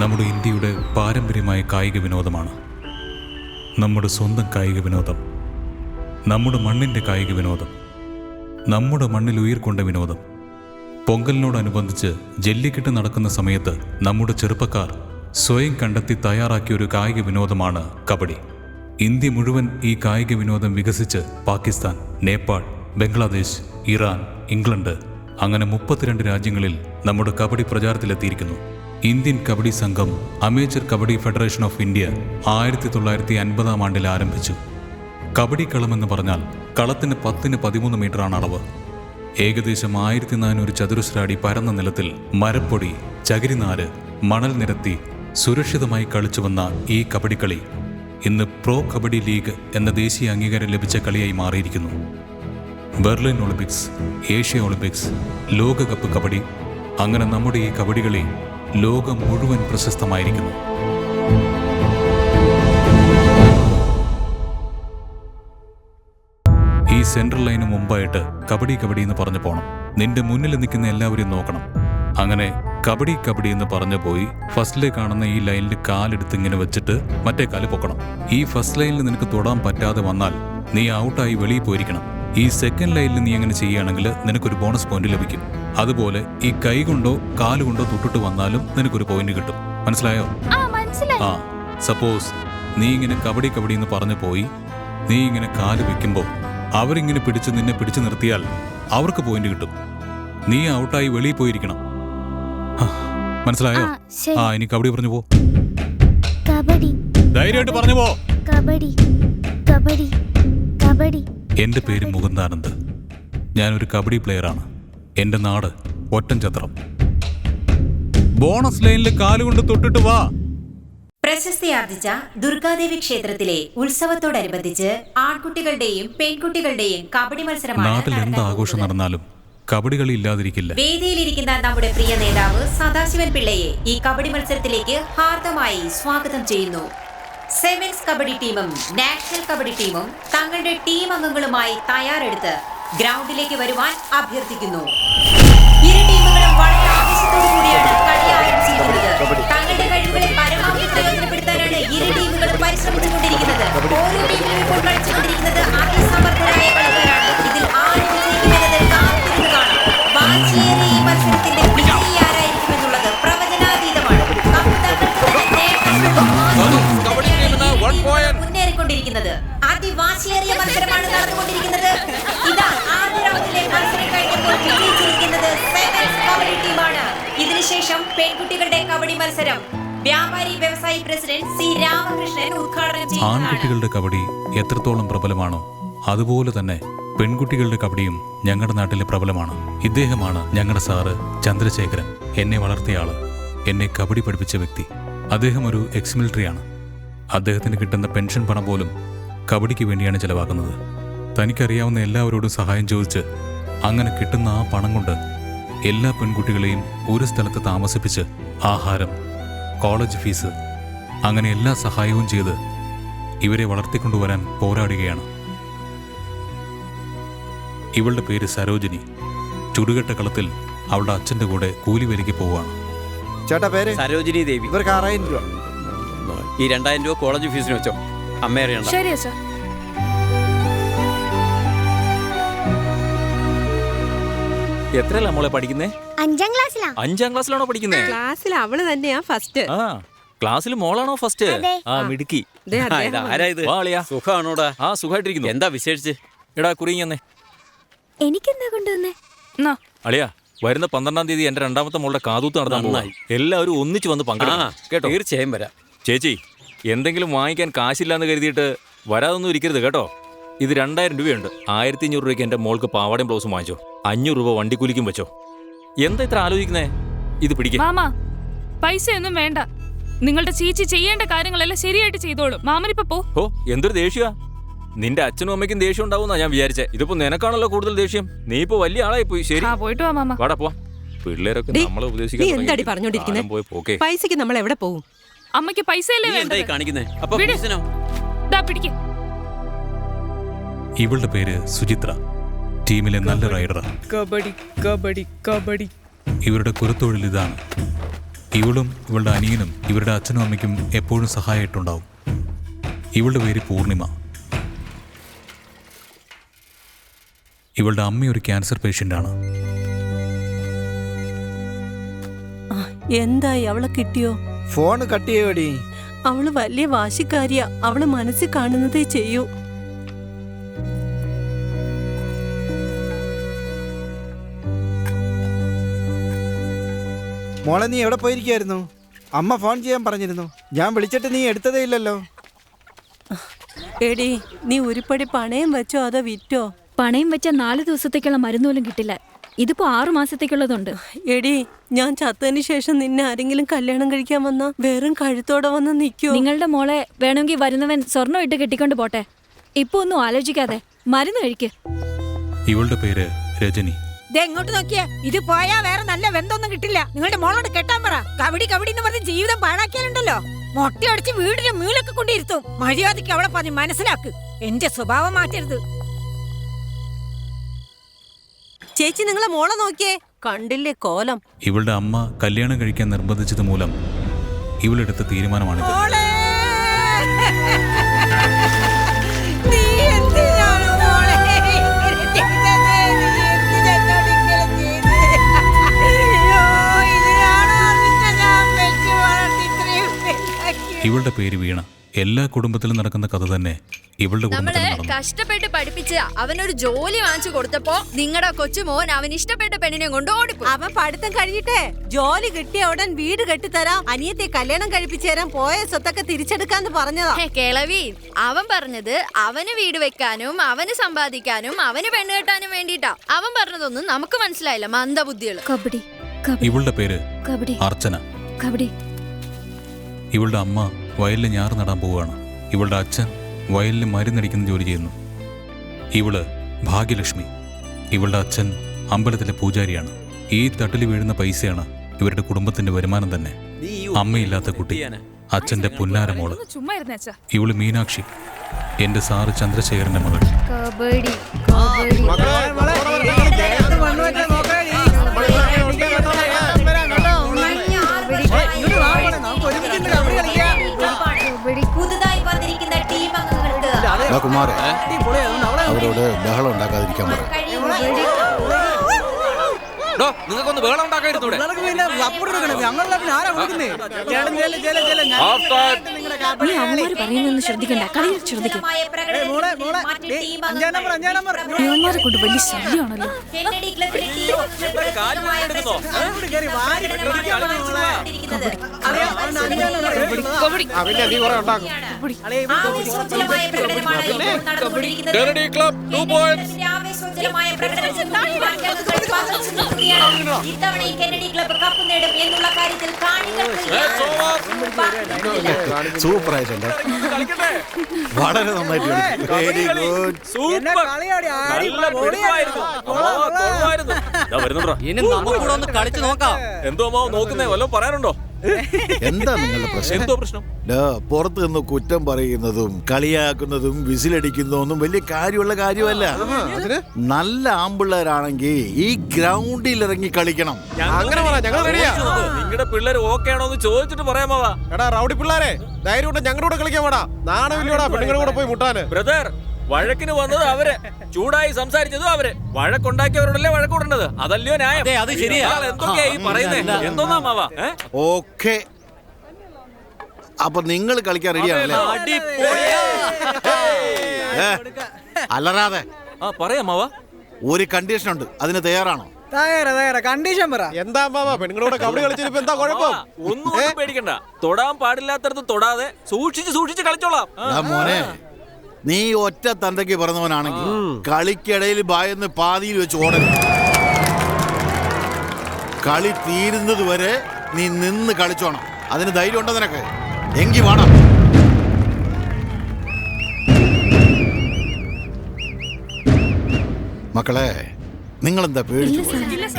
നമ്മുടെ ഇന്ത്യയുടെ പാരമ്പര്യമായ കായിക വിനോദമാണ്. നമ്മുടെ സ്വന്തം കായിക വിനോദം, നമ്മുടെ മണ്ണിൻ്റെ കായിക വിനോദം, നമ്മുടെ മണ്ണിൽ ഉയർക്കൊണ്ട വിനോദം. പൊങ്കലിനോടനുബന്ധിച്ച് ജല്ലിക്കെട്ട് നടക്കുന്ന സമയത്ത് നമ്മുടെ ചെറുപ്പക്കാർ സ്വയം കണ്ടെത്തി തയ്യാറാക്കിയ ഒരു കായിക വിനോദമാണ് കബഡി. ഇന്ത്യ മുഴുവൻ ഈ കായിക വിനോദം വികസിച്ച് പാകിസ്ഥാൻ, നേപ്പാൾ, ബംഗ്ലാദേശ്, ഇറാൻ, ഇംഗ്ലണ്ട് അങ്ങനെ 32 രാജ്യങ്ങളിൽ നമ്മുടെ കബഡി പ്രചാരത്തിലെത്തിയിരിക്കുന്നു. ഇന്ത്യൻ കബഡി സംഘം amateur kabaddi federation of India 1950-ആം ആണ്ടിൽ ആരംഭിച്ചു. കബഡി കളമെന്ന് പറഞ്ഞാൽ കളത്തിന് 10-13 മീറ്ററാണ് അളവ്. ഏകദേശം 1400 ചതുരശ്ര അടി പരന്ന നിലത്തിൽ മരപ്പൊടി, ചകിരിനാര്, മണൽ നിരത്തി സുരക്ഷിതമായി കളിച്ചുവന്ന ഈ കബഡിക്കളി ഇന്ന് പ്രോ കബഡി ലീഗ് എന്ന ദേശീയ അംഗീകാരം ലഭിച്ച കളിയായി മാറിയിരിക്കുന്നു. ബെർലിൻ ഒളിമ്പിക്സ്, ഏഷ്യ ഒളിമ്പിക്സ്, ലോകകപ്പ് കബഡി, അങ്ങനെ നമ്മുടെ ഈ കബഡി കളി ലോകം മുഴുവൻ പ്രശസ്തമായിരിക്കുന്നു. ഈ സെൻട്രൽ ലൈന് മുമ്പായിട്ട് കബഡി കബഡി എന്ന് പറഞ്ഞു പോകണം. നിന്റെ മുന്നിൽ നിൽക്കുന്ന എല്ലാവരെയും നോക്കണം. അങ്ങനെ കബഡി കബഡി എന്ന് പറഞ്ഞു പോയി ഫസ്റ്റിലെ കാണുന്ന ഈ ലൈനിൽ കാലെടുത്ത് ഇങ്ങനെ വെച്ചിട്ട് മറ്റേ കാല് പൊക്കണം. ഈ ഫസ്റ്റ് ലൈനിൽ നിനക്ക് തൊടാൻ പറ്റാതെ വന്നാൽ നീ ഔട്ടായി വെളിയിൽ പോയിരിക്കണം. ഈ സെക്കൻഡ് ലൈനിൽ നീ അങ്ങനെ ചെയ്യുകയാണെങ്കിൽ നിനക്കൊരു ബോണസ് പോയിന്റ് ലഭിക്കും. അതുപോലെ ഈ കൈ കൊണ്ടോ കാലുകൊണ്ടോ തൊട്ടിട്ട് വന്നാലും നിനക്കൊരു പോയിന്റ് കിട്ടും. മനസ്സിലായോ? ആ, സപ്പോസ് നീ ഇങ്ങനെ കബഡി കബഡി എന്ന് പറഞ്ഞു പോയി നീ ഇങ്ങനെ കാല് വെക്കുമ്പോൾ അവരിങ്ങനെ നിന്നെ പിടിച്ചു നിർത്തിയാൽ അവർക്ക് പോയിന്റ് കിട്ടും. നീ ഔട്ടായി വെളിയിൽ പോയിരിക്കണം. മനസ്സിലായോ? ആ, ഇനി കബഡി പറഞ്ഞു പോ. ധൈര്യമായിട്ട് പറഞ്ഞു പോ. എന്റെ പേര് മുകുന്ദാനന്ദ്. ഞാനൊരു കബഡി പ്ലെയറാണ്. എന്റെ നാട് ഒറ്റൻചത്രം. ബോണസ് ലൈനിൽ കാലുകൊണ്ട് തൊട്ടിട്ട് വാ. പ്രശസ്തിയാർജിച്ച ദുർഗാദേവി ക്ഷേത്രത്തിലെ ഉത്സവത്തോടനുബന്ധിച്ച് ആൺകുട്ടികളുടെയും പെൺകുട്ടികളുടെയും കബഡി മത്സരമാണ്. നാട്ടിൽ എന്ത് ആഘോഷം നടന്നാലും കബഡി കളി ഇല്ലാതിരിക്കില്ല. വേദിയിലിരിക്കുന്ന നമ്മുടെ പ്രിയ നേതാവ് സദാശിവൻ പിള്ളയെ ഈ കബഡി മത്സരത്തിലേക്ക് ഹാർദമായി സ്വാഗതം ചെയ്യുന്നു. സെവൻസ് കബഡി ടീമും നാഷണൽ കബഡി ടീമും തങ്ങളുടെ ടീം അംഗങ്ങളുമായി തയ്യാറെടുത്ത് ഗ്രൗണ്ടിലേക്ക് വരുവാൻ അഭ്യർത്ഥിക്കുന്നു. ഇരു ടീമുകളും വളരെ ആവേശത്തോടു കൂടിയാണ് കളി ആരംഭിച്ചിരിക്കുന്നത്. തങ്ങളുടെ കഴിവുകളെ പരമാവധി പ്രയോജനപ്പെടുത്താനാണ് ഇരു ടീമുകളും പരിശ്രമിച്ചുകൊണ്ടിരിക്കുന്നത്. ഓരോ ടീമിലും ഇപ്പോൾ കളിച്ചുകൊണ്ടിരിക്കുന്നത് അതിസമർത്ഥരായ കളിക്കാരാണ്. ഇതിൽ ആര് വിജയിക്കുമെന്നത് കാത്തിരുന്ന് കാണാം. വാശിയേറിയ ഈ മത്സരത്തിന്റെ വിജയി ആരായിരിക്കുമെന്നുള്ളത് പ്രവചനാതീതമാണ്. മുന്നേറിക്കൊണ്ടിരിക്കുന്നത് അതിവാശിയേറിയ മത്സരമാണ് നടന്നുകൊണ്ടിരിക്കുന്നത്. ഇതാ ആദ്യ റൗണ്ടിലെ മത്സരം കഴിഞ്ഞപ്പോൾ വിജയിച്ചിരിക്കുന്നത് സെവൻസ് കബഡി ടീമാണ്. ഇതിനുശേഷം പെൺകുട്ടികളുടെ കബഡി മത്സരം വ്യാപാരി വ്യവസായി പ്രസിഡന്റ് സി രാമകൃഷ്ണൻ ഉദ്ഘാടനം ചെയ്യുന്നതാണ്. ആൺകുട്ടികളുടെ കബഡി എത്രത്തോളം പ്രബലമാണോ അതുപോലെ തന്നെ പെൺകുട്ടികളുടെ കബഡിയും ഞങ്ങളുടെ നാട്ടിലെ പ്രബലമാണ്. ഇദ്ദേഹമാണ് ഞങ്ങളുടെ സാറ് ചന്ദ്രശേഖരൻ. എന്നെ വളർത്തിയ ആള്, എന്നെ കബഡി പഠിപ്പിച്ച വ്യക്തി. അദ്ദേഹം ഒരു എക്സ് മിലിറ്ററിയാണ്. അദ്ദേഹത്തിന് കിട്ടുന്ന പെൻഷൻ പണം പോലും കബഡിക്ക് വേണ്ടിയാണ് ചെലവാക്കുന്നത്. തനിക്കറിയാവുന്ന എല്ലാവരോടും സഹായം ചോദിച്ച് അങ്ങനെ കിട്ടുന്ന ആ പണം കൊണ്ട് എല്ലാ പെൺകുട്ടികളെയും ഒരു സ്ഥലത്ത് താമസിപ്പിച്ച് ആഹാരം, കോളേജ് ഫീസ്, അങ്ങനെ എല്ലാ സഹായവും ചെയ്ത് ഇവരെ വളർത്തിക്കൊണ്ടുവരാൻ പോരാടുകയാണ്. ഇവളുടെ പേര് സരോജിനി. ചുടുകെട്ട കളത്തിൽ അവളുടെ അച്ഛൻ്റെ കൂടെ കൂലിവേലയ്ക്ക് പോവുകയാണ്. ചേട്ടാ, പേര് സരോജിനി ദേവി. ഇവർക്ക് 6000 രൂപ. ഈ 2000 രൂപ കോളേജ് ഫീസിന് വെച്ചോ. അമ്മ അറിയണ്ട. ശരി അച്ഛാ. എത്രയല്ല മോളെ പഠിക്കുന്നേ? 5ാം ക്ലാസ്സിലാ. 5ാം ക്ലാസ്സിലാണോ പഠിക്കുന്നേ? ക്ലാസ്സിൽ അവള് തന്നെയാ ഫസ്റ്റ്. ആ, ക്ലാസ്സിൽ മോളാണോ ഫസ്റ്റ്? ആ, മിടുക്കി. ആരാ? സുഖാണോടാ? ആ, സുഖമായിട്ടിരിക്കുന്നു. എന്താ വിശേഷിച്ച്? എടാ കുറിഞ്ഞേ. എനിക്കെന്താ കൊണ്ടുവന്നേ? അളിയാ, വരുന്ന 12-ാം തീയതി എന്റെ 2ാമത്തെ മോളുടെ കാതൂത്ത് നടത്താൻ പോകും. എല്ലാവരും ഒന്നിച്ച് വന്ന് പങ്കെടുക്കണം കേട്ടോ. തീർച്ചയായും വരാം. ചേച്ചി, എന്തെങ്കിലും വാങ്ങിക്കാൻ കാശില്ലാന്ന് കരുതിയിട്ട് വരാതൊന്നും ഇരിക്കരുത് കേട്ടോ. ഇത് 2000 രൂപയുണ്ട്. 1500 രൂപയ്ക്ക് എന്റെ മോൾക്ക് പാവാടയും ബ്ലൗസും വാങ്ങിച്ചോ. 500 രൂപ വണ്ടിക്കൂലിക്കും വെച്ചോ. എന്താ ഇത്ര ആലോചിക്കുന്നേ? ഇത് പിടിക്കും. മാമാ, പൈസയൊന്നും വേണ്ട. നിങ്ങളുടെ ചേച്ചി ചെയ്യേണ്ട കാര്യങ്ങളെല്ലാം ശരിയായിട്ട് ചെയ്തോളും. മാമനിപ്പോ പോ. ഓ, എന്തൊരു ദേഷ്യ. നിന്റെ അച്ഛനും അമ്മയ്ക്കും ദേഷ്യം ഉണ്ടാവുന്നാ ഞാൻ വിചാരിച്ചേ. ഇതിപ്പോ നിനക്കാണല്ലോ കൂടുതൽ ദേഷ്യം. നീ ഇപ്പൊ വലിയ ആളായി പോയി. ശരി, പോയിട്ട് വാ മാമ. വാടാ പോവാം. പിള്ളേരൊക്കെ നമ്മളെ ഉപദേശിക്കാൻ പൈസക്ക് നമ്മൾ എവിടെ പോകും? അമ്മയ്ക്ക് പൈസയല്ലേ കാണിക്കുന്നേ. ഇവളുടെ പേര് സുചിത്ര. ടീമിലെ നല്ല റൈഡറാണ്. കബഡി കബഡി കബഡി. ഇവരുടെ കുലത്തൊഴിൽ ഇതാണ്. ഇവളും ഇവളുടെ അനിയനും ഇവരുടെ അച്ഛനും അമ്മയ്ക്കും എപ്പോഴും സഹായമായിട്ടുണ്ടാവും. ഇവളുടെ പേര് പൂർണിമ. ഇവളുടെ അമ്മ ഒരു ക്യാൻസർ പേഷ്യൻ്റാണ്. എന്തായി, അവളെ കിട്ടിയോ? ഫോൺ കട്ട് ചെയ്യോടി. അവള് വലിയ വാശിക്കാരിയാ. അവള് മനസ്സിൽ കാണുന്നതേ ചെയ്യൂ. മോളെ നീ എവിടെ പോയിരിക്കായിരുന്നു? അമ്മ ഫോൺ ചെയ്യാൻ പറഞ്ഞിരുന്നു. ഞാൻ വിളിച്ചിട്ട് നീ എടുത്തതേ ഇല്ലല്ലോ. എടി, നീ ഉരുപ്പടി പണയം വെച്ചോ അതോ വിറ്റോ? പണയം വെച്ച 4 ദിവസത്തേക്കുള്ള മരുന്നോലും കിട്ടില്ല. ഇതിപ്പോ 6 മാസത്തേക്കുള്ളതുണ്ട്. എടി, ഞാൻ ചത്തതിന് ശേഷം നിന്നെ ആരെങ്കിലും കല്യാണം കഴിക്കാൻ വന്നാ വെറും കഴുത്തോടെ വന്ന് നിൽക്കോ? നിങ്ങളുടെ മോളെ വേണമെങ്കിൽ വരുന്നവൻ സ്വർണ്ണം ഇട്ട് കെട്ടിക്കൊണ്ട് പോട്ടെ. ഇപ്പൊ ഒന്നും ആലോചിക്കാതെ മരുന്ന് കഴിക്ക്. ഇവളുടെ പേര് രജനി. എങ്ങോട്ട് നോക്കിയേ, ഇത് പോയാ വേറെ നല്ല ബന്ധമൊന്നും കിട്ടില്ല. നിങ്ങളുടെ മോളോട് കെട്ടാൻ പറ. കബഡി കബഡി എന്ന് പറഞ്ഞ് ജീവിതം പാഴാക്കിയാലുണ്ടല്ലോ, മൊട്ടയടിച്ച് വീടിന്റെ മീളൊക്കെ കൊണ്ടിരുത്തും. മര്യാദയ്ക്ക് അവളെ പറഞ്ഞ് മനസ്സിലാക്ക്. എന്റെ സ്വഭാവം മാറ്റരുത്. ചേച്ചി, നിങ്ങളെ മോളെ നോക്കിയേ, കണ്ടില്ലേ കോലം? ഇവളുടെ അമ്മ കല്യാണം കഴിക്കാൻ നിർബന്ധിച്ചത് മൂലം ഇവളെടുത്ത തീരുമാനമാണിത്. മോളെ! നീ എന്തിനാണ് മോളെ ഇങ്ങനെ ചെയ്തത്? നീ എന്തിനാണ് ഇങ്ങനെ ചെയ്തത്? അയ്യോ, ഇതിനാണോ നിന്നെ ഞാൻ വെച്ച് വളർത്തി ഇത്രയും വലുതാക്കി? ഇവളുടെ പേര് വീണ. എല്ലാ കുടുംബത്തിലും നടക്കുന്ന കഥ തന്നെ ഇവളുടെ കുടുംബത്തിൽ നമ്മള് നടന്നു. കഷ്ടപ്പെട്ട് പഠിപ്പിച്ച് അവനൊരു ജോലി വാങ്ങിച്ചു കൊടുത്തപ്പോ നിങ്ങളുടെ കൊച്ചുമോൻ അവൻ ഇഷ്ടപ്പെട്ട പെണ്ണിനെ കൊണ്ട് ഓടിപ്പോയി. അവൻ പഠിത്തം കഴിഞ്ഞിട്ടേ ജോലി കിട്ടിയ ഉടൻ വീട് കെട്ടിത്തരാം, അനിയത്തെ കല്യാണം കഴിപ്പിച്ചു തരാൻ, പോയ സ്വത്തൊക്കെ തിരിച്ചെടുക്കാന്ന് പറഞ്ഞതാ. കിളവി, അവൻ പറഞ്ഞത് അവന് വീട് വെക്കാനും അവന് സമ്പാദിക്കാനും അവന് പെണ്ണ് കെട്ടാനും വേണ്ടിട്ടാ. അവൻ പറഞ്ഞതൊന്നും നമുക്ക് മനസ്സിലായില്ല, മന്ദബുദ്ധികള്. കബഡി ഇവളുടെ പേര് കബഡി അർച്ചന. കബഡി. ഇവളുടെ അമ്മ വയലിൽ ഞാറ് നടാൻ പോവുകയാണ്. ഇവളുടെ അച്ഛൻ വയലിൽ മരുന്നടിക്കുന്ന ജോലി ചെയ്യുന്നു. ഇവള് ഭാഗ്യലക്ഷ്മി. ഇവളുടെ അച്ഛൻ അമ്പലത്തിലെ പൂജാരിയാണ്. ഈ തട്ടിൽ വീഴുന്ന പൈസയാണ് ഇവരുടെ കുടുംബത്തിന്റെ വരുമാനം തന്നെ. അമ്മയില്ലാത്ത കുട്ടി, അച്ഛന്റെ പുന്നാരമോള്. ചുമ്മാ ഇരുന്നേച്ചാ. ഇവള് മീനാക്ഷി, എന്റെ സാറ് ചന്ദ്രശേഖരന്റെ മകൾ. കബഡി കബഡി. പുതുതായി വന്നിരിക്കുന്ന ടീം അംഗങ്ങൾക്ക് കുമാർ, അവരോട് ബഹളം ഉണ്ടാക്കാതിരിക്കാൻ പറ. നിങ്ങൾക്കൊന്ന് വേളം ഉണ്ടാക്കായിരുന്നൂടെ? നീ അവന്മാര് പറയുന്നൊന്നും ശ്രദ്ധിക്കണ്ട, കളിയിൽ ശ്രദ്ധിക്കും. ഇവന്മാരെ കൊണ്ട് വലിയ ശല്യമാണല്ലോ. ഇത്തവണ ഈ കെന്നഡി ക്ലബ്ബ് കപ്പ് നേടും എന്നുള്ള കാര്യത്തിൽ സൂപ്പർ ആയിട്ടുണ്ട്, വളരെ നന്നായിട്ട് കളിച്ചു. Very good. കളിച്ചു നോക്കാം. എന്തോ നോക്കുന്നേ, വല്ലതും പറയാനുണ്ടോ? എന്താ നിങ്ങളുടെ പ്രശ്നം? എന്തോ പ്രശ്നം? പുറത്ത് നിന്ന് കുറ്റം പറയുന്നതും കളിയാക്കുന്നതും വിസിലടിക്കുന്നതൊന്നും വലിയ കാര്യമുള്ള കാര്യമല്ല. നല്ല ആമ്പിള്ളേരാണെങ്കിൽ ഈ ഗ്രൗണ്ടിൽ ഇറങ്ങി കളിക്കണം. നിങ്ങളുടെ പിള്ളേർ ഓക്കെ ആണോ എന്ന് ചോദിച്ചിട്ട് പറയാമാവാ. എടാ റൗഡി പിള്ളേരെ, ധൈര്യം ഞങ്ങളുടെ കൂടെ കളിക്കാൻ വേടാ. നാണമില്ലടാ പെണ്ണുങ്ങളുടെ കൂടെ പോയി മുട്ടാന്. ബ്രദർ, വഴക്കിന് വന്നത് അവര്, ചൂടായി സംസാരിച്ചതും അവര്. വഴക്കുണ്ടാക്കിയവരോടല്ലേ വഴക്കൂടേണ്ടത്, അതല്ലയോ ന്യായം? അത് ശരിയാ. എന്തൊക്കെയാ ഈ പറയുന്നേ? എന്തോന്നാ മാവാ? ഓക്കെ, അപ്പൊ നിങ്ങൾ കളിക്കാൻ റെഡിയാണല്ലേ? അല്ലറാതെ പറയാ മാവാ. ഒരു കണ്ടീഷൻ ഉണ്ട്, അതിന് തയ്യാറാണോ? കണ്ടീഷൻ പറ. എന്താ മാമാ പെണ്ണുങ്ങളുടെ കബഡി കളിച്ചിട്ട് എന്താ കുഴപ്പം? ഒന്നും പേടിക്കണ്ട, തൊടാൻ പാടില്ലാത്തടത്ത് തൊടാതെ സൂക്ഷിച്ച് കളിച്ചോളാം. മോനെ, നീ ഒറ്റ തന്തയ്ക്ക് പറഞ്ഞവനാണെങ്കിൽ കളിക്കിടയിൽ ഭയന്ന് പാതിയിൽ വെച്ച് ഓടരുത്. കളി തീരുന്നത് വരെ നീ നിന്ന് കളിച്ചോണം. അതിന് ധൈര്യം ഉണ്ടോ നിനക്ക്? എങ്കി വേണം. മക്കളെ, നിങ്ങളെന്താ പേടിച്ചു?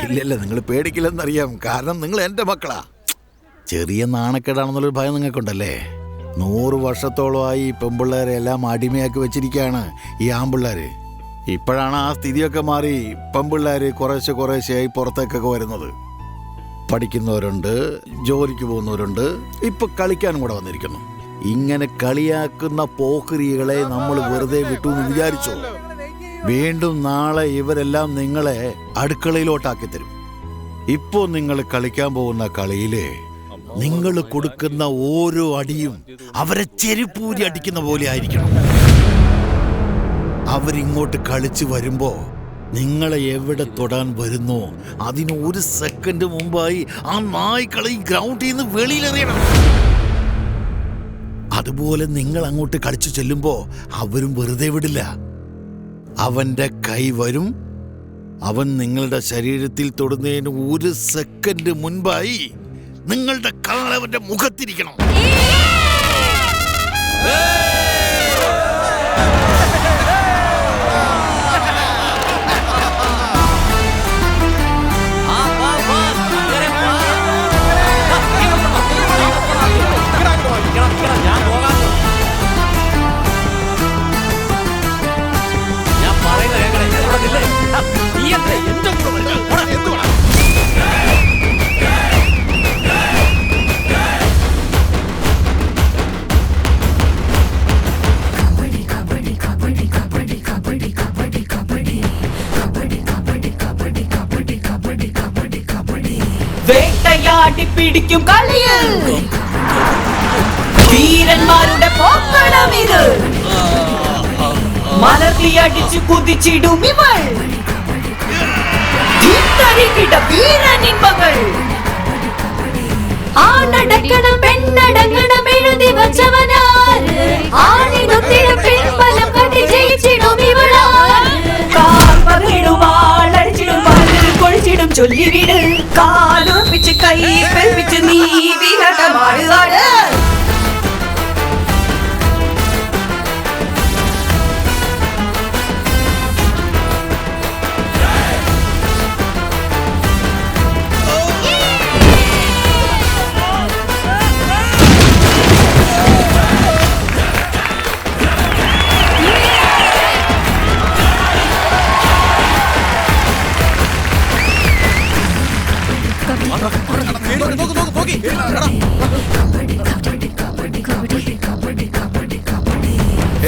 ഇല്ലല്ല, നിങ്ങൾ പേടിക്കില്ലെന്നറിയാം. കാരണം നിങ്ങൾ എൻ്റെ മക്കളാ. ചെറിയ നാണക്കേടാണെന്നുള്ളൊരു ഭയം നിങ്ങൾക്കുണ്ടല്ലേ? 100 വർഷത്തോളമായി പെൺപിള്ളേരെ എല്ലാം അടിമയാക്കി വെച്ചിരിക്കുകയാണ് ഈ ആൺപിള്ളേര്. ഇപ്പോഴാണ് ആ സ്ഥിതിയൊക്കെ മാറി പെൺപിള്ളേര് കുറേശ്ശെയായി പുറത്തേക്കൊക്കെ വരുന്നത്. പഠിക്കുന്നവരുണ്ട്, ജോലിക്ക് പോകുന്നവരുണ്ട്, ഇപ്പൊ കളിക്കാനും കൂടെ വന്നിരിക്കുന്നു. ഇങ്ങനെ കളിയാക്കുന്ന പോക്രികളെ നമ്മൾ വെറുതെ വിട്ടു എന്ന് വിചാരിച്ചോ? വീണ്ടും നാളെ ഇവരെല്ലാം നിങ്ങളെ അടുക്കളയിലോട്ടാക്കി തരും. ഇപ്പോ നിങ്ങൾ കളിക്കാൻ പോകുന്ന കളിയില് നിങ്ങൾ കൊടുക്കുന്ന ഓരോ അടിയും അവരെ ചെരുപ്പൂരി അടിക്കുന്ന പോലെ ആയിരിക്കണം. അവരിങ്ങോട്ട് കളിച്ചു വരുമ്പോ നിങ്ങളെ എവിടെ തൊടാൻ വരുന്നോ അതിന് 1 സെക്കൻഡ് മുമ്പായി ആ നായ്ക്കളെ ഗ്രൗണ്ടിൽ നിന്ന് വെളിയിലെറിയണം. അതുപോലെ നിങ്ങൾ അങ്ങോട്ട് കളിച്ചു ചെല്ലുമ്പോ അവരും വെറുതെ വിടില്ല. അവന്റെ കൈ വരും, അവൻ നിങ്ങളുടെ ശരീരത്തിൽ തൊടുന്നതിന് 1 സെക്കൻഡ് മുൻപായി നിങ്ങളുടെ കാൽ അവന്റെ മുഖത്തിരിക്കണം. വേട്ടയാടി പിടിക്കും കളിയിൽ വീരന്മാരുടെ പോക്കണം ഇത്. മലർത്തിയടിച്ചു കുതിച്ചിടും ഇവൾ, വീരനിൻ മകൾ. ആണടക്കണം പെണ്ണടങ്ങണം എഴുതി വച്ചവനാര്, ആണിനൊത്തിട പെൺബലം കണ്ടി ജയിച്ചിടും ഇവളാര്. കാർപ്പകിടുവാളടിച്ചിടും പല്ലിൽ കൊഴിച്ചിടും ചൊല്ലിവിട്, കാലുറപ്പിച്ച് കൈ പെൽപ്പിച്ച് നീ വിഹടമാടുകാട്.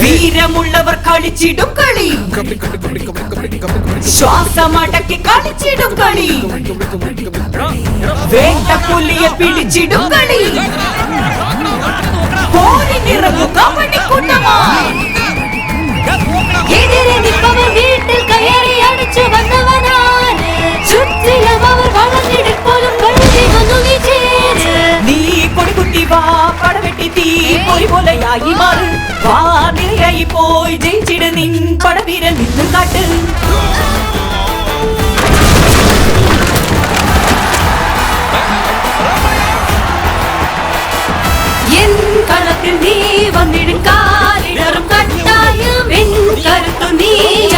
വീരമുള്ളവർ കളിച്ചിടും കളി, ശ്വാസമടക്കി കളിച്ചിടും കളി, വേണ്ട പുലിയെ പിടിച്ചിടും കളി, പോരിനിറങ്ങും കബഡിക്കൂട്ടമായി. എതിരെ നിൽപ്പവർ വീട്ടിൽ കയറി അടിച്ചു വന്നവനാണ്, ചുറ്റിലും അവർ വളർന്നിടപ്പോലും കഴുതി വന്നു വിജയിച്ച്. നീ കൊടികുട്ടി വാ പടവെട്ടി തീ പോയി പോലെയായി മാറ്, വാ നിലയായി പോയി ജയിച്ചിട് നിൻ പടവീരൻ നിന്നും കാട്ട്. എൻ കളത്തിൽ നീ വന്നിടും കാലിടറും കട്ടായം, എൻ കരുത്തു നീ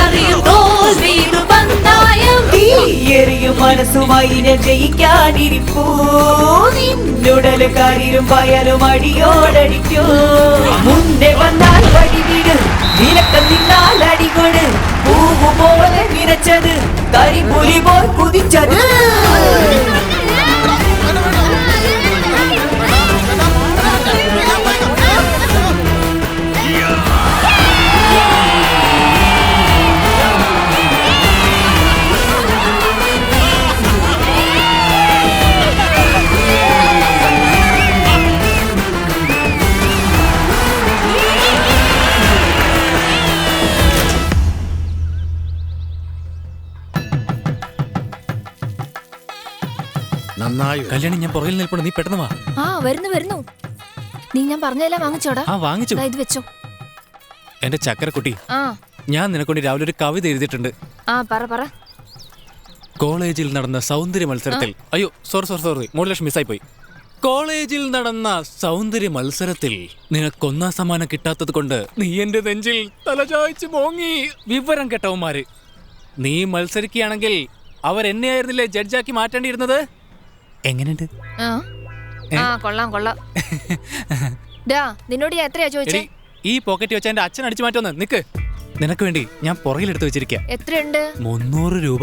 അറിയും തോൽവിയിതു പന്തായം. നീ എറിയും മനസ്സുമായി ജയിക്കാനിരിപ്പൂ, നിന്നുടല് കരിരും വയലും അടിയോടടിക്കൂ. മുന്നേ വന്നാൽ വടിവിട്, വിലക്കം നിന്നാൽ അടികൊട്, പൂവു പോലെ വിരച്ചത് കരിപുലി പോൽ കുതിച്ചത്. കല്യാണി ഞാൻ പുറകിൽ നിൽപ്പുണ്ട്, നീ പെട്ടെന്ന് വാ. ആ വരുന്നു വരുന്നു. നീ ഞാൻ പറഞ്ഞെല്ലാം വാങ്ങിച്ചോടാ? ആ വാങ്ങിച്ചു. ഇത് വെച്ചോ. എന്റെ ചക്കരക്കുട്ടി, ആ ഞാൻ നിനക്കൊണ്ട് രാവിലെ ഒരു കവിത എഴുതിയിട്ടുണ്ട്. ആ പറ പറ. കോളേജിൽ നടന്ന സൗന്ദര്യ മത്സരത്തിൽ, അയ്യോ സോറി മോഡുലേഷൻ മിസ്സായി പോയി. കോളേജിൽ നടന്ന സൗന്ദര്യ മത്സരത്തിൽ നിനക്കൊന്നാം സമ്മാനം കിട്ടാത്തത് കൊണ്ട് നീ എന്റെ നെഞ്ചിൽ തലചായ്ച്ച് മോങ്ങി. വിവരം കെട്ടവന്മാര്, നീ മത്സരിക്കുകയാണെങ്കിൽ അവരെന്നെ ആയിരുന്നില്ലേ ജഡ്ജാക്കി മാറ്റേണ്ടിയിരുന്നത്? എങ്ങനെയുണ്ട്? കൊള്ളാം കൊള്ളാം. നിന്നോട് ഞാൻ എത്രയാ ചോദിച്ചേ? ഈ പോക്കറ്റ് വെച്ച എന്റെ അച്ഛൻ അടിച്ചു മാറ്റോന്ന്. നിക്ക്, നിനക്ക് വേണ്ടി ഞാൻ പുറകിലെടുത്ത് വെച്ചിരിക്കുക. എത്രയുണ്ട്? 300 രൂപ.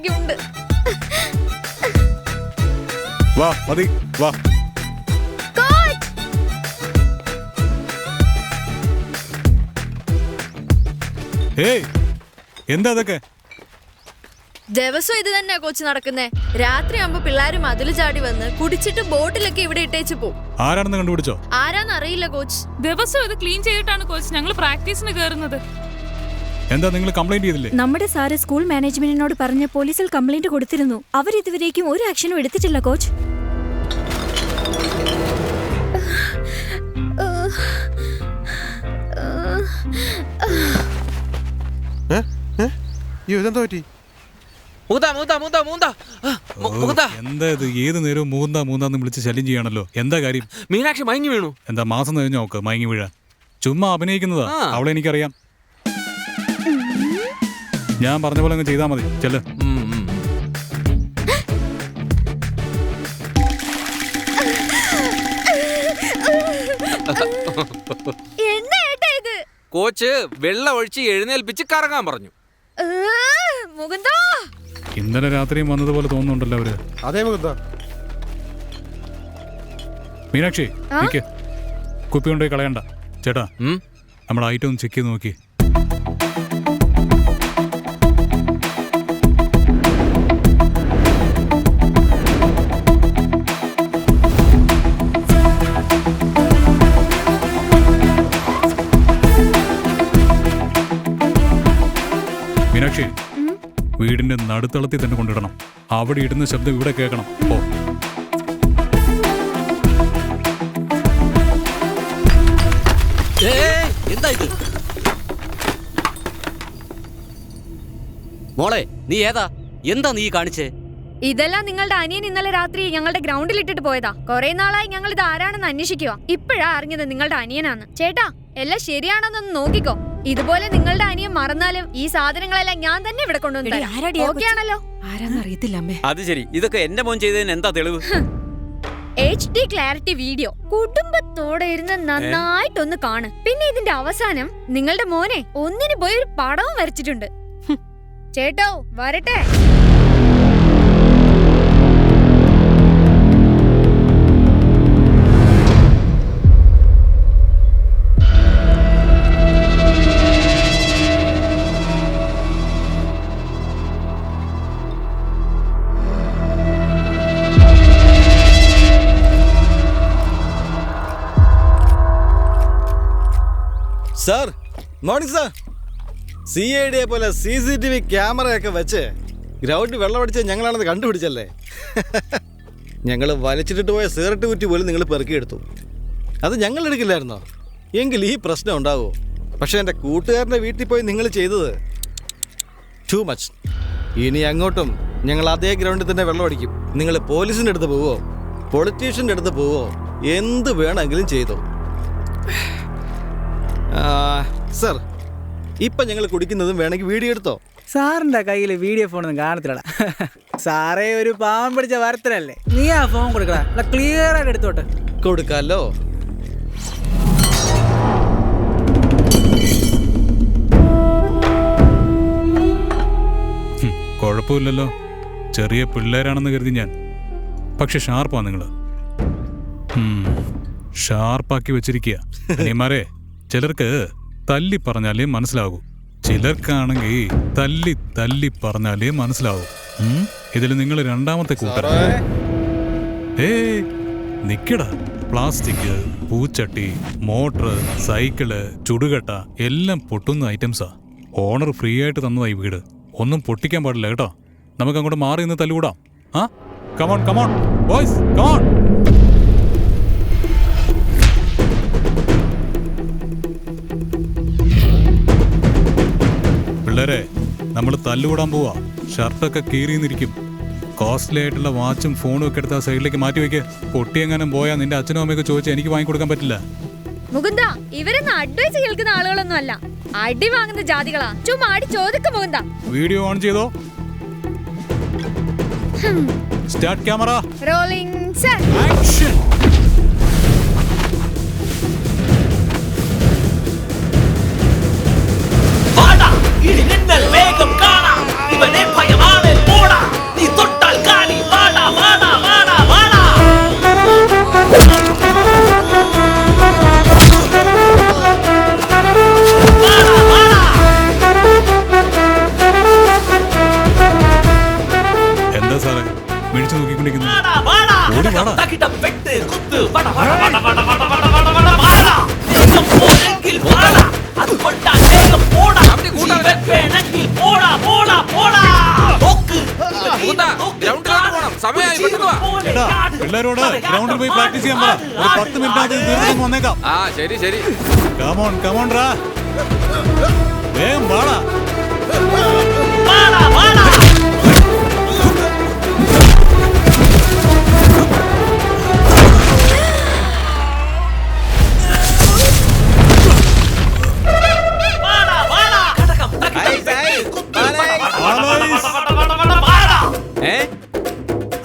ഭാഗ്യമുണ്ട്. വാ മതി വാ. ഏയ് എന്താ അതൊക്കെ? ദിവസം ഇത് തന്നെയാ കോച്ച് നടക്കുന്നേ. രാത്രി ആകുമ്പോ പിള്ളേര് മതില് ചാടി വന്ന് കുടിച്ചിട്ട് ബോട്ടിലൊക്കെ ഇവിടെ ഇട്ടേച്ച് പോവും. ആരാണെന്ന് കണ്ടുപിടിച്ചോ? ആരാന്ന് അറിയില്ല കോച്ച്. ദിവസം ഇത് ക്ലീൻ ചെയ്തിട്ടാണ് കോച്ച് ഞങ്ങൾ പ്രാക്ടീസിന് കയറുന്നത്. എന്താ നിങ്ങൾ കംപ്ലൈന്റ് ചെയ്തില്ലേ? നമ്മുടെ സാറ് സ്കൂൾ മാനേജ്മെന്റിനോട് പറഞ്ഞ് പോലീസിൽ കംപ്ലൈന്റ് കൊടുത്തിരുന്നു. അവരിതുവരേക്കും ഒരു ആക്ഷനും എടുത്തിട്ടില്ല കോച്ച്. ഇതെന്താ പറ്റി? എന്താ ഇത്? ഏത് നേരവും മൂന്നാന്ന് വിളിച്ച് ശല്യം ചെയ്യാണല്ലോ. എന്താ കാര്യം? മീനാക്ഷി മയങ്ങി വീണു. എന്താ മാസം കഴിഞ്ഞ നോക്ക് മയങ്ങി വീഴാൻ? ചുമ്മാ അഭിനയിക്കുന്നതാ. അവളെ എനിക്കറിയാം. ഞാൻ പറഞ്ഞ പോലെ അങ്ങ് ചെയ്താൽ മതി. ചെല്ല്. കോച്ച് വെള്ളം ഒഴിച്ച് എഴുന്നേൽപ്പിച്ച് കറങ്ങാൻ പറഞ്ഞു. ഇന്നലെ രാത്രിയും വന്നതുപോലെ തോന്നുന്നുണ്ടല്ലോ അവര്. അതേ മുകുന്ദ. മീനാക്ഷി നിക്ക്. കുപ്പി കൊണ്ടുപോയി കളയണ്ട. ചേട്ടാ നമ്മൾ ഐറ്റം ഒന്ന് ചെക്ക് ചെയ്ത് നോക്കി. മീനാക്ഷി വീടിന്റെ നടുത്തളത്തിൽ തന്നെ കൊണ്ടിടണം. അവിടെ ഇടുന്ന ശബ്ദം ഇവിടെ കേൾക്കണം. ഓ എന്താ ഇത്? മോളെ നീ ഏതാ? എന്താ നീ കാണിച്ചേ? ഇതെല്ലാം നിങ്ങളുടെ അനിയൻ ഇന്നലെ രാത്രി ഞങ്ങളുടെ ഗ്രൗണ്ടിൽ ഇട്ടിട്ട് പോയതാ. കുറെ നാളായി ഞങ്ങൾ ഇത് ആരാണെന്ന് അന്വേഷിക്കുക. ഇപ്പോഴാ അറിഞ്ഞത് നിങ്ങളുടെ അനിയനാണ്. ചേട്ടാ എല്ലാം ശരിയാണെന്നൊന്ന് നോക്കിക്കോ. ഇതുപോലെ നിങ്ങളുടെ അനിയൻ മറന്നാലും ഈ സാധനങ്ങളെല്ലാം ഞാൻ തന്നെ ഇവിടെ കൊണ്ടുവന്നു. ഓക്കേ ആണല്ലോ? ആരാന്നറിയത്തില്ല അമ്മേ. അത് ശരി. ഇതൊക്കെ എന്റെ മോൻ ചെയ്തതിന് എന്താ തെളിവ്? HD ക്ലാരിറ്റി വീഡിയോ കുടുംബത്തോടെ ഇരുന്ന് നന്നായിട്ടൊന്ന് കാണ്. പിന്നെ ഇതിന്റെ അവസാനം നിങ്ങളുടെ മോനെ ഒന്നിന് പോയി ഒരു പടവും വരച്ചിട്ടുണ്ട്. ചേട്ടോ വരട്ടെ. Sir morning sir. CID പോലെ CCTV ക്യാമറയൊക്കെ വെച്ച് ഗ്രൗണ്ടിൽ വെള്ളമടിച്ച് ഞങ്ങളാണെന്ന് കണ്ടുപിടിച്ചല്ലേ. ഞങ്ങൾ വലിച്ചിട്ടിട്ട് പോയ സിഗരറ്റ് കുറ്റി പോലും നിങ്ങൾ പെറുക്കിയെടുത്തു. അത് ഞങ്ങൾ എടുക്കില്ലായിരുന്നോ? എങ്കിൽ ഈ പ്രശ്നം ഉണ്ടാവുമോ? പക്ഷേ എൻ്റെ കൂട്ടുകാരൻ്റെ വീട്ടിൽ പോയി നിങ്ങൾ ചെയ്തത് ടു മച്ച്. ഇനി അങ്ങോട്ടും ഞങ്ങൾ അതേ ഗ്രൗണ്ടിൽ തന്നെ വെള്ളമടിക്കും. നിങ്ങൾ പോലീസിൻ്റെ അടുത്ത് പോവോ പൊളിറ്റീഷ്യൻ്റെ അടുത്ത് പോവോ എന്ത് വേണമെങ്കിലും ചെയ്തോ. സർ ഇപ്പം ഞങ്ങൾ കുടിക്കുന്നതും വേണമെങ്കിൽ വീഡിയോ എടുത്തോ. സാറിന്റെ കയ്യിൽ വീഡിയോ ഫോണൊന്നും കാണത്തില്ലടാ. സാറേ ഒരു പാവം പിടിച്ച വരത്തലല്ലേ. നീ ആ ഫോൺ കൊടുക്കടാ. ക്ലിയർ ആയിട്ട് എടുത്തോട്ടെ. കൊടുക്കാലോ. കുഴപ്പമില്ലല്ലോ. ചെറിയ പിള്ളേരാണെന്ന് കരുതി ഞാൻ. പക്ഷെ ഷാർപ്പാ നിങ്ങൾ. ഷാർപ്പാക്കി വെച്ചിരിക്കുക. അനിയന്മാരെ, ചിലർക്ക് തല്ലി പറഞ്ഞാലേ മനസ്സിലാകൂ. ചിലർക്കാണെങ്കിൽ തല്ലി തല്ലി പറഞ്ഞാലേ മനസ്സിലാവൂ. ഇതിൽ നിങ്ങൾ രണ്ടാമത്തെ കൂട്ടരാ. നിക്കടാ. പ്ലാസ്റ്റിക്, പൂച്ചട്ടി, മോട്ടർ, സൈക്കിള്, ചുടുകട്ട എല്ലാം പൊട്ടുന്ന ഐറ്റംസാ. ഓണർ ഫ്രീ ആയിട്ട് തന്നതായി വീട്. ഒന്നും പൊട്ടിക്കാൻ പാടില്ല കേട്ടോ. നമുക്ക് അങ്ങോട്ട് മാറി നിന്ന് തല്ലുകൂടാം. ആ കമോൺ കമോൺ ബോയ്സ് കമോൺ. പിള്ളേരെ, നമ്മൾ തല്ലുകൂടാൻ പോവാ. ഷർട്ടൊക്കെ കീറിന്നിരിക്കും. കോസ്റ്റ്ലി ആയിട്ടുള്ള വാച്ചും ഫോണും ഒക്കെ എടുത്ത് ആ സൈഡിലേക്ക് മാറ്റി വെക്ക്. പൊട്ടിയെങ്ങാനും പോയാൽ നിന്റെ അച്ഛനും അമ്മയൊക്കെ ചോദിച്ചാൽ എനിക്ക് വാങ്ങിക്കൊടുക്കാൻ പറ്റില്ല. മുകുന്ദ, ഇവരൊന്നും അഡ്വൈസ് കേൾക്കുന്ന ആളുകളൊന്നും അല്ല. അടി വാങ്ങുന്ന ജാതികളാ. ചുമ്മാ അടി ചോദിക്കും മുകുന്ദ. വീഡിയോ ഓൺ ചെയ്തോ? Start camera. Rolling set. Action. വേഗം കാണാം. ഇവനെ ഭയമാണ്. ഓടാ. സമയമായി പെട്ടെന്ന് വാ. എടാ, പിള്ളേരോട് ഗ്രൗണ്ടിൽ പോയി പ്രാക്ടീസ് ചെയ്യാൻ പറ. ഒരു 10 മിനിറ്റ് തീർന്നു വന്നേക്കാം. ആ ശരി ശരി. കമോൺ കമോൺ റാ, വേഗം വാടാ.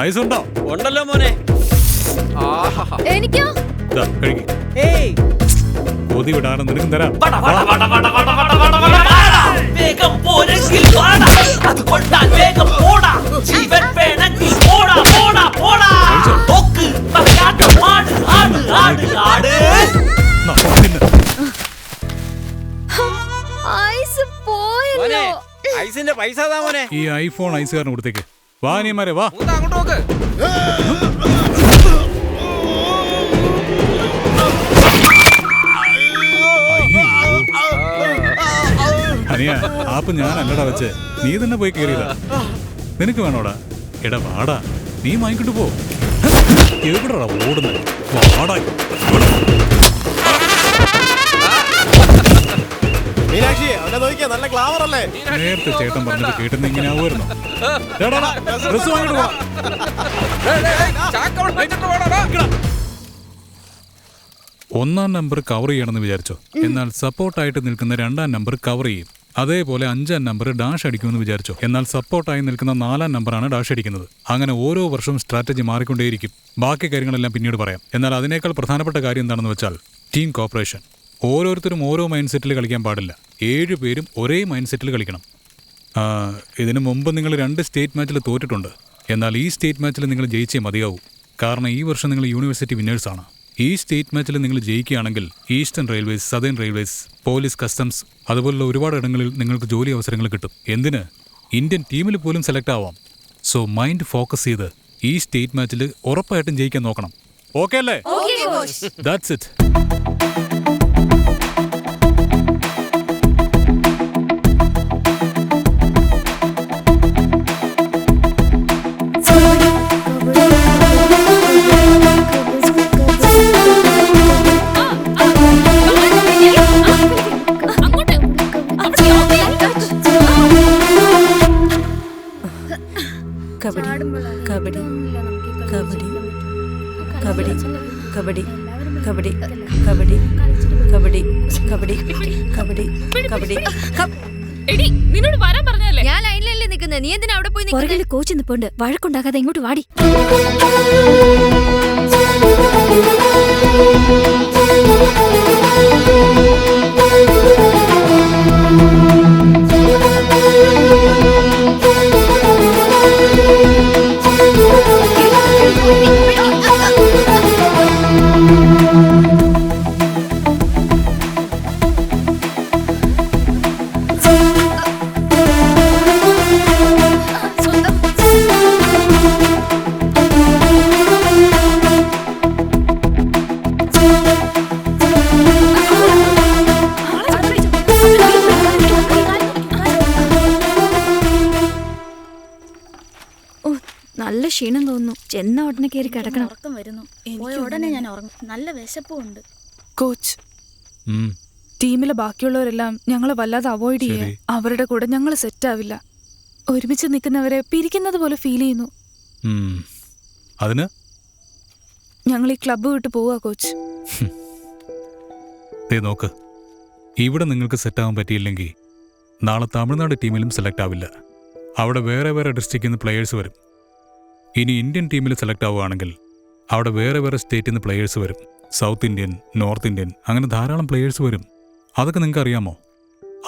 ഐസ് ഉണ്ടോ? ഉണ്ടല്ലോ മോനെ. എനിക്കോ? കൊതി വിടാതെ നിനക്കും തരാം. ഐസ് പോയല്ലോ. ഐസിന്റെ പൈസ താ മോനെ. ഈ ഐഫോൺ ഐസുകാരന് കൊടുത്തേക്ക്. വാ നീമാരെ വാ. അങ്ങോട്ട് നോക്ക്. അനിയ ആപ്പ് ഞാനല്ലടാ വെച്ച്, നീ തന്നെ പോയി കേറിയതാ. നിനക്ക് വേണോടാ? എടാ വാടാ, നീ വാങ്ങിക്കിട്ട് പോ. എവിടെടാ ഓടുന്നത്? വാടാ. മീനാക്ഷി അവനെ നോക്കിയാ നല്ല ക്ലാവർ അല്ലേ? നേരത്തെ ചേട്ടൻ പറഞ്ഞത് കേട്ടെന്ന് ഇങ്ങനെ ആവുമായിരുന്നു. ഡ്രസ് വാങ്ങിട്ട് പോ. ഒന്നാം നമ്പർ കവർ ചെയ്യണമെന്ന് വിചാരിച്ചോ? എന്നാൽ സപ്പോർട്ടായിട്ട് നിൽക്കുന്ന 2ാം നമ്പർ കവർ ചെയ്യും. അതേപോലെ 5ാം നമ്പർ ഡാഷ് അടിക്കുമെന്ന് വിചാരിച്ചോ? എന്നാൽ സപ്പോർട്ടായി നിൽക്കുന്ന 4ാം നമ്പറാണ് ഡാഷ് അടിക്കുന്നത്. അങ്ങനെ ഓരോ വർഷവും സ്ട്രാറ്റജി മാറിക്കൊണ്ടേയിരിക്കും. ബാക്കി കാര്യങ്ങളെല്ലാം പിന്നീട് പറയാം. എന്നാൽ അതിനേക്കാൾ പ്രധാനപ്പെട്ട കാര്യം എന്താണെന്ന് വെച്ചാൽ ടീം കോപ്പറേഷൻ. ഓരോരുത്തരും ഓരോ മൈൻഡ് സെറ്റിൽ കളിക്കാൻ പാടില്ല. 7 പേരും ഒരേ മൈൻഡ് സെറ്റിൽ കളിക്കണം. ഇതിനു മുമ്പ് നിങ്ങൾ 2 സ്റ്റേറ്റ് മാച്ചിൽ തോറ്റിട്ടുണ്ട്. എന്നാൽ ഈ സ്റ്റേറ്റ് മാച്ചിൽ നിങ്ങൾ ജയിച്ചേ മതിയാവൂ. കാരണം ഈ വർഷം നിങ്ങൾ യൂണിവേഴ്സിറ്റി വിന്നേഴ്സാണ്. ഈ സ്റ്റേറ്റ് മാച്ചിൽ നിങ്ങൾ ജയിക്കുകയാണെങ്കിൽ eastern railways, southern railways, police, customs അതുപോലുള്ള ഒരുപാട് ഇടങ്ങളിൽ നിങ്ങൾക്ക് ജോലി അവസരങ്ങൾ കിട്ടും. എന്തിന്? ഇന്ത്യൻ ടീമിൽ പോലും സെലക്ട് ആവാം. സോ മൈൻഡ് ഫോക്കസ് ചെയ്ത് ഈ സ്റ്റേറ്റ് മാച്ചിൽ ഉറപ്പായിട്ടും ജയിക്കാൻ നോക്കണം. ഓക്കെ അല്ലേ? That's it. കബഡി കബഡി കബഡി കബഡി കബഡി കബഡി കബഡി കബഡി കബഡി കബഡി. എടി നിന്നോട് വരാൻ പറഞ്ഞല്ലേ? ഞാൻ ലൈനിലല്ലേ നിൽക്കുന്നത്, നീ എന്തിനാ അവിടെ പോയി നിൽക്കുന്നത്? പുറകിൽ കോച്ച് നിൽപ്പുണ്ട്, വഴക്കുണ്ടാകാതെ ഇങ്ങോട്ട് വാടി. നല്ല ക്ഷീണം തോന്നുന്നു. ചെന്ന ഉടനെ കയറി കിടക്കണം. ഉറക്കം വരുന്നു. ഉടനെ ഞാൻ ഉറങ്ങും. നല്ല വിശപ്പുണ്ട്. കോച്ച്, ടീമിലെ ബാക്കിയുള്ളവരെല്ലാം ഞങ്ങളെ വല്ലാതെ അവോയ്ഡ് ചെയ്യുക. അവരുടെ കൂടെ ഞങ്ങൾ സെറ്റ് ആവില്ല. ഒരുമിച്ച് നിൽക്കുന്നവരെ പിരിക്കുന്നത് പോലെ ഫീൽ ചെയ്യുന്നു. അതിന് ഞങ്ങൾ ഈ ക്ലബ്ബ് വിട്ട് പോവാ കോച്ച്. നോക്ക്, ഇവിടെ നിങ്ങൾക്ക് സെറ്റ് ആവാൻ പറ്റിയില്ലെങ്കിൽ നാളെ തമിഴ്നാട് ടീമിലും സെലക്ട് ആവില്ല. അവിടെ വേറെ വേറെ ഡിസ്ട്രിക്റ്റിൽ നിന്ന് പ്ലെയേഴ്സ് വരും. ഇനി ഇന്ത്യൻ ടീമിൽ സെലക്ട് ആവുകയാണെങ്കിൽ അവിടെ വേറെ വേറെ സ്റ്റേറ്റിൽ നിന്ന് പ്ലെയേഴ്സ് വരും. സൗത്ത് ഇന്ത്യൻ, നോർത്ത് ഇന്ത്യൻ, അങ്ങനെ ധാരാളം പ്ലെയേഴ്സ് വരും. അതൊക്കെ നിങ്ങൾക്ക് അറിയാമോ?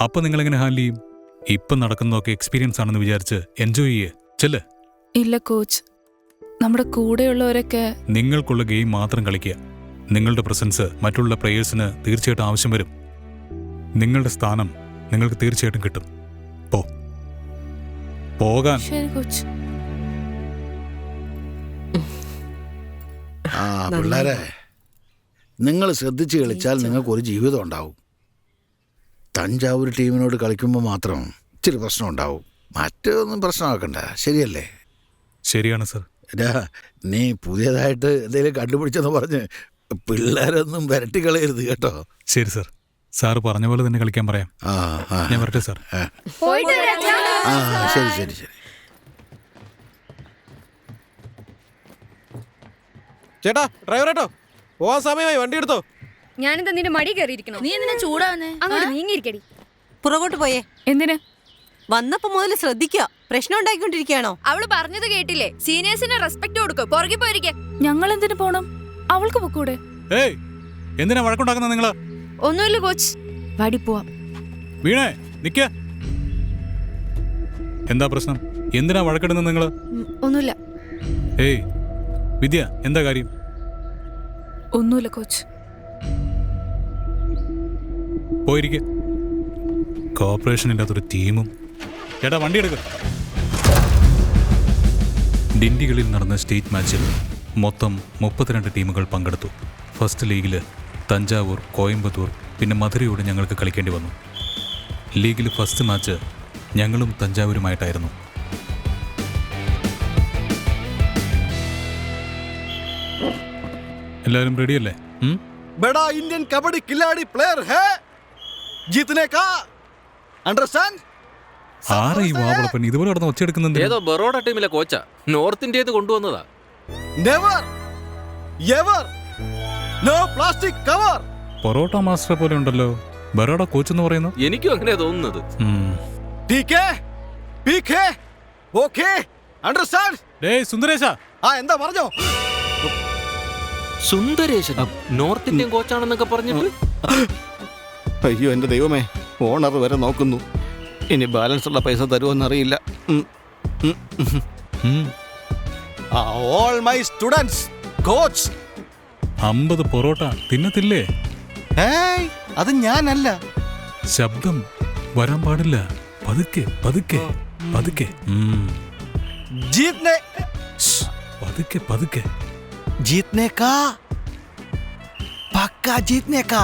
അപ്പം നിങ്ങളെങ്ങനെ ഹാൻഡിൽ ചെയ്യും? ഇപ്പം നടക്കുന്നതൊക്കെ എക്സ്പീരിയൻസ് ആണെന്ന് വിചാരിച്ച് എൻജോയ് ചെയ്യേ. ചെല്ല്. ഇല്ല കോച്ച്, നമ്മുടെ കൂടെയുള്ളവരൊക്കെ നിങ്ങൾക്കുള്ള ഗെയിം മാത്രം കളിക്കുക. നിങ്ങളുടെ പ്രസൻസ് മറ്റുള്ള പ്ലെയേഴ്സിന് തീർച്ചയായിട്ടും ആവശ്യം വരും. നിങ്ങളുടെ സ്ഥാനം നിങ്ങൾക്ക് തീർച്ചയായിട്ടും കിട്ടും. പോകാൻ. ശരി കോച്ച്. പിള്ളേരെ, നിങ്ങൾ ശ്രദ്ധിച്ച് കളിച്ചാൽ നിങ്ങൾക്ക് ഒരു ജീവിതം ഉണ്ടാവും. തഞ്ചാവൂർ ടീമിനോട് കളിക്കുമ്പോൾ മാത്രം ഇച്ചിരി പ്രശ്നം ഉണ്ടാവും. മറ്റൊന്നും പ്രശ്നമാക്കണ്ട. ശരിയല്ലേ? ശരിയാണ് സർ. നീ പുതിയതായിട്ട് എന്തെങ്കിലും കണ്ടുപിടിച്ചെന്ന് പറഞ്ഞ് പിള്ളേരൊന്നും വരട്ടി കളയരുത് കേട്ടോ. ശരി സാർ, സാറ് പറഞ്ഞ പോലെ തന്നെ കളിക്കാൻ പറയാം. ഞാൻ വരട്ടെ സാർ. ശരി ശരി ശരി. ചേട്ടാ ഡ്രൈവർ കേട്ടോ, പോവാൻ സമയമായി, വണ്ടി എടുത്തോ. ഞാനിത് നിന്റെ മടി കയറിയിരിക്കണോ? നീ എന്തിനാ ചൂടാവുന്നേ? അങ്ങോട്ട് നീങ്ങിയിരിക്കടി. പുറകോട്ട് പോയേ. എന്തിന്? വന്നപ്പോ മുതൽ ശ്രദ്ധിക്കുക, പ്രശ്നം ഉണ്ടാക്കിക്കൊണ്ടിരിക്കുകയാണോ? അവള് പറഞ്ഞത് കേട്ടില്ലേ? സീനിയേഴ്സിന് റെസ്പെക്ട് കൊടുക്കോ. പുറകെ പോയിരിക്കെ. ഞങ്ങൾ എന്തിനു പോണം? അവൾക്ക് പൊക്കൂടെ? ഏയ്, എന്തിനാ വഴക്കുണ്ടാക്കുന്നത് നിങ്ങള്? ഒന്നുമില്ല കോച്ച്, വാടി പോവാം. വീണേ നിക്ക. എന്താ പ്രശ്നം? എന്തിനാ വഴക്കിടുന്നത് നിങ്ങള്? ഒന്നുമില്ല. ഏയ് വിദ്യ, എന്താ കാര്യം? ഒന്നുമില്ല കോച്ച്. പോയിരിക്കെ. കോപ്പറേഷൻ ഇല്ലാത്തൊരു ടീമും. ചേട്ടാ വണ്ടി എടുക്ക. ഡിണ്ടികളിൽ നടന്ന സ്റ്റേറ്റ് മാച്ചിൽ മൊത്തം 32 ടീമുകൾ പങ്കെടുത്തു. ഫസ്റ്റ് ലീഗിൽ തഞ്ചാവൂർ, കോയമ്പത്തൂർ, പിന്നെ മധുരയോട് ഞങ്ങൾക്ക് കളിക്കേണ്ടി വന്നു. ലീഗിൽ ഫസ്റ്റ് മാച്ച് ഞങ്ങളും തഞ്ചാവൂരുമായിട്ടായിരുന്നു. എല്ലാവരും റെഡിയല്ലേ? बड़ा इंडियन कबड्डी खिलाड़ी प्लेयर है, जीतने का अंडरस्टैंड? ആരാ ഈ വാവളപ്പൻ ഇതുപോലെ നടന്ന് ഒച്ചയെടുക്കുന്നുണ്ട്? ഏതോ ബറോഡ ടീമിലെ കോച്ചാ, നോർത്ത് ഇന്ത്യയിൽ കൊണ്ടുവന്നതാ. Never ever no plastic cover. Parotta master പോലെ ഉണ്ടല്ലോ ബറോഡ കോച്ച് എന്ന് പറയുന്നു. എനിക്കും അങ്ങനെ തോന്നുന്നത്. ठीक है पीके ओके अंडरस्टैंड? ഡേയ് സുന്ദരേശ. എന്താ പറഞ്ഞോ? സുന്ദരേശൻ നോർത്ത് ഇന്ത്യൻ കോച്ചാണെന്നൊക്കെ പറഞ്ഞിട്ട്. അയ്യോ എന്റെ ദൈവമേ, ഓണർ വരെ നോക്കുന്നു. ഇനി ബാലൻസ് ഉള്ള പൈസ തരുമെന്നറിയില്ല. All my students coach. 50 parotta തിന്നത്തില്ലേ? അത് ഞാനല്ല. ശബ്ദം വരാൻ പാടില്ല. പതുക്കെ പതുക്കെ പതുക്കെ. ജീത്നെ പതുക്കെ പതുക്കെ. जीतने का पक्का, जीतने का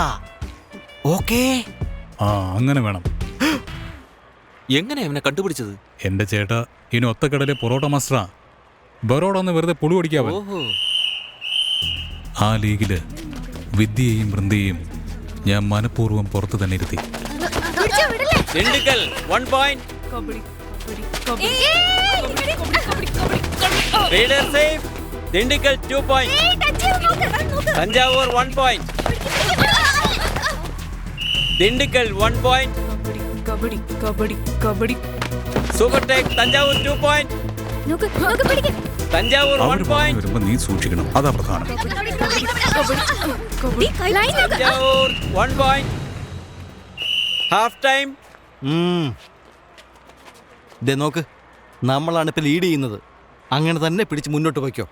ओके. ആ അങ്ങനെ വേണം. എങ്ങനെ അവനെ കണ്ടുപിടിച്ചത്? എന്റെ ചേട്ടാ ഇനി ഒത്തക്കടലെ പൊറോട്ട മാസ്റ്ററാ. ബറോഡ ഒന്ന് വെറുതെ പുളി ഓടിക്കാവൻ. ആ ലീഗില് വിദ്യയെയും വൃന്ദയെയും ഞാൻ മനഃപൂർവ്വം പുറത്തു തന്നെ ഇരുത്തി. Dindigul 1 point. Reader safe. Dindigul 2 point. Thanjavur 1 point. Dindigul 1 point. Kabaddi kabaddi kabaddi. Super take Thanjavur 2 point. Thanjavur 1 point. വരുമ്പോ നീ സൂക്ഷിക്കണം, അതാ പ്രധാനം. തഞ്ചാവൂർ 1 point. Half time. നോക്ക്, നമ്മളാണ് ഇപ്പൊ ലീഡ് ചെയ്യുന്നത്. അങ്ങനെ തന്നെ പിടിച്ച് മുന്നോട്ട് പോയിക്കോ.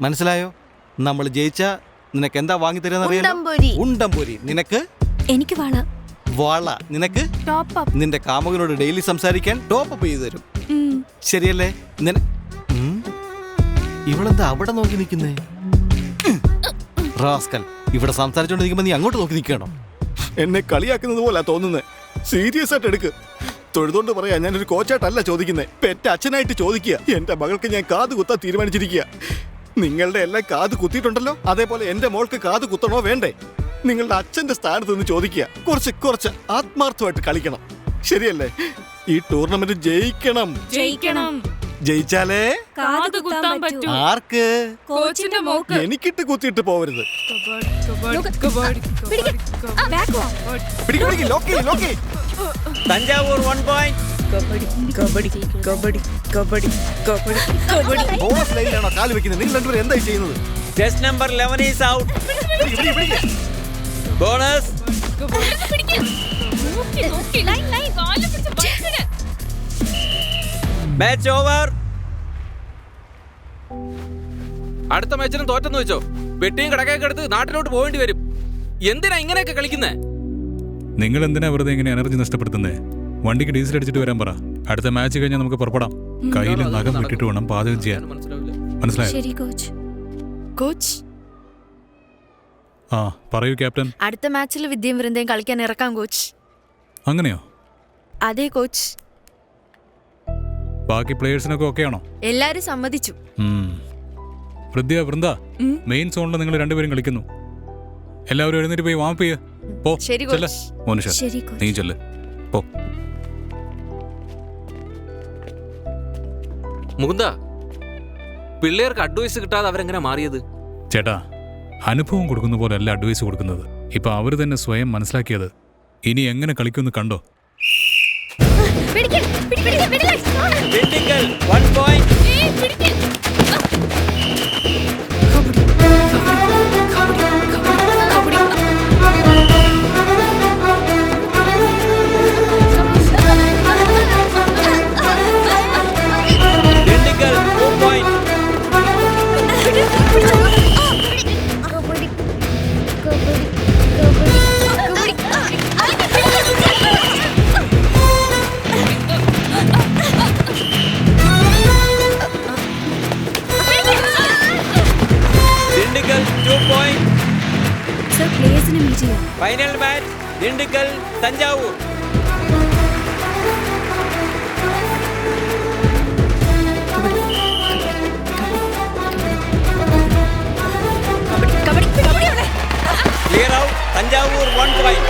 മനസ്സിലായോ? നമ്മൾ ജയിച്ച നിനക്ക് എന്താ വാങ്ങി തരാന്നറിയാലോ? ഉണ്ടംപൊരി. നിനക്ക്? എനിക്ക് വള. വള നിനക്ക്? നിന്റെ കാമുകനോട് ഡെയിലി സംസാരിക്കാൻ ടോപ്പ് അപ്പ് ചെയ്തു തരും. ശരിയല്ലേ? ഇവളെന്താ അവിടെ നോക്കി നിൽക്കുന്നേ? റാസ്കൽ, ഇവിടെ സംസാരിച്ചോണ്ടിരിക്കുമ്പോ നീ അങ്ങോട്ട് നോക്കി നിൽക്കണോ? എന്നെ കളിയാക്കുന്നത് പോലെ തോന്നുന്നേ. സീരിയസ് ആയിട്ട് എടുക്ക്. തൊഴുതോണ്ട് പറയാ, ഞാനൊരു കോച്ചായിട്ടല്ല ചോദിക്കുന്നേ, പെറ്റ അച്ഛനായിട്ട് ചോദിക്കുക. എന്റെ മകൾക്ക് ഞാൻ കാത് കുത്താൻ തീരുമാനിച്ചിരിക്കുക. നിങ്ങളുടെ എല്ലാം കാത് കുത്തിയിട്ടുണ്ടല്ലോ, അതേപോലെ എന്റെ മോൾക്ക് കാത് കുത്തണോ വേണ്ടേ? നിങ്ങളുടെ അച്ഛന്റെ സ്ഥാനത്ത് നിന്ന് ചോദിക്കുക. കുറച്ച് ആത്മാർത്ഥമായിട്ട് കളിക്കണം. ശരിയല്ലേ? ഈ ടൂർണമെന്റ് ജയിക്കണം. ജയിച്ചാലേ കാത് കുത്താൻ പറ്റൂ. ആർക്ക്? കോച്ചിന്റെ മോക്ക്. എനിക്കിട്ട് കുത്തിയിട്ട് പോവരുത്. തഞ്ചാവൂർ 1 point. കബഡി കബഡി കബഡി കബഡി കബഡി കബഡി. ബോണസ് ലൈനിലാണോ കാല് വെക്കുന്നത്? നിങ്ങൾ രണ്ടുപേരും എന്തായി ചെയ്യുന്നത്? Test number 11 is out. Bonus. Match over. അടുത്ത മാച്ചിനും തോറ്റെന്ന് വെച്ചോ, പെട്ടിയും കിടക്കൊക്കെ എടുത്ത് നാട്ടിലോട്ട് പോകേണ്ടി വരും. എന്തിനാ ഇങ്ങനെയൊക്കെ കളിക്കുന്നേ? നിങ്ങൾ എന്തിനാ വെറുതെ ഇങ്ങനെ എനർജി നഷ്ടപ്പെടുത്തുന്നേ? വണ്ടിക്ക് ഡീസൽ അടിച്ചിട്ട് വരാൻ പറ. അടുത്ത മാച്ച് കഴിഞ്ഞാൽ നമുക്ക് പുറപ്പെടാം. കയ്യിൽ നഖം വിട്ടിട്ട് വേണം പാചകം ചെയ്യാൻ. മനസ്സിലായോ? ശരി കോച്ച്. കോച്ച്, ആ പറയൂ ക്യാപ്റ്റൻ. അടുത്ത മാച്ചിൽ വിദ്യയും വൃന്ദയും കളിക്കാൻ ഇറക്കാം കോച്ച്. അങ്ങനെയോ? അതെ കോച്ച്. ബാക്കി പ്ലേയേഴ്സിനൊക്കെ ഓക്കെ ആണോ? എല്ലാരും സമ്മതിച്ചു. വൃന്ദ മെയിൻ സോണിൽ നിങ്ങൾ രണ്ടുപേരും കളിക്കുന്നു. എല്ലാവരും എഴുന്നേറ്റ് പോയി വാമപ്പ് ചെയ്യ. പോ ചെല്ല്. മോനുഷ നീ ചെല്ല്. പോ. മുകുന്ദ, പിള്ളേർക്ക് അഡ്വൈസ് കിട്ടാതെ അവരെങ്ങനെ മാറിയത്? ചേട്ടാ, അനുഭവം കൊടുക്കുന്ന പോലെ അല്ല അഡ്വൈസ് കൊടുക്കുന്നത്. ഇപ്പൊ അവര് തന്നെ സ്വയം മനസ്സിലാക്കിയത്. ഇനി എങ്ങനെ കളിക്കുമെന്ന് കണ്ടോ. Final match Dindigul Thanjavur. Clear out Thanjavur 1 point.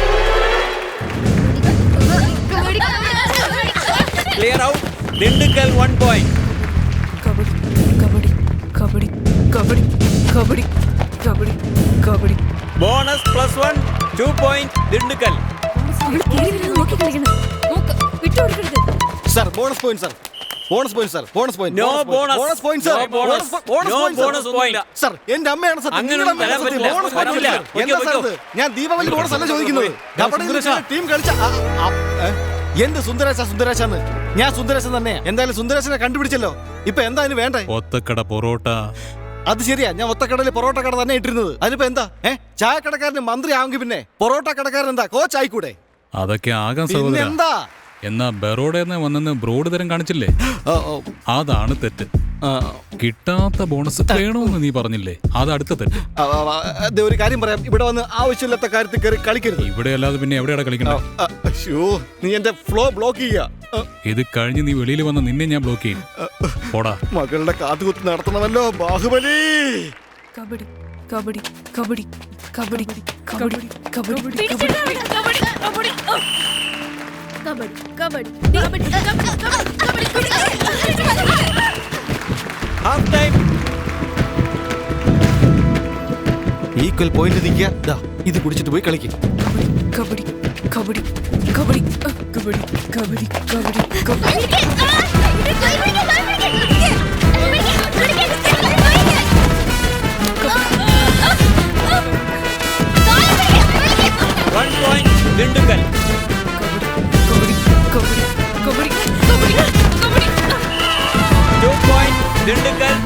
Clear out Dindigul 1 point. Kabaddi kabaddi kabaddi kabaddi kabaddi. Bonus +1 2 point Dindigul. Sir bonus point sir. Bonus point sir. Bonus point. No bonus. Bonus point sir. Bonus point sir. എന്റെ അമ്മയാണ് സത്യം. നിങ്ങളുടെ അമ്മയാണ് സത്യം. Bonus point. എന്താ സർ ഇത്? ഞാൻ ദീപാവലി ബോണസ് അല്ല ചോദിക്കുന്നത്. ടീം കളിച്ച എന്ത് സുന്ദരേശാന്ന്. ഞാൻ സുന്ദരേശൻ തന്നെയാ. എന്തായാലും സുന്ദരേശനെ കണ്ടുപിടിച്ചല്ലോ. ഇപ്പൊ എന്താ അതിന് വേണ്ടേ? ഒത്തക്കട പൊറോട്ട. അത് ശരിയാ, ഞാൻ ഒത്തക്കടയിൽ പൊറോട്ട കട തന്നെ ഇട്ടിരുന്നത്. അതിപ്പോ എന്താ ചായക്കടക്കാരന് മന്ത്രി ആവുമെങ്കിൽ പിന്നെ പൊറോട്ട കടക്കാരൻ എന്താ കോച്ച് ആയിക്കൂടെ? അതൊക്കെ ആകാൻ സഹോദരാ. എന്താ എന്നാ ബറോഡന്ന് വന്നെന്ന് ബ്രോഡ് തരം കാണിച്ചില്ലേ, അതാണ് തെറ്റ്. കിട്ടാത്ത ബോണസ് വേണമെന്ന് നീ പറഞ്ഞില്ലേ, അത് അടുത്ത തെറ്റ്. ഒരു കാര്യം പറയാം, ഇവിടെ വന്ന് ആവശ്യമില്ലാത്ത കാര്യത്തിൽ കയറി കളിക്കരുത്. ഇവിടെ അല്ലാതെ പിന്നെ എവിടെയാണ് കളിക്കണം? നീ എന്റെ ഫ്ലോ ബ്ലോക്ക് ചെയ്യാ. ഇത് കഴിഞ്ഞ് നീ വെളിയിൽ വന്ന നിന്നെ ഞാൻ ബ്ലോക്ക് ചെയ്യും. പോടാ. മകളുടെ കാത്തുകുത്ത് നടത്തണമല്ലോ ബാഹുബലി. കബഡി കബഡി കബഡി കബഡി കബഡി കബഡി ഈക്വൽ പോയിന്റ് നിൽക്കുക. ഇത് കുടിച്ചിട്ട് പോയി കളിക്കും. കബഡി കബഡി കബഡി കബഡി കബഡി കബഡി കബഡി. 1 point ദിണ്ടുക്കൽ. കബഡി കബഡി കബഡി കബഡി കബഡി. 2 point ദിണ്ടുക്കൽ.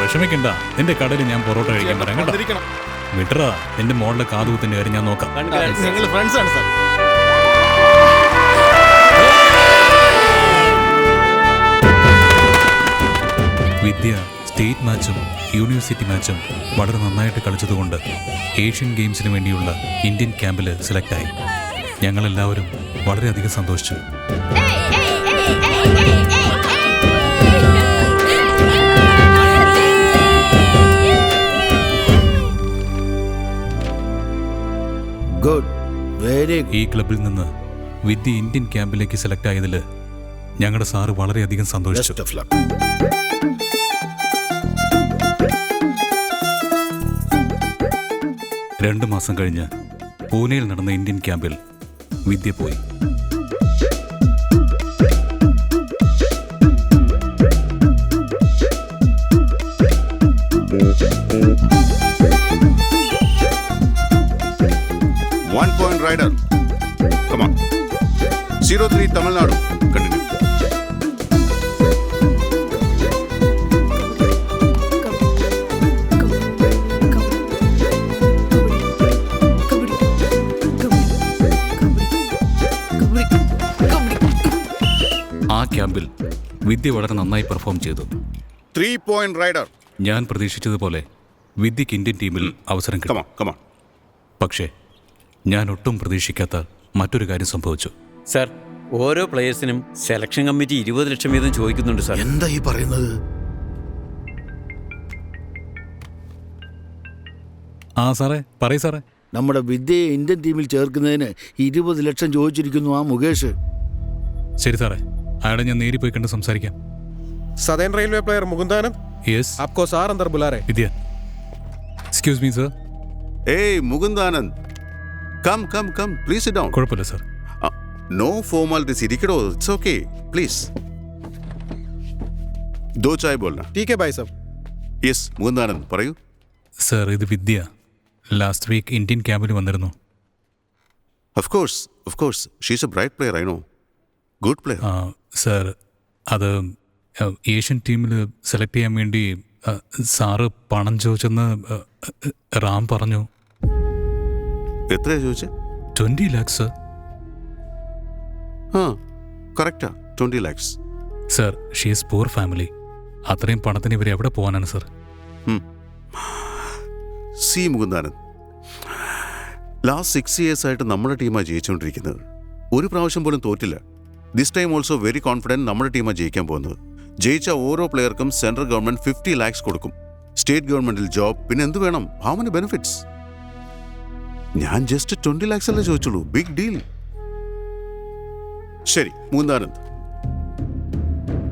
വിഷമിക്കണ്ട, നിന്റെ കടയിൽ ഞാൻ പൊറോട്ട കഴിക്കാൻ പറയാം കേട്ടോ. വിട്ടറാ, നിന്റെ മോളുടെ കാതുകുത്തിന്റെ കാര്യം ഞാൻ നോക്കാം. ഞങ്ങൾ ഫ്രണ്ട്സ് ആണ് സാർ. വിദ്യ സ്റ്റേറ്റ് മാച്ചും യൂണിവേഴ്സിറ്റി മാച്ചും വളരെ നന്നായിട്ട് കളിച്ചതുകൊണ്ട് ഏഷ്യൻ ഗെയിംസിന് വേണ്ടിയുള്ള ഇന്ത്യൻ ക്യാമ്പിൽ സെലക്ടായി. ഞങ്ങളെല്ലാവരും വളരെയധികം സന്തോഷിച്ചു. ഈ ക്ലബിൽ നിന്ന് വിദ്യ ഇന്ത്യൻ ക്യാമ്പിലേക്ക് സെലക്ട് ആയതിൽ ഞങ്ങളുടെ സാറ് വളരെയധികം സന്തോഷിച്ചു. 2 മാസം കഴിഞ്ഞ് പൂനെയിൽ നടന്ന ഇന്ത്യൻ ക്യാമ്പിൽ വിദ്യ പോയി. 03 തമിഴ്നാട്. കണ്ടിന്യൂ. ആ ക്യാമ്പിൽ വിദ്യ വളരെ നന്നായി പെർഫോം ചെയ്തു. 3 പോയിന്റ് റൈഡർ. ഞാൻ പ്രതീക്ഷിച്ചതുപോലെ വിദ്യക്ക് ഇന്ത്യൻ ടീമിൽ അവസരം കിട്ടും. പക്ഷേ ഞാൻ ഒട്ടും പ്രതീക്ഷിക്കാത്ത മറ്റൊരു കാര്യം സംഭവിച്ചു. സർ, ഓരോ പ്ലേയേഴ്സിനും സെലക്ഷൻ കമ്മിറ്റി 20 ലക്ഷം വീതം ചോദിക്കുന്നുണ്ട് സാർ. എന്താ ഈ പറയുന്നത്? ആ സാറേ, പറയൂ സാറേ. നമ്മുടെ വിദ്യയെ ഇന്ത്യൻ ടീമിൽ ചേർക്കുന്നതിന് 20 ലക്ഷം ചോദിച്ചിരിക്കുന്നു ആ മുകേഷ്. ശരി സാറേ, അയാളെ ഞാൻ നേരി പോയി കണ്ട് സംസാരിക്കാം. Southern railway player Mukundanand. Yes. आपको सर अंदर बुला रहे. Vidya. Excuse me sir. Hey Mukundanand, come come come, please sit down. കുഴപ്പമില്ല സർ. No formalities. ഇരിക്കടോ, it's okay, please. दो चाय बोलना. ठीक है भाई साहब. Yes, മുകുന്ദാനന്ദ് പറയൂ. സർ, ഇത് വിദ്യ ലാസ്റ്റ് വീക്ക് ഇന്ത്യൻ ക്യാമ്പിൽ വന്നിരുന്നു. Of course, she's a bright player, I know. Good player. Sir, അത് ഏഷ്യൻ ടീമിൽ സെലക്ട് ചെയ്യാൻ വേണ്ടി സാറ് പണം ചോദിച്ചെന്ന് റാം പറഞ്ഞു. എത്രയാ ചോദിച്ചേ? 20 lakhs സർ. കറക്റ്റാ, 20 lakhs. Sir, she is poor family. അത്രയും പണത്തിന് ഇവർ എവിടെ പോകാനാണ് sir? See Mukundanand, last 6 years ആയിട്ട് നമ്മുടെ ടീമാണ് ജയിച്ചുകൊണ്ടിരിക്കുന്നത്. ഒരു പ്രാവശ്യം പോലും തോറ്റില്ല. This time also very confident നമ്മുടെ ടീമാണ് ജയിക്കാൻ പോകുന്നത്. ജയിച്ച ഓരോ പ്ലെയർക്കും സെൻട്രൽ ഗവൺമെന്റ് 50 lakhs കൊടുക്കും. സ്റ്റേറ്റ് ഗവൺമെന്റിൽ ജോബ്, പിന്നെ എന്ത് വേണം? How many benefits? ഞാൻ ജസ്റ്റ് 20 lakhs അല്ലേ ചോദിച്ചുള്ളൂ. Big deal. ശരി മുകുന്ദാനന്ദ്,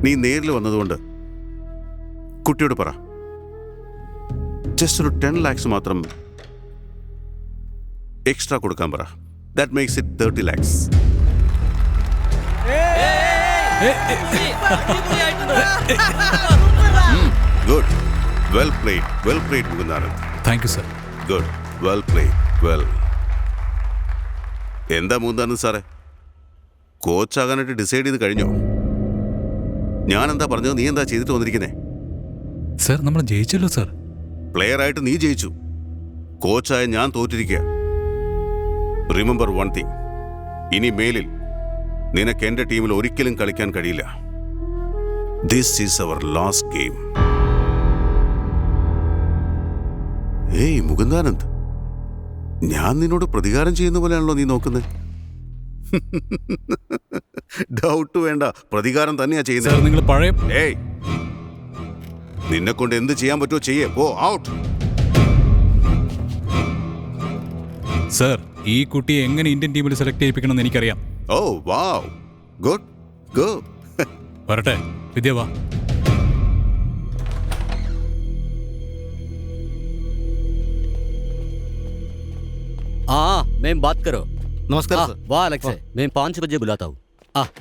നീ നേരിൽ വന്നതുകൊണ്ട് കുട്ടിയോട് പറ, ജസ്റ്റ് ഒരു 10 lakhs മാത്രം എക്സ്ട്രാ കൊടുക്കാൻ പറ. That makes it 30 lakhs. Good. Well played, Mukundanand. Thank you sir. Good. Well played. Well. എന്താ മുകുന്ദാനന്ദ് സാറേ, കോച്ചാകാനായിട്ട് ഡിസൈഡ് ചെയ്ത് കഴിഞ്ഞോ? ഞാൻ എന്താ പറഞ്ഞത്, നീ എന്താ ചെയ്തിട്ട് വന്നിരിക്കുന്നേ? സർ, നമ്മൾ ജയിച്ചല്ലോ സർ. പ്ലെയർ ആയിട്ട് നീ ജയിച്ചു, കോച്ചായ ഞാൻ തോറ്റിരിക്കുക. റിമെമ്പർ വൺ തിങ്, ഇനി മേലിൽ നിനക്ക് എന്റെ ടീമിൽ ഒരിക്കലും കളിക്കാൻ കഴിയില്ല. This is our last game. ഏയ് മുകുന്ദാനന്ദ്, ഞാൻ നിന്നോട് പ്രതികാരം ചെയ്യുന്ന പോലെയാണല്ലോ നീ നോക്കുന്നത്. ഡൗട്ട് വേണ്ട, പ്രതികാരം തന്നെയാ ചെയ്യുന്നത്. നിങ്ങൾ പഴയ ഏയ്, നിന്നെ കൊണ്ട് എന്ത് ചെയ്യാൻ പറ്റുമോ ചെയ്യേ. പോ ഔട്ട്. സർ, ഈ കുട്ടിയെ എങ്ങനെ ഇന്ത്യൻ ടീമിൽ സെലക്ട് ചെയ്യിപ്പിക്കണമെന്ന് എനിക്കറിയാം. ഓ വാവ്, ഗുഡ് ഗോ. വരട്ടെ, വിദ്യ വാ. हाँ, मैं बात करो. നമസ്കാരം സർ. वाह अलेक्स, मैं 5 बजे बुलाता हूँ.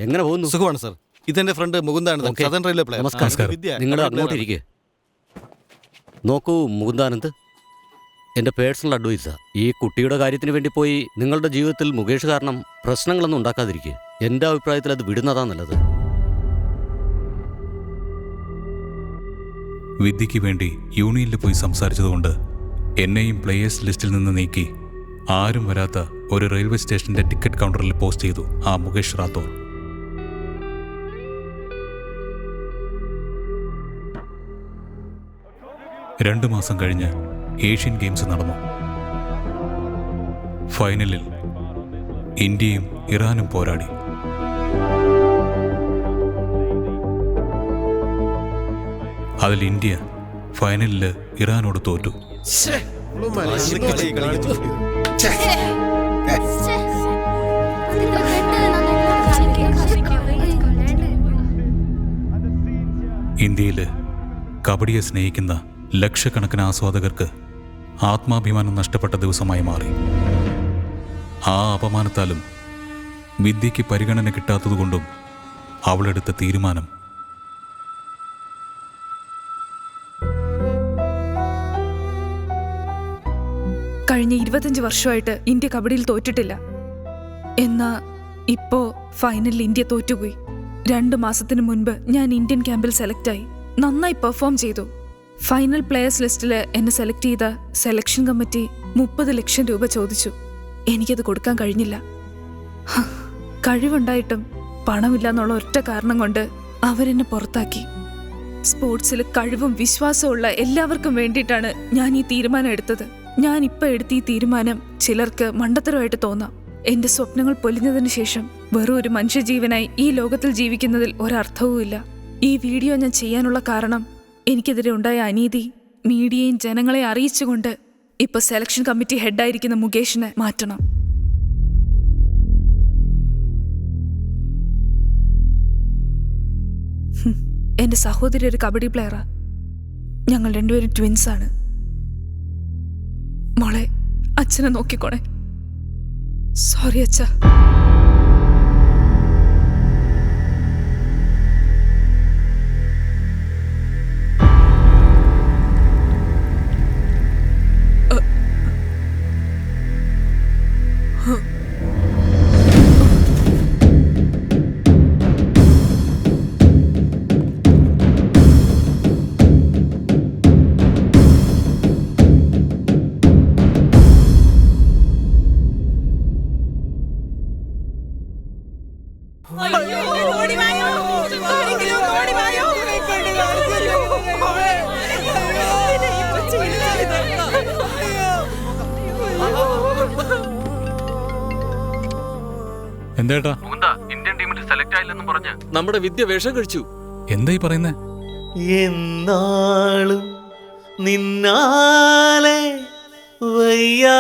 എങ്ങനെ പോകുന്നു? സുഖമാണ് സർ. ഇതെന്റെ ഫ്രണ്ട് മുകുന്ദാനന്ദ്, സദർൻ റെയിൽവേ പ്ലെയർ. നമസ്കാരം. നിങ്ങൾ അങ്ങോട്ട് ഇരിക്കുക. നോക്കൂ മുകുന്ദാനന്ദ്, എൻ്റെ പേഴ്സണൽ അഡ്വൈസാ. ഈ കുട്ടിയുടെ കാര്യത്തിന് വേണ്ടി പോയി നിങ്ങളുടെ ജീവിതത്തിൽ മുകേഷ് കാരണം പ്രശ്നങ്ങളൊന്നും ഉണ്ടാക്കാതിരിക്കുക. എൻ്റെ അഭിപ്രായത്തിൽ അത് വിടുന്നതാ നല്ലത്. വിദ്യയ്ക്ക് വേണ്ടി യൂണിയനിൽ പോയി സംസാരിച്ചതുകൊണ്ട് എന്നെയും പ്ലേയേഴ്സ് ലിസ്റ്റിൽ നിന്ന് നീക്കി ആരും വരാത്ത ഒരു റെയിൽവേ സ്റ്റേഷന്റെ ടിക്കറ്റ് കൗണ്ടറിൽ പോസ്റ്റ് ചെയ്തു ആ മുകേഷ് റാത്തോർ. രണ്ടു മാസം കഴിഞ്ഞ് ഏഷ്യൻ ഗെയിംസ് നടന്നു. ഫൈനലിൽ ഇന്ത്യയും ഇറാനും പോരാടി. അതിൽ ഇന്ത്യ ഫൈനലിൽ ഇറാനോട് തോറ്റു. ഇന്ത്യയിൽ കബഡിയെ സ്നേഹിക്കുന്ന ലക്ഷക്കണക്കിന് ആസ്വാദകർക്ക് ആത്മാഭിമാനം നഷ്ടപ്പെട്ട ദിവസമായി മാറി. ആ അപമാനത്താലും വിദ്യയ്ക്ക് പരിഗണന കിട്ടാത്തതുകൊണ്ടും അവളെടുത്ത തീരുമാനം കഴിഞ്ഞ 25 വർഷമായിട്ട് ഇന്ത്യ കബഡിയിൽ തോറ്റിട്ടില്ല. എന്നാ ഇപ്പോ ഫൈനലിൽ ഇന്ത്യ തോറ്റുപോയി. 2 മാസത്തിന് മുൻപ് ഞാൻ ഇന്ത്യൻ ക്യാമ്പിൽ സെലക്ട് ആയി. നന്നായി പെർഫോം ചെയ്തു. ഫൈനൽ പ്ലെയേഴ്സ് ലിസ്റ്റിൽ എന്നെ സെലക്ട് ചെയ്ത സെലക്ഷൻ കമ്മിറ്റി 30 ലക്ഷം രൂപ ചോദിച്ചു. എനിക്കത് കൊടുക്കാൻ കഴിഞ്ഞില്ല. കഴിവുണ്ടായിട്ടും പണമില്ല എന്നുള്ള ഒറ്റ കാരണം കൊണ്ട് അവരെന്നെ പുറത്താക്കി. സ്പോർട്സിൽ കഴിവും വിശ്വാസമുള്ള എല്ലാവർക്കും വേണ്ടിയിട്ടാണ് ഞാൻ ഈ തീരുമാനം എടുത്തത്. ഞാൻ ഇപ്പം എടുത്ത ഈ തീരുമാനം ചിലർക്ക് മണ്ടത്തരമായിട്ട് തോന്നാം. എന്റെ സ്വപ്നങ്ങൾ പൊലിഞ്ഞതിന് ശേഷം വെറും ഒരു മനുഷ്യജീവനായി ഈ ലോകത്തിൽ ജീവിക്കുന്നതിൽ ഒരർത്ഥവുമില്ല. ഈ വീഡിയോ ഞാൻ ചെയ്യാനുള്ള കാരണം എനിക്കെതിരെ ഉണ്ടായ അനീതി മീഡിയയും ജനങ്ങളെ അറിയിച്ചുകൊണ്ട് ഇപ്പൊ സെലക്ഷൻ കമ്മിറ്റി ഹെഡായിരിക്കുന്ന മുകേഷിനെ മാറ്റണം. എന്റെ സഹോദരി ഒരു കബഡി പ്ലെയറാ. ഞങ്ങൾ രണ്ടുപേരും ട്വിൻസാണ്. മോളെ, അച്ഛനെ നോക്കിക്കോണേ. സോറി അച്ഛാ. എന്തേട്ടാ? ഇന്ത്യൻ ടീമിൽ സെലക്ട് ആയില്ലെന്നും പറഞ്ഞ് നമ്മുടെ വിദ്യ വേഷം കഴിച്ചു. എന്തായി പറയുന്നേ? എന്നാളും നിന്നാലെ വയ്യാതെന്നാൽ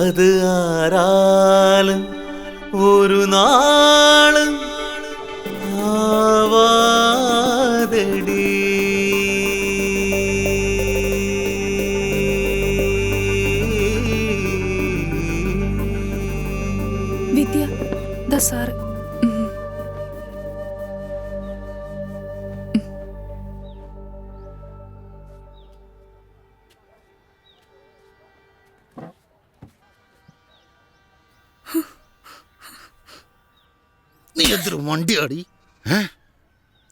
അത് ആരാലും ഒരു നാളും ആവാതെടി. വിദ്യ ദാ സാറ്. നീ എന്തൊരു വണ്ടിയാടി?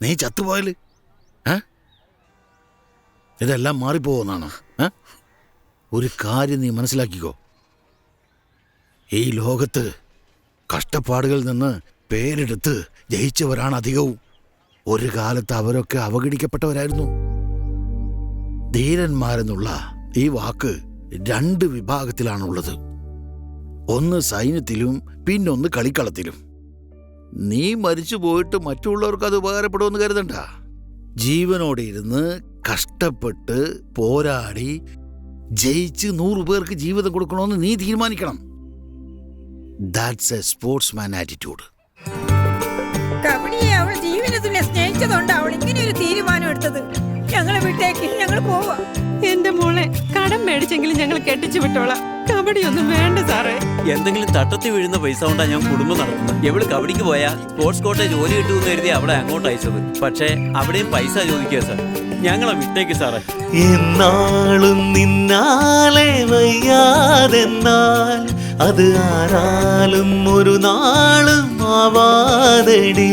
നീ ചത്തുപോയാല് ഇതെല്ലാം മാറിപ്പോകുന്നാണോ? ഒരു കാര്യം നീ മനസ്സിലാക്കിക്കോ. ഈ ലോകത്ത് കഷ്ടപ്പാടുകളിൽ നിന്ന് പേരെടുത്ത് ജയിച്ചവരാണ് അധികവും. ഒരു കാലത്ത് അവരൊക്കെ അവഗണിക്കപ്പെട്ടവരായിരുന്നു. ധീരന്മാരെന്നുള്ള ഈ വാക്ക് 2 വിഭാഗത്തിലാണുള്ളത്. ഒന്ന് സൈന്യത്തിലും പിന്നൊന്ന് കളിക്കളത്തിലും. നീ മരിച്ചു പോയിട്ട് മറ്റുള്ളവർക്ക് അത് ഉപകാരപ്പെടുമെന്ന് കരുതണ്ട. ജീവനോടെ ഇരുന്ന് കഷ്ടപ്പെട്ട് പോരാടി ജയിച്ച് 100 പേർക്ക് ജീവിതം കൊടുക്കണമെന്ന് നീ തീരുമാനിക്കണം. That's a sportsman attitude. കബഡിയെ അവൾ ജീവനത്തിനെ സ്നേഹിച്ചതുകൊണ്ട് അവൾ ഇങ്ങനെ ഒരു തീരുമാനം എടുത്തത്. ഞങ്ങളെ വിട്ടേക്ക്, ഞങ്ങൾ പോവാ. എന്റെ മോളെ കടം മേടിച്ചെങ്കിലും ഞങ്ങൾ കെട്ടിച്ചു വിട്ടോളാം. കബഡി ഒന്നും വേണ്ട സാറേ. എന്തെങ്കിലും തട്ടത്തി വീഴുന്ന പൈസ കൊണ്ടാ ഞാൻ കുടുംബം നടത്തുന്നത്. എവള് കബഡിക്ക് പോയാ സ്പോർട്സ് കോട്ടെ ജോലി കിട്ടുമെന്ന് കരുതി അവളെ അങ്ങോട്ട് അയച്ചത്. പക്ഷേ അവിടെയും പൈസ ചോദിക്കുക സാർ. ഞങ്ങളെ വിട്ടേക്ക് സാറേ. എന്നാളും നിന്നാലെ വയ്യാതെന്നാൽ അത് ആരാലും ഒരു നാളും ആവാതെടി.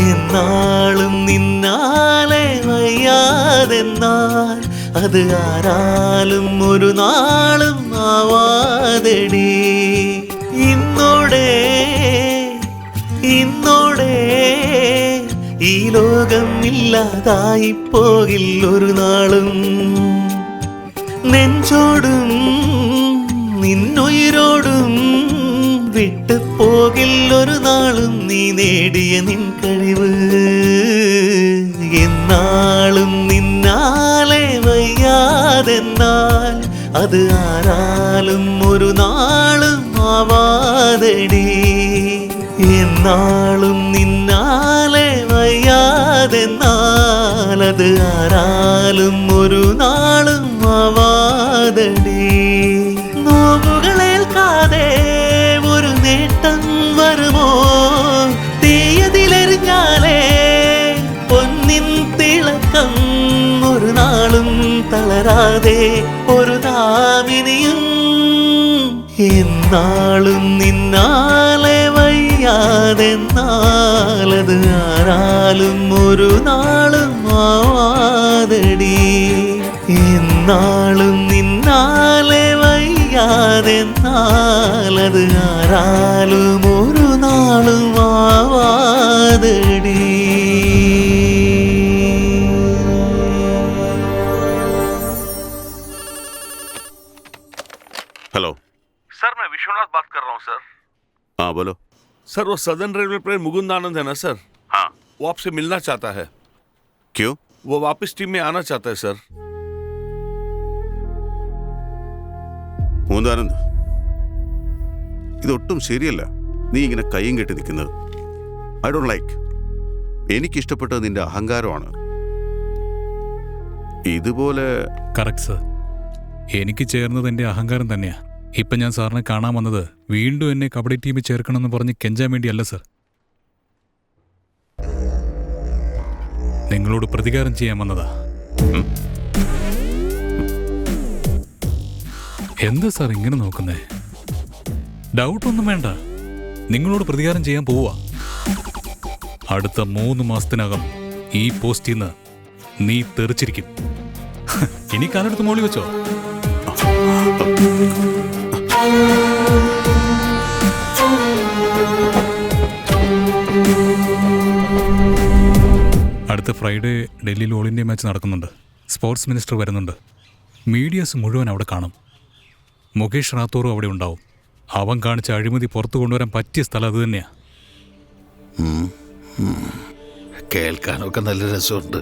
എന്നാളും നിന്നാലെ വയ്യാതെന്നാൽ അത് ആരാലും ഒരു നാളും ആവാതെടി. ഇന്നോടെ ഈ ലോകം ഇല്ലാതായി പോകില്ലൊരു നാളും. നെഞ്ചോടും നിന്നുയിരോടും വിട്ടു പോകില്ലൊരു നാളും നീ നേടിയ നിൻ കഴിവ്. എന്നാളും നിന്നാലെ വയ്യാതെന്നാൽ അത് ആരാലും ഒരു നാളും ആവാതെടി. എന്നാളും നിന്നാലെ വയ്യാതെന്നാൽ അത് ആരാലും ഒരു നാളും ആവാതെടി. നോവുകളേൽക്കാതെ ഒരു നേട്ടം വരുമോ? തീയതിലെറിഞ്ഞാലേ പൊന്നിൻ തിളക്കം ഒരു നാളും തളരാതെ ഒരു നാമിനിയും എന്നാളും നിന്നാലെ വയ്യാതെന്നാലത് ആരാലും ഒരു നാളും ആവാതടി. എന്നാളും നിന്നാലെ വയ്യാതെന്നാലത് ആരാലും ഒരു നാളും ആവാതടി. हेलो सर मैं विश्वनाथ बात कर रहा हूँ सर। हाँ बोलो। सर वो सदर्न रेलवे प्लेयर मुकुंद आनंद है ना सर? हाँ। वो आपसे मिलना चाहता है। क्यों? वो वापस टीम में आना चाहता है सर। മൂന്നാനന്ദ്, ഇതൊട്ടും ശരിയല്ല. നീ ഇങ്ങനെ കയ്യും കെട്ടി നിൽക്കുന്നത് ഐ ഡോണ്ട് ലൈക്ക്. എനിക്കിഷ്ടപ്പെട്ടത് നിന്റെ അഹങ്കാരമാണ്. ഇതുപോലെ കറക്റ്റ് സർ. എനിക്ക് ചേർന്നത് എൻ്റെ അഹങ്കാരം തന്നെയാ. ഇപ്പം ഞാൻ സാറിനെ കാണാൻ വന്നത് വീണ്ടും എന്നെ കബഡി ടീമിൽ ചേർക്കണമെന്ന് പറഞ്ഞ് കെഞ്ചാൻ വേണ്ടിയല്ല സർ. നിങ്ങളോട് പ്രതികാരം ചെയ്യാൻ വന്നതാ. എന്താ സാർ ഇങ്ങനെ നോക്കുന്നേ? ഡൗട്ടൊന്നും വേണ്ട. നിങ്ങളോട് പ്രതികാരം ചെയ്യാൻ പോവാ. അടുത്ത 3 മാസത്തിനകം ഈ പോസ്റ്റിൽ നിന്ന് നീ തെറിച്ചിരിക്കും. ഇനി കാലെടുത്ത് മോളി വെച്ചോ. അടുത്ത ഫ്രൈഡേ ഡൽഹിയിൽ ഓൾ ഇന്ത്യ മാച്ച് നടക്കുന്നുണ്ട്. സ്പോർട്സ് മിനിസ്റ്റർ വരുന്നുണ്ട്. മീഡിയാസ് മുഴുവൻ അവിടെ കാണും. മുകേഷ് റാത്തോറും അവിടെ ഉണ്ടാവും. അവൻ കാണിച്ച അഴിമതി പുറത്തു കൊണ്ടുവരാൻ പറ്റിയ സ്ഥലം അത് തന്നെയാ. കേൾക്കാനൊക്കെ നല്ല രസമുണ്ട്.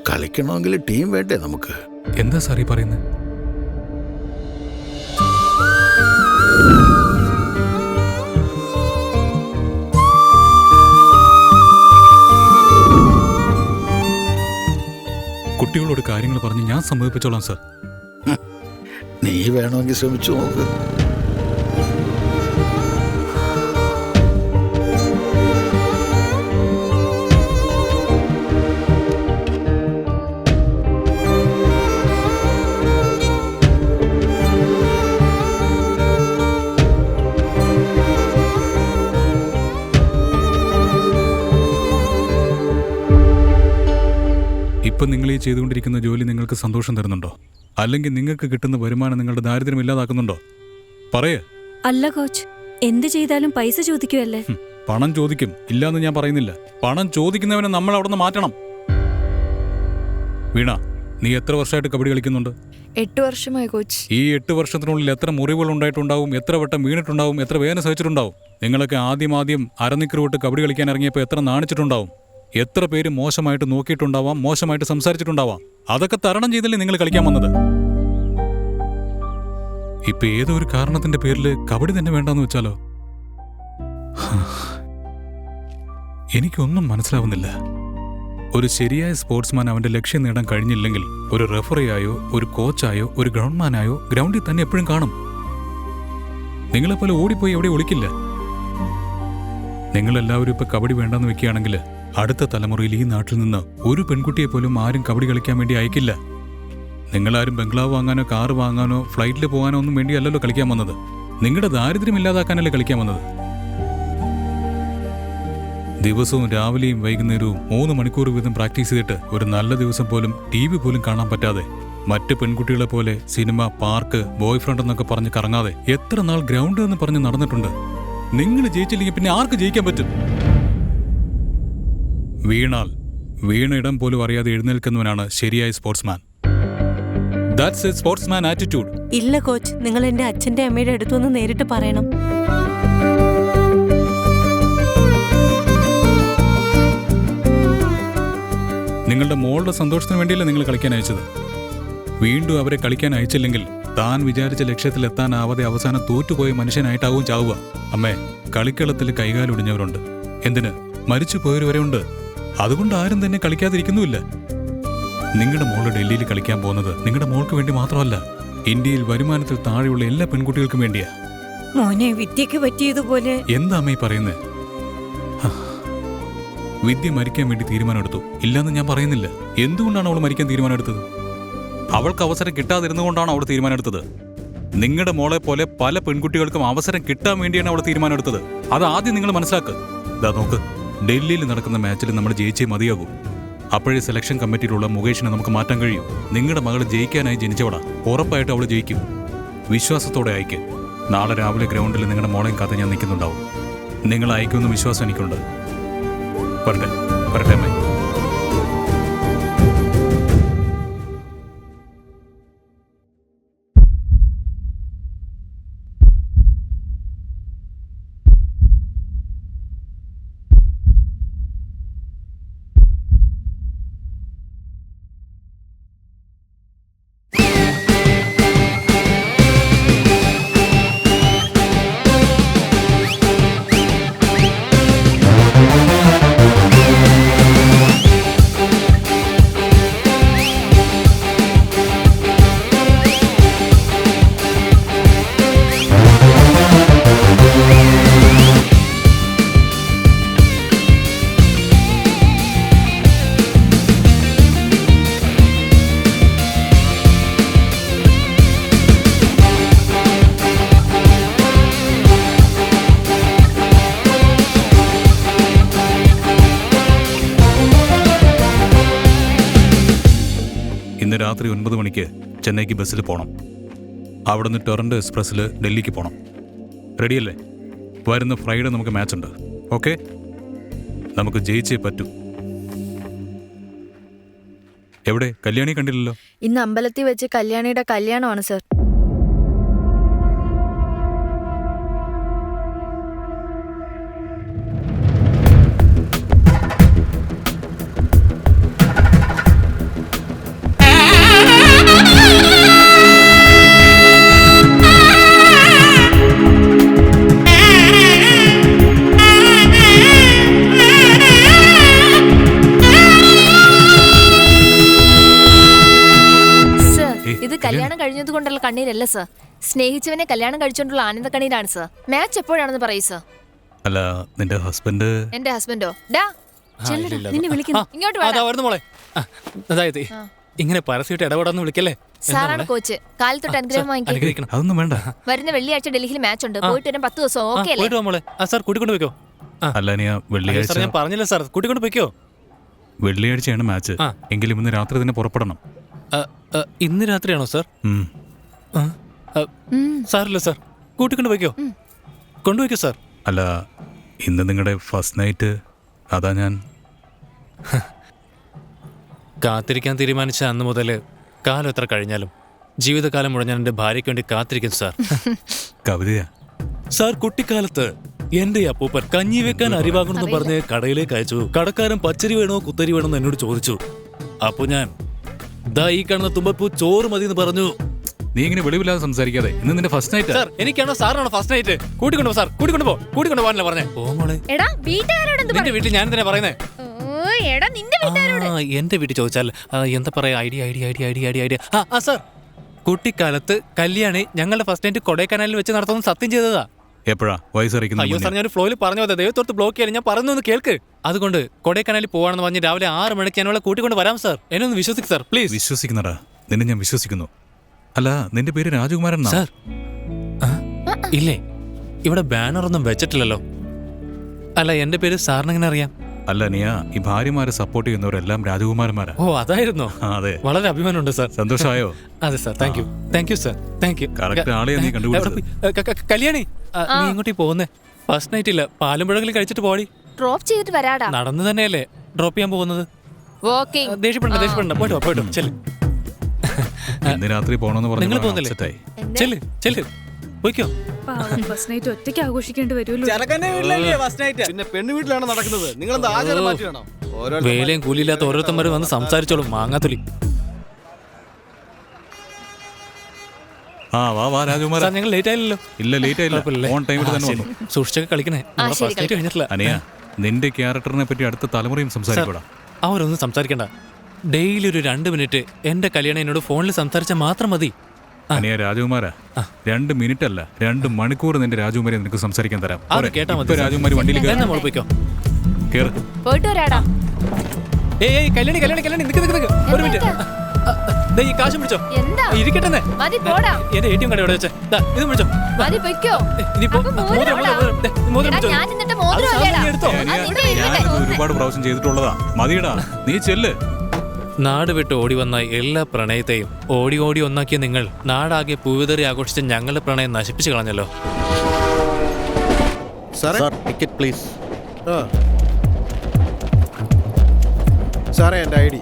കളിക്കണമെങ്കിൽ ടീം വേണ്ടേ നമുക്ക്? എന്താ സാർ ഈ പറയുന്നത്? കുട്ടികളോട് കാര്യങ്ങൾ പറഞ്ഞ് ഞാൻ സമ്മതിപ്പിച്ചോളാം സാർ. നീ വേണമെങ്കിൽ ശ്രമിച്ചു നോക്ക്. ഇപ്പം നിങ്ങൾ ഈ ചെയ്തുകൊണ്ടിരിക്കുന്ന ജോലി നിങ്ങൾക്ക് സന്തോഷം തരുന്നുണ്ടോ? അല്ലെങ്കിൽ നിങ്ങൾക്ക് കിട്ടുന്ന വരുമാനം നിങ്ങളുടെ ദാരിദ്ര്യം ഇല്ലാതാക്കുന്നുണ്ടോ? പറയേ. അല്ല കോച്ച്, എന്ത് ചെയ്താലും പൈസ ചോദിക്കുമല്ലേ? പണം ചോദിക്കും, ഇല്ലാന്ന് ഞാൻ പറയുന്നില്ല. പണം ചോദിക്കുന്നവനെ നമ്മൾ അവിടെ നിന്ന് മാറ്റണം. വീണ, നീ എത്ര വർഷമായിട്ട് കബഡി കളിക്കുന്നുണ്ട്? 8 വർഷമായി കോച്ച്. ഈ 8 വർഷത്തിനുള്ളിൽ എത്ര മുറിവുകൾ ഉണ്ടായിട്ടുണ്ടാവും, എത്ര വട്ടം വീണിട്ടുണ്ടാവും, എത്ര വേദന സഹിച്ചിട്ടുണ്ടാവും. നിങ്ങളൊക്കെ ആദ്യം അരനിക്കർ വിട്ട് കബഡി കളിക്കാൻ ഇറങ്ങിയപ്പോൾ എത്ര നാണിച്ചിട്ടുണ്ടാവും. എത്ര പേര് മോശമായിട്ട് നോക്കിയിട്ടുണ്ടാവാം, മോശമായിട്ട് സംസാരിച്ചിട്ടുണ്ടാവാം. അതൊക്കെ തരണം ചെയ്തല്ലേ നിങ്ങൾ കളിക്കാൻ വന്നത്. ഇപ്പൊ ഏതോ ഒരു കാരണത്തിന്റെ പേരിൽ കബഡി തന്നെ വേണ്ടെന്ന് വെച്ചാലോ? എനിക്കൊന്നും മനസ്സിലാവുന്നില്ല. ഒരു ശരിയായ സ്പോർട്സ്മാൻ അവന്റെ ലക്ഷ്യം നേടാൻ കഴിഞ്ഞില്ലെങ്കിൽ ഒരു റെഫറിയായോ ഒരു കോച്ചായോ ഒരു ഗ്രൗണ്ട്മാനായോ ഗ്രൗണ്ടിൽ തന്നെ എപ്പോഴും കാണും. നിങ്ങളെപ്പോലെ ഓടിപ്പോയി എവിടെ ഒളിക്കില്ല. നിങ്ങളെല്ലാവരും ഇപ്പൊ കബഡി വേണ്ടെന്ന് വെക്കുകയാണെങ്കിൽ അടുത്ത തലമുറയിൽ ഈ നാട്ടിൽ നിന്ന് ഒരു പെൺകുട്ടിയെ പോലും ആരും കബഡി കളിക്കാൻ വേണ്ടി അയക്കില്ല. നിങ്ങളാരും ബംഗ്ലാവ് വാങ്ങാനോ കാറ് വാങ്ങാനോ ഫ്ലൈറ്റിൽ പോകാനോ ഒന്നും വേണ്ടിയല്ലല്ലോ കളിക്കാൻ വന്നത്. നിങ്ങളുടെ ദാരിദ്ര്യം ഇല്ലാതാക്കാനല്ലേ കളിക്കാൻ വന്നത്. ദിവസവും രാവിലെയും വൈകുന്നേരവും 3 മണിക്കൂർ വീതം പ്രാക്ടീസ് ചെയ്തിട്ട് ഒരു നല്ല ദിവസം പോലും TV പോലും കാണാൻ പറ്റാതെ മറ്റ് പെൺകുട്ടികളെ പോലെ സിനിമ, പാർക്ക്, ബോയ് ഫ്രണ്ട് എന്നൊക്കെ പറഞ്ഞ് കറങ്ങാതെ എത്ര നാൾ ഗ്രൗണ്ട് എന്ന് പറഞ്ഞ് നടന്നിട്ടുണ്ട്. നിങ്ങൾ ജയിച്ചില്ലെങ്കിൽ പിന്നെ ആർക്ക് ജയിക്കാൻ പറ്റും? വീണ ഇടം പോലും അറിയാതെ എഴുന്നേൽക്കുന്നവനാണ് ശരിയായ sportsman. That's a sportsman attitude. ഇല്ല കോച്ച്, നിങ്ങൾ എന്റെ അച്ഛന്റെ അമ്മയുടെ അടുത്തൊന്ന് നേരിട്ട് പറയണം. നിങ്ങളുടെ മോളുടെ സന്തോഷത്തിന് വേണ്ടിയല്ലേ നിങ്ങൾ കളിക്കാൻ അയച്ചത്. വീണ്ടും അവരെ കളിക്കാൻ അയച്ചില്ലെങ്കിൽ താൻ വിചാരിച്ച ലക്ഷ്യത്തിലെത്താനാവാതെ അവസാനം തോറ്റുപോയ മനുഷ്യനായിട്ടാവും ചാവുക. അമ്മേ, കളിക്കളത്തിൽ കൈകാലൊടിഞ്ഞവരുണ്ട്, എന്തിന് മരിച്ചു പോയവരെ ഉണ്ട്. അതുകൊണ്ട് ആരും തന്നെ കളിക്കാതിരിക്കുന്നുമില്ല. നിങ്ങളുടെ മോള് ഡൽഹിയിൽ കളിക്കാൻ പോകുന്നത് നിങ്ങളുടെ മോൾക്ക് വേണ്ടി മാത്രമല്ല, ഇന്ത്യയിൽ വരുമാനത്തിൽ താഴെയുള്ള എല്ലാ പെൺകുട്ടികൾക്കും വേണ്ടിയാ. മോനെ വിദ്യക്ക് പറ്റിയതുപോലെ. എന്താ അമ്മ ഈ പറയുന്നേ? വിദ്യ മരിക്കാൻ വേണ്ടി തീരുമാനമെടുത്തു, ഇല്ലാന്ന് ഞാൻ പറയുന്നില്ല. എന്തുകൊണ്ടാണ് അവൾ മരിക്കാൻ തീരുമാനമെടുത്തത്? അവൾക്ക് അവസരം കിട്ടാതിരുന്നുകൊണ്ടാണ് അവൾ തീരുമാനമെടുത്തത്. നിങ്ങളുടെ മോളെ പോലെ പല പെൺകുട്ടികൾക്കും അവസരം കിട്ടാൻ വേണ്ടിയാണ് അവൾ തീരുമാനമെടുത്തത്. അത് ആദ്യം നിങ്ങൾ മനസ്സിലാക്കുക. ഇതാ നോക്ക്, ഡൽഹിയിൽ നടക്കുന്ന മാച്ചിൽ നമ്മൾ ജയിച്ചേ മതിയാകൂ. അപ്പോഴേ സെലക്ഷൻ കമ്മിറ്റിയിലുള്ള മുകേഷിനെ നമുക്ക് മാറ്റാൻ കഴിയും. നിങ്ങളുടെ മകൾ ജയിക്കാനായി ജനിച്ചവളാ. ഉറപ്പായിട്ട് അവൾ ജയിക്കും. വിശ്വാസത്തോടെ അയക്ക്. നാളെ രാവിലെ ഗ്രൗണ്ടിൽ നിങ്ങളുടെ മോളെയും കാത്ത് ഞാൻ നിൽക്കുന്നുണ്ടാവും. നിങ്ങൾ അയക്കുമെന്ന് വിശ്വാസം എനിക്കുണ്ട്. പറട്ടെ പറട്ടെ അമ്മേ. ഇന്ന് രാത്രി 9 മണിക്ക് ചെന്നൈക്ക് ബസ്സിൽ പോകണം. അവിടുന്ന് ടൊറൻഡോ എക്സ്പ്രസ്സിൽ ഡൽഹിക്ക് പോകണം. റെഡിയല്ലേ? വരുന്ന ഫ്രൈഡേ നമുക്ക് മാച്ച് ഉണ്ട്. ഓക്കെ? നമുക്ക് ജയിച്ചേ പറ്റൂ. എവിടെ? കല്യാണി കണ്ടില്ലല്ലോ. ഇന്ന് അമ്പലത്തിൽ വെച്ച് കല്യാണിയുടെ കല്യാണമാണ് സർ. ഇത് കല്യാണം കഴിഞ്ഞതുകൊണ്ടുള്ള കണ്ണീരല്ല സർ. സ്നേഹിച്ചവനെ കല്യാണം കഴിച്ചുകൊണ്ടുള്ള ആനന്ദ കണ്ണീരാണ് സർ. മാച്ച് എപ്പോഴാണെന്ന് പറയൂ സർ. അല്ല, നിന്റെ ഹസ്ബൻഡ്? എന്റെ ഹസ്ബൻഡോ? ഡാ നിന്നെ വിളിക്കുന്നു. ഇങ്ങോട്ട് അതായത് ഇങ്ങനെ പരസ്യമായിട്ട് ഇടപെടാന്ന് വിളിക്കല്ലേ? സാറാണ് കോച്ച്. കാലത്തൊട്ട് അനുഗ്രഹം വാങ്ങിക്കും. അതൊന്നും വേണ്ട. വരുന്ന വെള്ളിയാഴ്ച ഡൽഹിയിൽ മാച്ച് ഉണ്ട്. പോയിട്ട് വരാൻ 10 ദിവസം. ഓക്കെ അല്ലേ? സാർ കൂട്ടിക്കൊണ്ട് പോയിക്കോ. അല്ല, വെള്ളിയാഴ്ച ഞാൻ പറഞ്ഞില്ല സാർ, കൂട്ടിക്കൊണ്ട് പോയിക്കോ. വെള്ളിയാഴ്ചയാണ് മാച്ച്. എങ്കിലും ഇന്ന് രാത്രി തന്നെ പുറപ്പെടണം. ഇന്ന് രാത്രിയാണോ സാർ? സാറില്ല സാർ, കൂട്ടിക്കൊണ്ട് പോയിക്കോ. കൊണ്ടുപോയിക്കോ സാർ. അല്ല, ഇന്ന് നിങ്ങളുടെ ഫസ്റ്റ് നൈറ്റ്. അതാ ഞാൻ കാത്തിരിക്കാൻ തീരുമാനിച്ച അന്ന് മുതൽ കാലം എത്ര കഴിഞ്ഞാലും ജീവിതകാലം മുഴുവൻ ഞാൻ എൻ്റെ ഭാര്യയ്ക്ക് വേണ്ടി കാത്തിരിക്കും സാർ. കവിതയാ സാർ? കുട്ടിക്കാലത്ത് എന്റെ അപ്പൂപ്പൻ കഞ്ഞി വെക്കാൻ അരിവാകണമെന്ന് പറഞ്ഞ് കടയിലേക്ക് അയച്ചു. കടക്കാരൻ പച്ചരി വേണോ കുത്തരി വേണോ എന്ന് എന്നോട് ചോദിച്ചു. അപ്പൊ ഞാൻ ദാ ഈ കാണുന്ന തുമ്പപ്പൂ ചോറ് മതി എന്ന് പറഞ്ഞു. നീ ഇങ്ങനെ വെളിവില്ലാതെ സംസാരിക്കാതെ. ഇന്ന് നിന്റെ ഫസ്റ്റ് നൈറ്റ്. സാർ, എനിക്കാണോ സാറിനാണോ ഫസ്റ്റ് നൈറ്റ്? കൂട്ടിക്കൊണ്ടു സാർ, കൂട്ടിക്കൊണ്ടു പോകാനല്ലേ പറഞ്ഞേ? ഓ മോളെ, നിന്റെ വീട്ടിൽ ഞാൻ തന്നെ പറയുന്നേ. എന്റെ വീട്ടിൽ ചോദിച്ചാൽ എന്താ പറയാ? ഐഡിയ. സാർ, കുട്ടിക്കാലത്ത് കല്യാണി ഞങ്ങളുടെ ഫസ്റ്റ് നൈറ്റ് കൊടൈക്കനാലിൽ വെച്ച് നടത്തുന്ന സത്യം ചെയ്തതാ. എപ്പോഴാ? വയസ്സറിയിക്കുന്നു. അയ്യോ സാർ, ഞാൻ ഫ്ലോയിൽ പറഞ്ഞു പോയത്. ദൈവത്തോട്ട് ബ്ലോക്ക് ചെയ്യാൻ ഞാൻ പറഞ്ഞു കേൾക്ക്. അതുകൊണ്ട് കൊടൈക്കനാലിൽ പോവാണെന്ന് പറഞ്ഞ് രാവിലെ 6 മണിക്ക് ഞാൻ അവളെ കൂട്ടിക്കൊണ്ട് വരാം സാർ. എന്നെ ഒന്ന് വിശ്വസിക്കും സാർ, പ്ലീസ്. വിശ്വസിക്കുന്നടാ, നിന്നെ ഞാൻ വിശ്വസിക്കുന്നു. അല്ല, നിന്റെ പേര് രാജകുമാരൻ സാർ? ഇല്ലേ, ഇവിടെ ബാനർ ഒന്നും വെച്ചിട്ടില്ലല്ലോ. അല്ല, എന്റെ പേര് സാറിന് എങ്ങനെ അറിയാം? അല്ല നിയ, ഈ ഭാര്യമാരെ സപ്പോർട്ട് ചെയ്യുന്നവരെല്ലാം രാജകുമാരന്മാരാ. ഓ, അതായിരുന്നോ? അതെ. വളരെ അഭിമാനമുണ്ട് സാർ. സന്തോഷമായോ? അതെ sir, thank you sir, thank you. Correct ആളെ നീ കണ്ടുപിടിച്ചത്. കല്യാണി, നീ ഇങ്ങോട്ടേ പോകുന്നേ? ഫസ്റ്റ് നൈറ്റ് ഇല്ല, പാലുമ്പഴകിൽ കഴിച്ചിട്ട് പോടി. ഡ്രോപ്പ് ചെയ്തിട്ട് വരാടാ. നടന്നു തന്നെയല്ലേ ഡ്രോപ്പ് ചെയ്യാൻ പോകുന്നത്? ദേഷ്യപ്പെടണ്ട, പോയിട്ടോ ചെല്ല്. ഇന്ന് രാത്രി പോണെന്ന് നിങ്ങൾ പോകുന്നില്ലേ? ചെല്ല് ചെല്ല്, പോയിക്കോ. ഫസ്റ്റ് നൈറ്റ് ഒറ്റയ്ക്ക് ആഘോഷിക്കേണ്ടി വരുമല്ലോ. പിന്നെ പെണ്ണു വീട്ടിലാണ് നടക്കുന്നത്. നിങ്ങൾ എന്താ ആചാരം മാറ്റിയാണോ? വേലയും കൂലിയില്ലാത്ത ഓരോരുത്തന്മാരും വന്ന് സംസാരിച്ചോളും. മാങ്ങാത്തൊലി. വാ രാജകുമാര. ഞങ്ങൾ ലേറ്റ് ആയില്ലല്ലോ. ഇല്ല, ലേറ്റ് ആയില്ല. ഓൺ ടൈമിൽ തന്നെ വന്നു. സൂക്ഷിച്ചൊക്കെ കളിക്കണേ. ഫസ്റ്റ് നൈറ്റ് കഴിഞ്ഞിട്ടില്ല. അനിയ, നിന്റെ ക്യാരക്ടറിനെ പറ്റി അടുത്ത തലമുറയും സംസാരിക്കൂടാ. അവരൊന്നും സംസാരിക്കണ്ട. ഡെയിലി ഒരു 2 മിനിറ്റ് എന്റെ കല്യാണം എന്നോട് ഫോണിൽ സംസാരിച്ചാൽ മാത്രം മതി. അനിയ രാജകുമാര, 2 മിനിറ്റ് അല്ല 2 മണിക്കൂർ നിന്റെ രാജകുമാരി നിനക്ക് സംസാരിക്കാൻ തരാം. കേട്ടാ മതി. രാജകുമാരി വണ്ടിയിൽ പോയിക്കോ. പോയിട്ട് വരാടാ. കല്യാണി, ഒരു മിനിറ്റ്. ദേ ഈ കാശ് പിടിച്ചോ. എന്താ ഇരിക്കട്ടെ. മതി പോടാ. എന്റെ ATM കാർഡ് എവിടെ വെച്ചേ? ദാ ഇത് പിടിച്ചോ. മതി പൊയ്ക്കോ. ഇനിയിപ്പോ അപ്പൊ മോതിരം മോതിരം എവിടാ? മോതിരം എടാ, പിടിച്ചോ. ഞാൻ എന്നിട്ട് മോതിരം അല്ലേടാ. അത് നിന്റെ ഇരിക്കട്ടെ. ഞാനിത് ഒരുപാട് പ്രാവശ്യം ചെയ്തിട്ടുള്ളതാ. മതിയടാ, നീ ചെല്ല്. നാട് വിട്ട് ഓടി വന്ന എല്ലാ പ്രണയത്തെയും ഓടി ഓടി ഒന്നാക്കിയ നിങ്ങൾ നാടാകെ പൂവിതറി ആഘോഷിച്ച ഞങ്ങളുടെ പ്രണയം നശിപ്പിച്ചു കളഞ്ഞല്ലോ. Sir ticket please. സാറേ എൻ്റെ ID.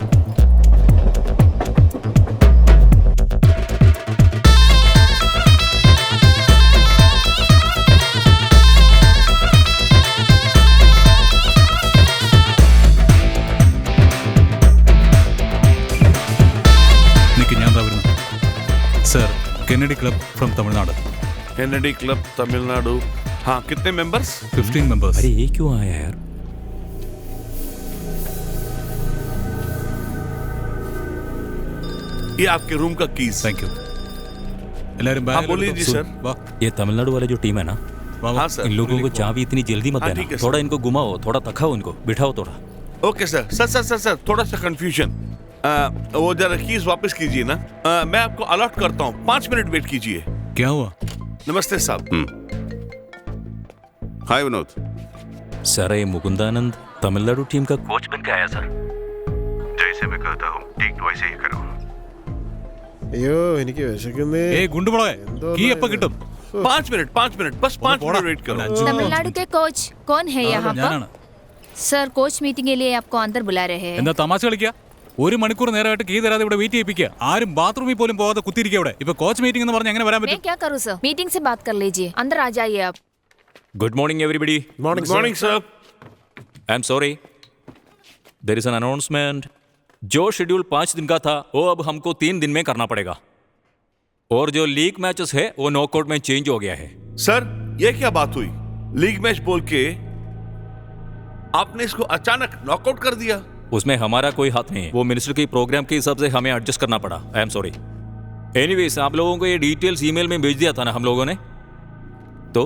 Sir Kennedy club from Tamil Nadu. Kennedy club Tamil Nadu. हाँ, कितने मेंबर्स? 15 मेंबर्स. अरे ये क्यों आया यार? ये आपके रूम का कीज. Thank you. हाँ, बोलिए जी सर. ये तमिलनाडु वाले जो टीम है ना, हाँ सर. इन लोगों को चाबी इतनी जल्दी मत हाँ, देना. ठीक है, थोड़ा सर. इनको घुमाओ, थोड़ा तखाओ, इनको बिठाओ थोड़ा. Okay sir. सर थोड़ा सा कंफ्यूजन. वो जरा कीज वापस कीजिए ना. मैं आपको अलॉट करता हूँ. 5 मिनट वेट कीजिए. क्या हुआ? नमस्ते साहब. हाय विनोद. सर ये मुकुंदानंद तमिलनाडु टीम का कोच बन के आया सर. जैसे मैं कहता हूँ ठीक वैसे ही करो. അയ്യോ എനിക്ക് വിശക്കുന്നേ. गुंडुमोളെ की എപ്പോ കിട്ടും? 5 मिनट बस 5 मिनट वेट करो. तमिलनाडु के कोच कौन है यहाँ पर? सर कोच मीटिंग के लिए आपको अंदर बुला रहे हैं. എന്താ തമാശ കളിക്കുക? ഒരു മണിക്കൂർ നേരമായിട്ട് കീ തരാതെ ഇവിടെ വെയിറ്റ് ചെയ്യിപ്പിക്കുക. ആരും ബാത്റൂമിൽ പോലും പോകാതെ കുത്തിയിരിക്കുക ഇവിടെ. ഇപ്പൊ കോച്ച് മീറ്റിംഗ് എന്ന് പറഞ്ഞ് എങ്ങനെ വരാൻ मैं പറ്റും? क्या करूँ सर? मीटिंग से बात कर लीजिए. अंदर आ जाइए आप. Good morning everybody. Morning sir. I am sorry, there is an announcement. जो शेड्यूल 5 दिन का था वो अब हमको 3 दिन में करना पड़ेगा. और जो लीग मैचेस है वो नॉकआउट में चेंज हो गया है. सर ये क्या बात हुई? लीग मैच बोल के आपने इसको अचानक नॉकआउट कर दिया. उसमें हमारा कोई हाथ नहीं है. वो मिनिस्टर की प्रोग्राम के हिसाब से हमें एडजस्ट करना पड़ा. आई एम सॉरी. एनीवेज आप लोगों को ये डिटेल्स ईमेल में भेज दिया था ना हम लोगों ने. तो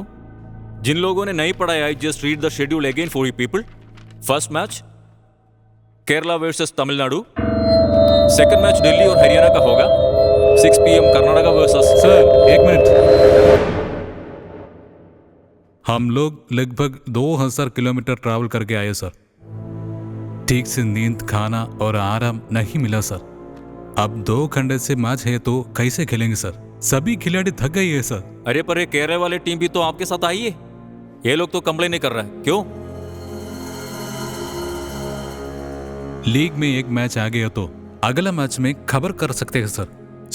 जिन लोगों ने नहीं पढ़ा I just read the schedule again for you people. First match Kerala versus Tamil Nadu. Second match Delhi और हरियाणा का होगा. 6 PM Karnataka versus. Sir 1 minute. हम लोग लगभग 2000 किलोमीटर ट्रैवल करके आए सर. ठीक से नींद, खाना और आराम नहीं मिला सर. अब 2 घंटे से मैच है तो कैसे खेलेंगे सर? सभी खिलाड़ी थक गए हैं सर. अरे पर ये केरला वाले टीम भी तो आपके साथ आई है. ये लोग तो कंप्लेन नहीं कर रहे हैं. क्यों? लीग में एक मैच आ गया तो अगला मैच में खबर कर सकते हैं सर.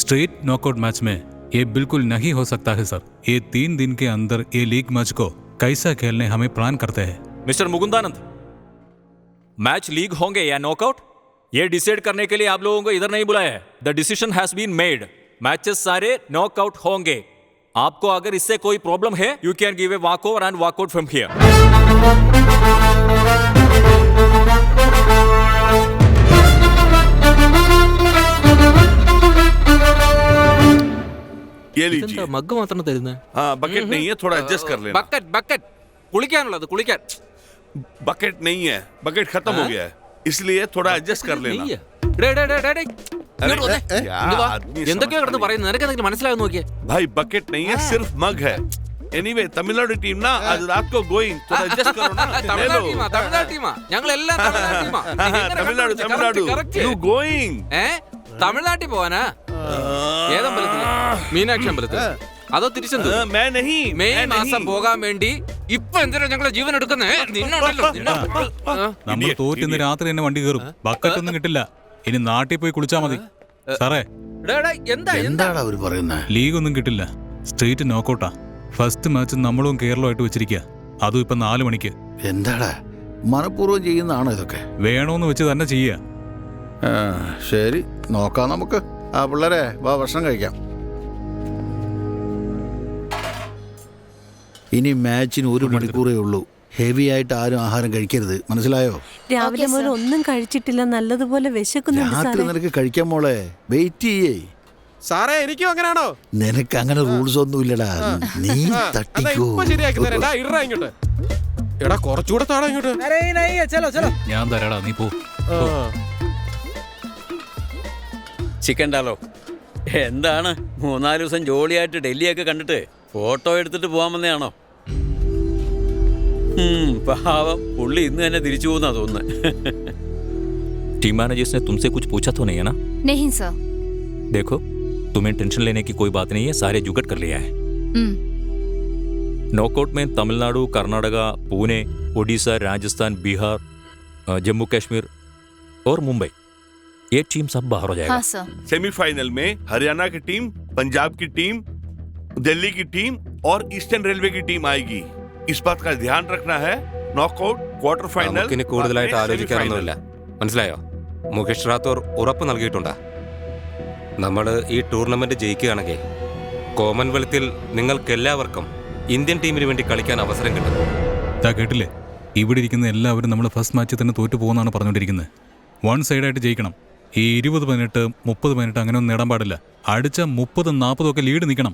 स्ट्रेट नॉकआउट मैच में ये बिल्कुल नहीं हो सकता है सर. ये 3 दिन के अंदर ये लीग मैच को कैसा खेलने हमें प्लान करते हैं. मिस्टर मुकुंदानंद, मैच लीग होंगे या नॉकआउट ये डिसाइड करने के लिए आप लोगों को इधर नहीं बुलाया है. The decision has been made. Matches सारे नॉकआउट होंगे. आपको अगर इससे कोई प्रॉब्लम है you can give a walkover and walk out from here. ये लीजिए. മഗ് മാത്രം തരുന്നത്. हाँ, बकेट नहीं है, थोड़ा एडजस्ट कर लेना. ബക്കറ്റ് കുളിക്കാനുള്ളത് കുളിക്കാൻ. बकेट नहीं है, बकेट खत्म हो गया है, इसलिए थोड़ा एडजस्ट कर लेना. എന്തൊക്കെയാ കിടന്ന് പറയുന്നത്? നിനക്ക് എന്തെങ്കിലും മനസ്സിലാകും നോക്കിയേ. भाई बकेट नहीं है, सिर्फ मग है. एनीवे तमिलनाडु टीम ना आज रात को गोइंग, थोड़ा एडजस्ट करो ना. തമിഴ്നാട് ടീമാ ഞങ്ങളെല്ലാം तमिलनाडु यू गोइंग. തമിഴ്നാട്ടിൽ പോവാനാ? ഏതമ്പലത്തില്? മീനാക്ഷി അമ്പലത്തിൽ? അതോ തിരിച്ചെന്ത്? मैं नहीं. മെയ് മാസം പോകാൻ വേണ്ടി ഇപ്പൊ എന്തിനാ ഞങ്ങളെ ജീവൻ എടുക്കുന്നേ? നമ്മൾ തോറ്റിന്ന് രാത്രി തന്നെ വണ്ടി കയറും. ബക്കറ്റ് ഒന്നും കിട്ടില്ല. ഇനി നാട്ടിൽ പോയി കുളിച്ചാ മതി. സാറേ എന്താണ് അവര് പറയുന്നത്? ലീഗ് ഒന്നും കിട്ടില്ല. സ്ട്രേറ്റ് നോക്കൗട്ടാ. ഫസ്റ്റ് മാച്ച് നമ്മളും കേരളമായിട്ട് വെച്ചിരിക്കുക. അതും ഇപ്പൊ 4 മണിക്ക്. എന്താടാ മനഃപൂർവ്വം ചെയ്യുന്നതാണോ ഇതൊക്കെ? വേണോന്ന് വെച്ച് തന്നെ ചെയ്യുക. ശരി നോക്കാം നമുക്ക്. ആ പിള്ളേരെ വാ, ഭക്ഷണം കഴിക്കാം. ഇനി മാച്ചിന് 1 മണിക്കൂറേ ഉള്ളൂ. ഹെവി ആയിട്ട് ആരും ആഹാരം കഴിക്കരുത്, മനസ്സിലായോ? രാവിലെ മുതൽ ഒന്നും കഴിച്ചിട്ടില്ല, നല്ലതുപോലെ വിശക്കുന്നുണ്ട്. രാത്രി നിനക്ക് കഴിക്കാൻ മോളെ, വെയിറ്റ് ചെയ്യേ. സാറേ എനിക്കും അങ്ങനെയാണോ? നിനക്ക് അങ്ങനെ റൂൾസ് ഒന്നും ഇല്ലടാ. നീ തട്ടിക്കോ. ശരിയാക്കി തരാം. ഇടാ ഇങ്ങോട്ട്. എടാ കുറച്ചുകൂടെ താടാ ഇങ്ങോട്ട്. ഞാൻ തരാടാ, നീ പോ. രക്ഷിക്കണ്ടല്ലോ. എന്താണ് 3-4 ദിവസം ജോളിയായിട്ട് ഡൽഹിയൊക്കെ കണ്ടിട്ട് ഫോട്ടോ എടുത്തിട്ട് പോകാൻ വന്നതാണോ? പാവം പുള്ളി ഇന്ന് തന്നെ തിരിച്ചു പോകുന്നാ തോന്നുന്നത്. टीम मैनेजर्स ने तुमसे कुछ पूछा तो नहीं है ना? नहीं सर. देखो, तुम्हें टेंशन लेने की कोई बात नहीं है, सारे जुगट कर लिया है. नॉकआउट में तमिलनाडु, कर्नाटका, पुणे, ओडिशा, राजस्थान, बिहार, जम्मू कश्मीर और मुंबई, ये टीम सब बाहर हो जाएगा. हाँ सर. सेमीफाइनल में हरियाणा की टीम, पंजाब की टीम, दिल्ली की टीम और ईस्टर्न रेलवे की टीम आएगी. इस बात का ध्यान रखना है. Knockout, quarter final. കൂടുതലായിട്ട് ആലോചിക്കാനൊന്നുമില്ല, മനസ്സിലായോ? മുകേഷ് റാത്തോർ ഉറപ്പ് നൽകിയിട്ടുണ്ട്. നമ്മൾ ഈ ടൂർണമെന്റ് ജയിക്കുകയാണെങ്കിൽ കോമൺവെൽത്തിൽ നിങ്ങൾക്കെല്ലാവർക്കും ഇന്ത്യൻ ടീമിന് വേണ്ടി കളിക്കാൻ അവസരം കിട്ടും. കേട്ടില്ലേ? ഇവിടെ ഇരിക്കുന്ന എല്ലാവരും നമ്മൾ ഫസ്റ്റ് മാച്ചിൽ തന്നെ തോറ്റു പോകുന്നതാണ് പറഞ്ഞുകൊണ്ടിരിക്കുന്നത്. വൺ സൈഡായിട്ട് ജയിക്കണം. ഈ 20-18, 30 അങ്ങനെ ഒന്നും നേടാൻ പാടില്ല. അടിച്ച 30-40 ഒക്കെ ലീഡ് നിൽക്കണം.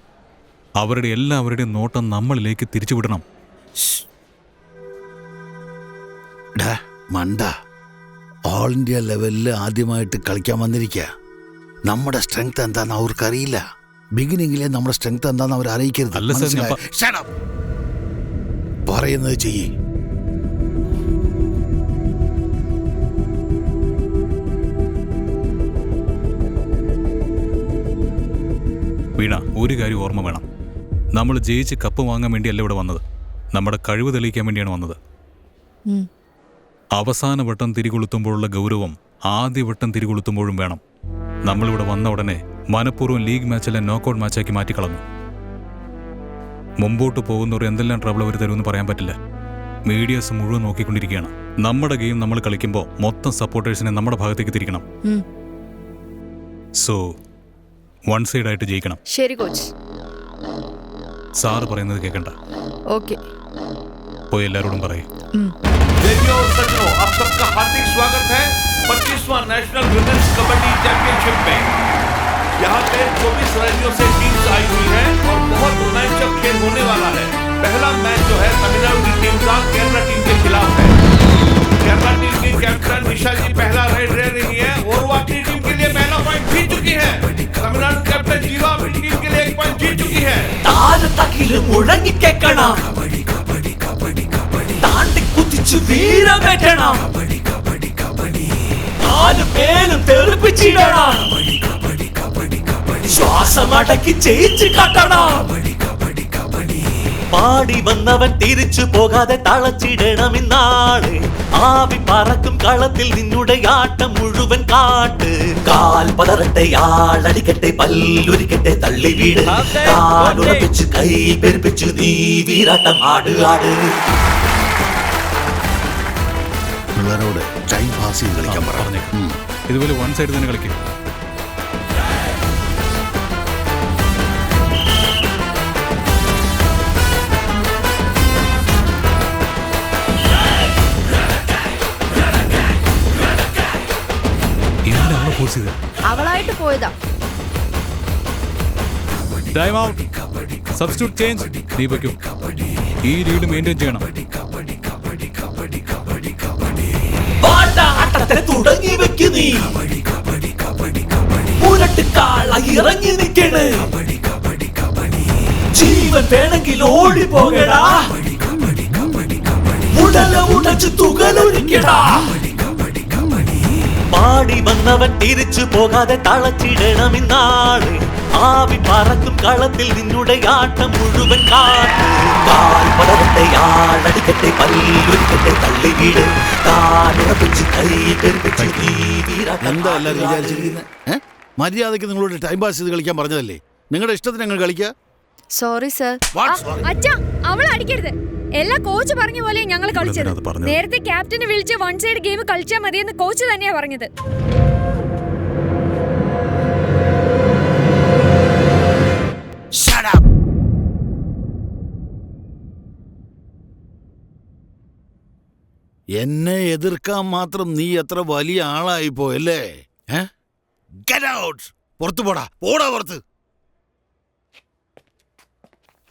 അവരുടെ എല്ലാവരുടെയും നോട്ടം നമ്മളിലേക്ക് തിരിച്ചുവിടണം. മണ്ട, ഓൾ ഇന്ത്യ ലെവലിൽ ആദ്യമായിട്ട് കളിക്കാൻ വന്നിരിക്കുക. നമ്മുടെ സ്ട്രെങ്ത് എന്താണെന്ന് അവർക്കറിയില്ല. ബിഗിനിങ്ങിലെ നമ്മുടെ സ്ട്രെങ്ത് എന്താണെന്ന് അവർ അറിയിക്കരുത്. പറയുന്നത് ചെയ്യേ. വീണ, ഒരു കാര്യം ഓർമ്മ വേണം. നമ്മൾ ജയിച്ച് കപ്പ് വാങ്ങാൻ വേണ്ടിയല്ല ഇവിടെ വന്നത്. നമ്മുടെ കഴിവ് തെളിയിക്കാൻ വേണ്ടിയാണ് വന്നത്. അവസാന വട്ടം തിരികൊളുത്തുമ്പോഴുള്ള ഗൗരവം ആദ്യ വട്ടം തിരികൊളുത്തുമ്പോഴും വേണം. നമ്മളിവിടെ വന്ന ഉടനെ മനഃപൂർവ്വം ലീഗ് മാച്ചല്ല നോക്കൌട്ട് മാച്ചാക്കി മാറ്റിക്കളഞ്ഞു. മുമ്പോട്ട് പോകുന്നവർ എന്തെല്ലാം ട്രബിൾ അവർ തരുമെന്ന് പറയാൻ പറ്റില്ല. മീഡിയാസ് മുഴുവൻ നോക്കിക്കൊണ്ടിരിക്കുകയാണ്. നമ്മുടെ ഗെയിം നമ്മൾ കളിക്കുമ്പോൾ മൊത്തം സപ്പോർട്ടേഴ്സിനെ നമ്മുടെ ഭാഗത്തേക്ക് തിരിക്കണം. സോ വൺ സൈഡായിട്ട് ജയിക്കണം. ശരി കോച്ച്. സാറ് പറയുന്നത് കേൾക്കണ്ട. ഓക്കെ, പോയി എല്ലാവരോടും പറയും. देवियों और सज्जनों, आप सबका हार्दिक स्वागत है 25वां नेशनल विमेंस कबड्डी चैंपियनशिप में. यहाँ पे 24 राज्यों से टीम्स आई हुई हैं और बहुत रोमांचक खेल होने वाला है. पहला मैच जो है तमिलनाडु की टीम का केरला टीम के खिलाफ है. केरला टीम की कैप्टन निशा जी पहला राइड ले रही है और वो अपनी टीम के लिए पहला पॉइंट जीत चुकी है. तमिलनाडु कैप्टन जीवा अपनी टीम के लिए 1 पॉइंट जीत चुकी है. വീരമേറ്റണം, നാല് പേരും തെറിപ്പിച്ചിടണം, ശ്വാസമടക്കി ജയിച്ചു കാട്ടണം. പാടി വന്നവൻ തിരിച്ചു പോകാതെ തളച്ചിടണം ഇന്നാള്. ആവി പറക്കും കളത്തിൽ നിന്നുടെ ആട്ടം മുഴുവൻ കാട്ട്. കാൽ പതറട്ടെ, ആളടിക്കട്ടെ, പല്ലുരിക്കട്ടെ, തള്ളി വീട്. കാലുറപ്പിച്ച് കൈ പെരുപ്പിച്ച് നീ വീരാട്ടം ആട് ആട്. പിള്ളേരോട് ടൈം പാസ് ചെയ്ത് കളിക്കാൻ പറഞ്ഞു. ഇതുപോലെ വൺ സൈഡ് തന്നെ കളിക്കും. അവളായിട്ട് പോയതാ. Time out. Substitute change. ദീപയ്ക്കും ഈ ലീഡ് മെയിൻറ്റെയിൻ ചെയ്യണം. തുടങ്ങി വെക്കു നീ, മുരട്ടുകാള ഇറങ്ങി നിൽക്കണ്. ജീവൻ വേണമെങ്കിൽ ഓടി പോകടാ, ഉടല ഉടച്ചു തുകലൊഴിക്കടാ. പാടി വന്നവൻ തിരിച്ചു പോകാതെ തളച്ചിടണം ഇന്നാള്. ആവി പറക്കും കളത്തിൽ നിന്നുടെ ആട്ടം മുഴുവൻ കാട്ട്. കാൽ പടവട്ടെ, ആളടിക്കട്ടെ, പല്ലുരിക്കട്ടെ, തള്ളി വീട്. കാലുറപ്പിച്ച് കൈ പെരുപ്പിച്ച് നീ വീരാട്ടം. എന്താ എല്ലാവരും വിചാരിച്ചിരിക്കുന്നത്? മര്യാദയ്ക്ക് നിങ്ങളോട് ടൈം പാസ് ചെയ്ത് കളിക്കാൻ പറഞ്ഞതല്ലേ? നിങ്ങളുടെ ഇഷ്ടത്തിന് ഞങ്ങൾ കളിക്കുക. Sorry sir. അച്ഛാ, അവളെ അടിക്കരുത്. എല്ലാ കോച്ച് പറഞ്ഞ പോലെ ഞങ്ങൾ കളിച്ചത്. നേരത്തെ ക്യാപ്റ്റനെ വിളിച്ച് വൺ സൈഡ് ഗെയിം കളിച്ചാൽ മതിയെന്ന് കോച്ച് തന്നെയാ പറഞ്ഞത്. എന്നെ എതിർക്കാൻ മാത്രം നീ എത്ര വലിയ ആളായി പോയല്ലേ? Get out. പുറത്തു പോടാ, പോടാ പുറത്ത്.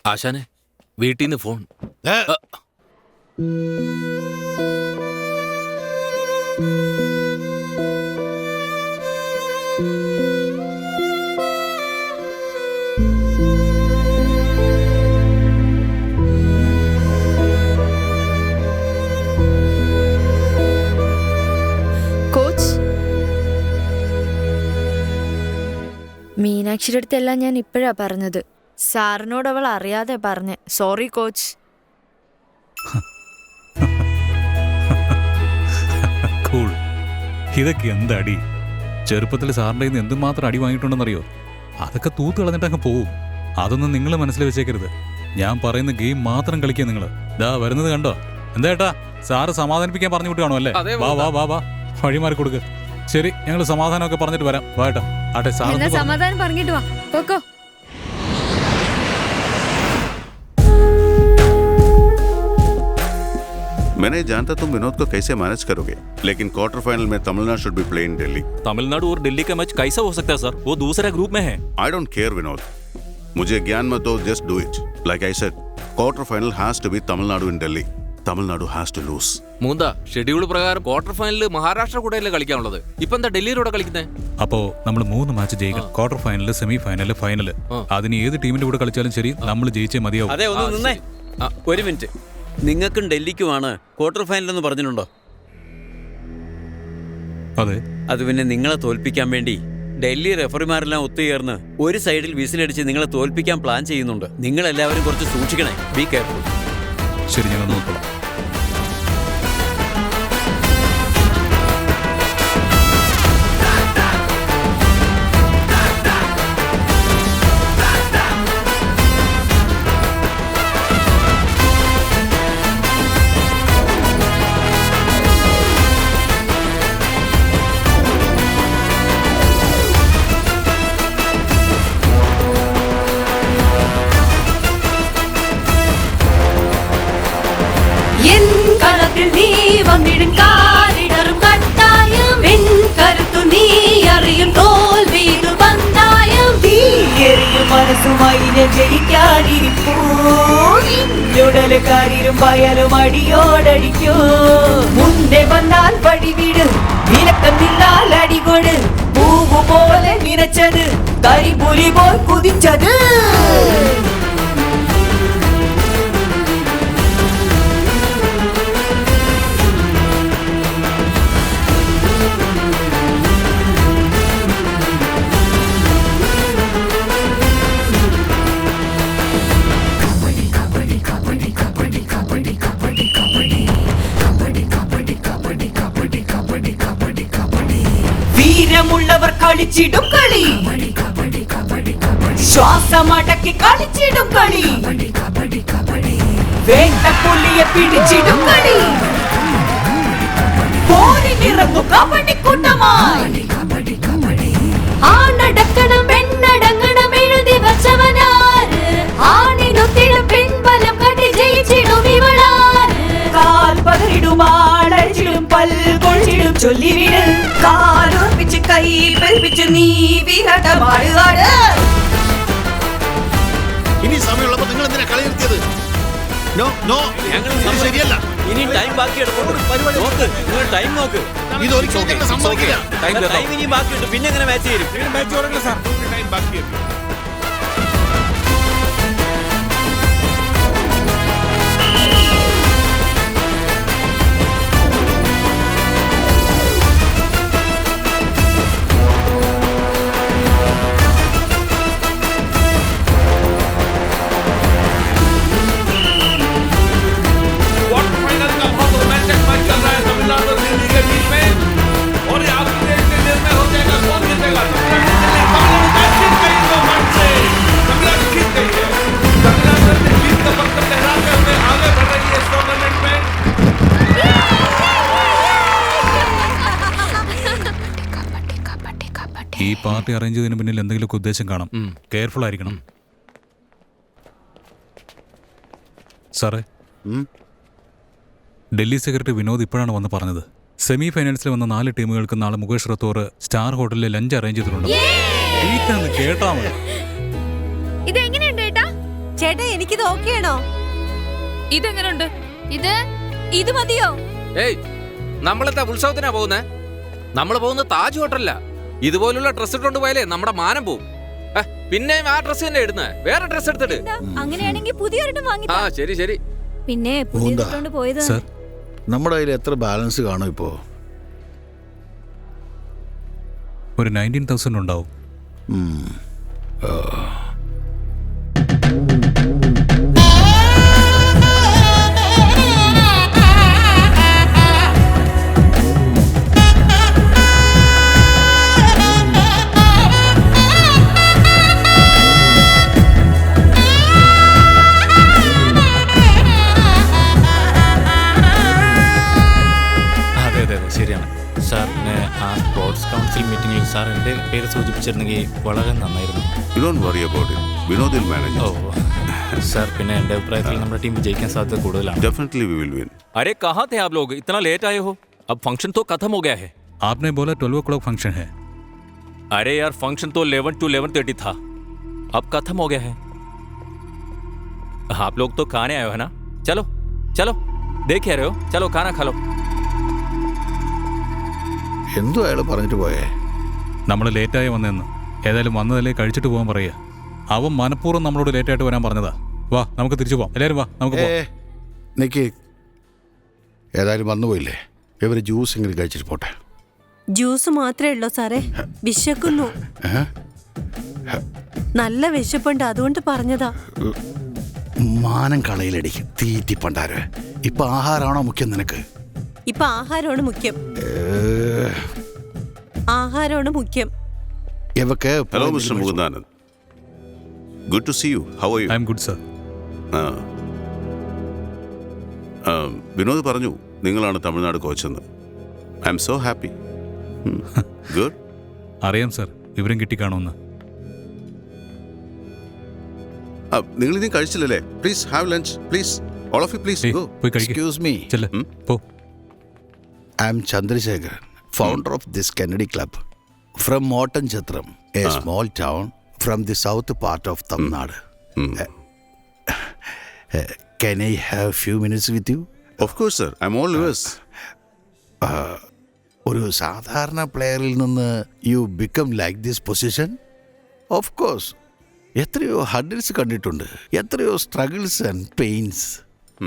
ആശാനെ, വീട്ടിൽ നിന്ന് ഫോൺ. കോച്ചിൻ്റെ അടുത്തെല്ലാം ഞാൻ ഇപ്പോഴാ പറഞ്ഞത്. സാറിനോട് അവൾ അറിയാതെ പറഞ്ഞേ. Sorry coach. കൂൾ. ഇതൊക്കെ എന്താ അടി? ചെറുപ്പത്തിൽ സാറിൻ്റെ നിന്ന് എന്തുമാത്രം അടി വാങ്ങിയിട്ടുണ്ടെന്നറിയോ? അതൊക്കെ തൂത്ത് കളഞ്ഞിട്ട് അങ്ങ് പോവും. അതൊന്നും നിങ്ങൾ മനസ്സിൽ വെച്ചേക്കരുത്. ഞാൻ പറയുന്ന ഗെയിം മാത്രം കളിക്കുക നിങ്ങൾ. ദാ വരുന്നത് കണ്ടോ? എന്താ ഏട്ടാ, സാറ് സമാധാനിപ്പിക്കാൻ പറഞ്ഞു വിട്ടുകാണോ അല്ലേ? വാ വാ വാ വാ, വഴിമാറി കൊടുക്ക്. ശരി, ഞങ്ങൾ സമാധാനമൊക്കെ പറഞ്ഞിട്ട് വരാം. വാ ഏട്ടാ. ആട്ടെ, സാർ സമാധാനം പറഞ്ഞിട്ട് വാ. പോക്കോ. मैं नहीं जानता तुम विनोद को कैसे मैनेज करोगे, लेकिन क्वार्टर फाइनल में Tamil Nadu should be play in Delhi. Tamil Nadu और दिल्ली का मैच कैसा हो सकता है सर? वो दूसरे ग्रुप में है. I don't care विनोद, मुझे ज्ञान मत दो, just do it. Like I said, quarter final has to be Tamil Nadu in Delhi. Tamil Nadu has to lose. മൂന്നാ ഷെഡ്യൂൾ പ്രകാരം ക്വാർട്ടർ ഫൈനലിൽ മഹാരാഷ്ട്ര കൂടെയല്ലേ കളിക്കാനുള്ളത്. ഇപ്പൊ എന്താ ഡൽഹിയിലൂടെ കളിക്കുന്നത്? അപ്പോ നമ്മൾ 3 മാച്ച് ജയിക്കണം. Quarter final, semi final, final. അതിന് ഏത് ടീമിന്റെ കൂടെ കളിച്ചാലും ശരി, നമ്മൾ ജയിച്ചേ മതിയാവും. അതെ, ഒന്ന് നിന്നേ. ഒരു മിനിറ്റ്, നിങ്ങൾക്കും ഡൽഹിക്കുമാണ് ക്വാർട്ടർ ഫൈനൽ എന്ന് പറഞ്ഞിട്ടുണ്ടോ? അതെ. അത് പിന്നെ നിങ്ങളെ തോൽപ്പിക്കാൻ വേണ്ടി ഡൽഹി റെഫറിമാരെല്ലാം ഒത്തുചേർന്ന് ഒരു സൈഡിൽ വിസിലടിച്ച് നിങ്ങളെ തോൽപ്പിക്കാൻ പ്ലാൻ ചെയ്യുന്നുണ്ട്. നിങ്ങൾ എല്ലാവരും കുറച്ച് സൂക്ഷിക്കണേ. Be careful. ശരി, ഞങ്ങൾ നോക്കണം. നീ വന്നിടും കാലിടറും കട്ടായം എൻ കരുത്തു നീ അറിയും തോൽവീതു പന്തായം തീയെറിയും മനസ്സുമായി ജയിക്കാനിരിപ്പൂ ചുടലുകാരിലും വയലും അടിയോടടിക്കൂ മുന്നേ വന്നാൽ വഴിവിട് വിലക്കം നിന്നാൽ അടികൊട് പൂവു പോലെ നിനച്ചത് കരിപുലി പോൽ കുതിച്ചത് വീരമുള്ളവർ കളിച്ചിടും കളി ശ്വാസമടക്കി കളിച്ചിടും കളി വേട്ടപ്പുലിയെ പിടിച്ചിടും കളി പോരിനിറങ്ങും കബഡിക്കൂട്ടമായി ആണടക്കണം പെണ്ണടങ്ങണം എഴുതി വച്ചവനാര് ആണിനൊത്തിടും പിൻബലം കണ്ടി ജയിച്ചിടും ഇവളാര് കാൽ പകരിടുമാടഴിച്ചിടും പൽകൊഴിച്ചിടും ചൊല്ലിവിട് കാലോർപ്പിച്ച് കൈ പെരുപ്പിച്ച് നീ വിഹടമാടുകാട് ഇനി സമയമുള്ളപ്പോ നിങ്ങൾ എന്തിനാ കളി നിർത്തിയത്? ശരിയല്ല. ഇനി ടൈം ബാക്കി നോക്ക്, നിങ്ങൾ ടൈം നോക്ക്. ഇത് ഒരിക്കലും സംഭവിക്കില്ല. ടൈം ഇനി ബാക്കിയുണ്ട്. പിന്നെ എങ്ങനെ മാച്ച് ചെയ്യും? ടൈം ബാക്കിയുണ്ട്. ഈ പാർട്ടി അറേഞ്ച് ചെയ്തതിന് പിന്നിൽ എന്തെങ്കിലുമൊക്കെ ഉദ്ദേശം കാണും. കെയർഫുൾ ആയിരിക്കണം. സാറേ, ഡൽഹി സെക്രട്ടറി വിനോദ് ഇപ്പോഴാണ് വന്ന് പറഞ്ഞത്. സെമി ഫൈനൽസിൽ വന്ന 4 ടീമുകൾക്ക് നാളെ മുകേഷ് റത്തോർ സ്റ്റാർ ഹോട്ടലിൽ ലഞ്ച് അറേഞ്ച് ചെയ്തിട്ടുണ്ട്. കേട്ടാ മതി. ചേട്ടാ, എനിക്കിത് ഓക്കെയാണോ? ഇതെങ്ങനെയുണ്ട്? ഇത് മതിയോ? ഏയ്, നമ്മളെന്താ ഉത്സവത്തിനാ പോകുന്നേ? നമ്മൾ പോകുന്ന താജ് ഹോട്ടലിലാ. ഇതുപോലുള്ള ഡ്രസ് ഇട്ടുകൊണ്ട് പോയാലേ നമ്മുടെ മാനം പോവും. പിന്നെ ആ ഡ്രസ് തന്നെ ഇടുന്നേ, വേറെ ഡ്രസ് എടുത്തിട്ട്. അങ്ങനെയാണെങ്കിൽ പുതിയൊരെണ്ണം വാങ്ങി. ആ ശരി ശരി. പിന്നെ പുതിയതിട്ടോണ്ട് പോയത്. നമ്മുടെ കയ്യിൽ എത്ര ബാലൻസ് കാണും ഇപ്പോ? ഒരു 19,000 ഉണ്ടാവും. ശരിയാണ് സാർ. ആ സ്പോർട്സ് കൗൺസിൽ മീറ്റിംഗിൽ സാർ എൻ്റെ പേര് സൂചിപ്പിച്ചിരുന്നെങ്കിൽ വളരെ നന്നായിരുന്നു. ഓ സാർ, പിന്നെ എൻ്റെ അഭിപ്രായത്തിൽ നമ്മുടെ ടീം വിജയിക്കാൻ സാധ്യത കൂടുതലാണ്. अरे कहाँ थे आप लोग? इतना लेट आए हो? अब फंक्शन तो खत्म हो गया है. आपने बोला 12 o'clock फंक्शन है. अरे यार, फंक्शन तो 11 to 11:30 था. अब खत्म हो गया है. आप लोग तो खाने आए हो है ना? चलो चलो, देख रहे हो, चलो खाना खा लो. എന്തോ അയാൾ പറഞ്ഞിട്ട് പോയേ? നമ്മൾ ലേറ്റായി വന്നെന്ന്. ഏതായാലും വന്നതല്ലേ, കഴിച്ചിട്ട് പോകാൻ പറയുക. അവൻ മനഃപൂർവ്വം നമ്മളോട് ലേറ്റായിട്ട് വരാൻ പറഞ്ഞതാ. വാ, നമുക്ക് തിരിച്ചു പോവാം. എല്ലാവരും വാ, നമുക്ക് പോവാം. നിക്ക്, ഏതായാലും വന്നുപോയില്ലേ, ഇവർ ജ്യൂസ് എങ്കിലും കഴിച്ചിട്ട് പോട്ടെ. ജ്യൂസ് മാത്രമേ ഉള്ളൂ സാറേ, വിശക്കുന്നു. നല്ല വിശപ്പുണ്ട്, അതുകൊണ്ട് പറഞ്ഞതാ. മാനം കളയിലടിക്കും തീറ്റി പണ്ടാര. ഇപ്പൊ ആഹാരമാണോ മുഖ്യം നിനക്ക്? ഇപ്പൊ ആഹാരമാണ് മുഖ്യം. ആഹാരമാണ് മുഖ്യം. Hello mister Mukundanand, good to see you. How are you? I am good sir. Vinod പറഞ്ഞു നിങ്ങളാണ് തമിഴ്നാട് കോച്ചെന്ന്. I am so happy. Good. അറിയാം സർ, വിവരം കിട്ടിക്കാണോന്ന്. നിങ്ങൾ ഇനി കഴിച്ചില്ലല്ലേ? Please have lunch, please. All of you please go. Excuse me. I am Chandrasekharan, founder of this Kennedy Club from Morton Chatram, a small town from the south part of Tamil Nadu. Can I have a few minutes with you? Of course, sir. I'm all yours. ഒരു സാധാരണ പ്ലെയറിൽ നിന്ന് you become like this position? Of course. എത്രയോ hurdles കണ്ടിട്ടുണ്ട്, എത്രയോ struggles and pains.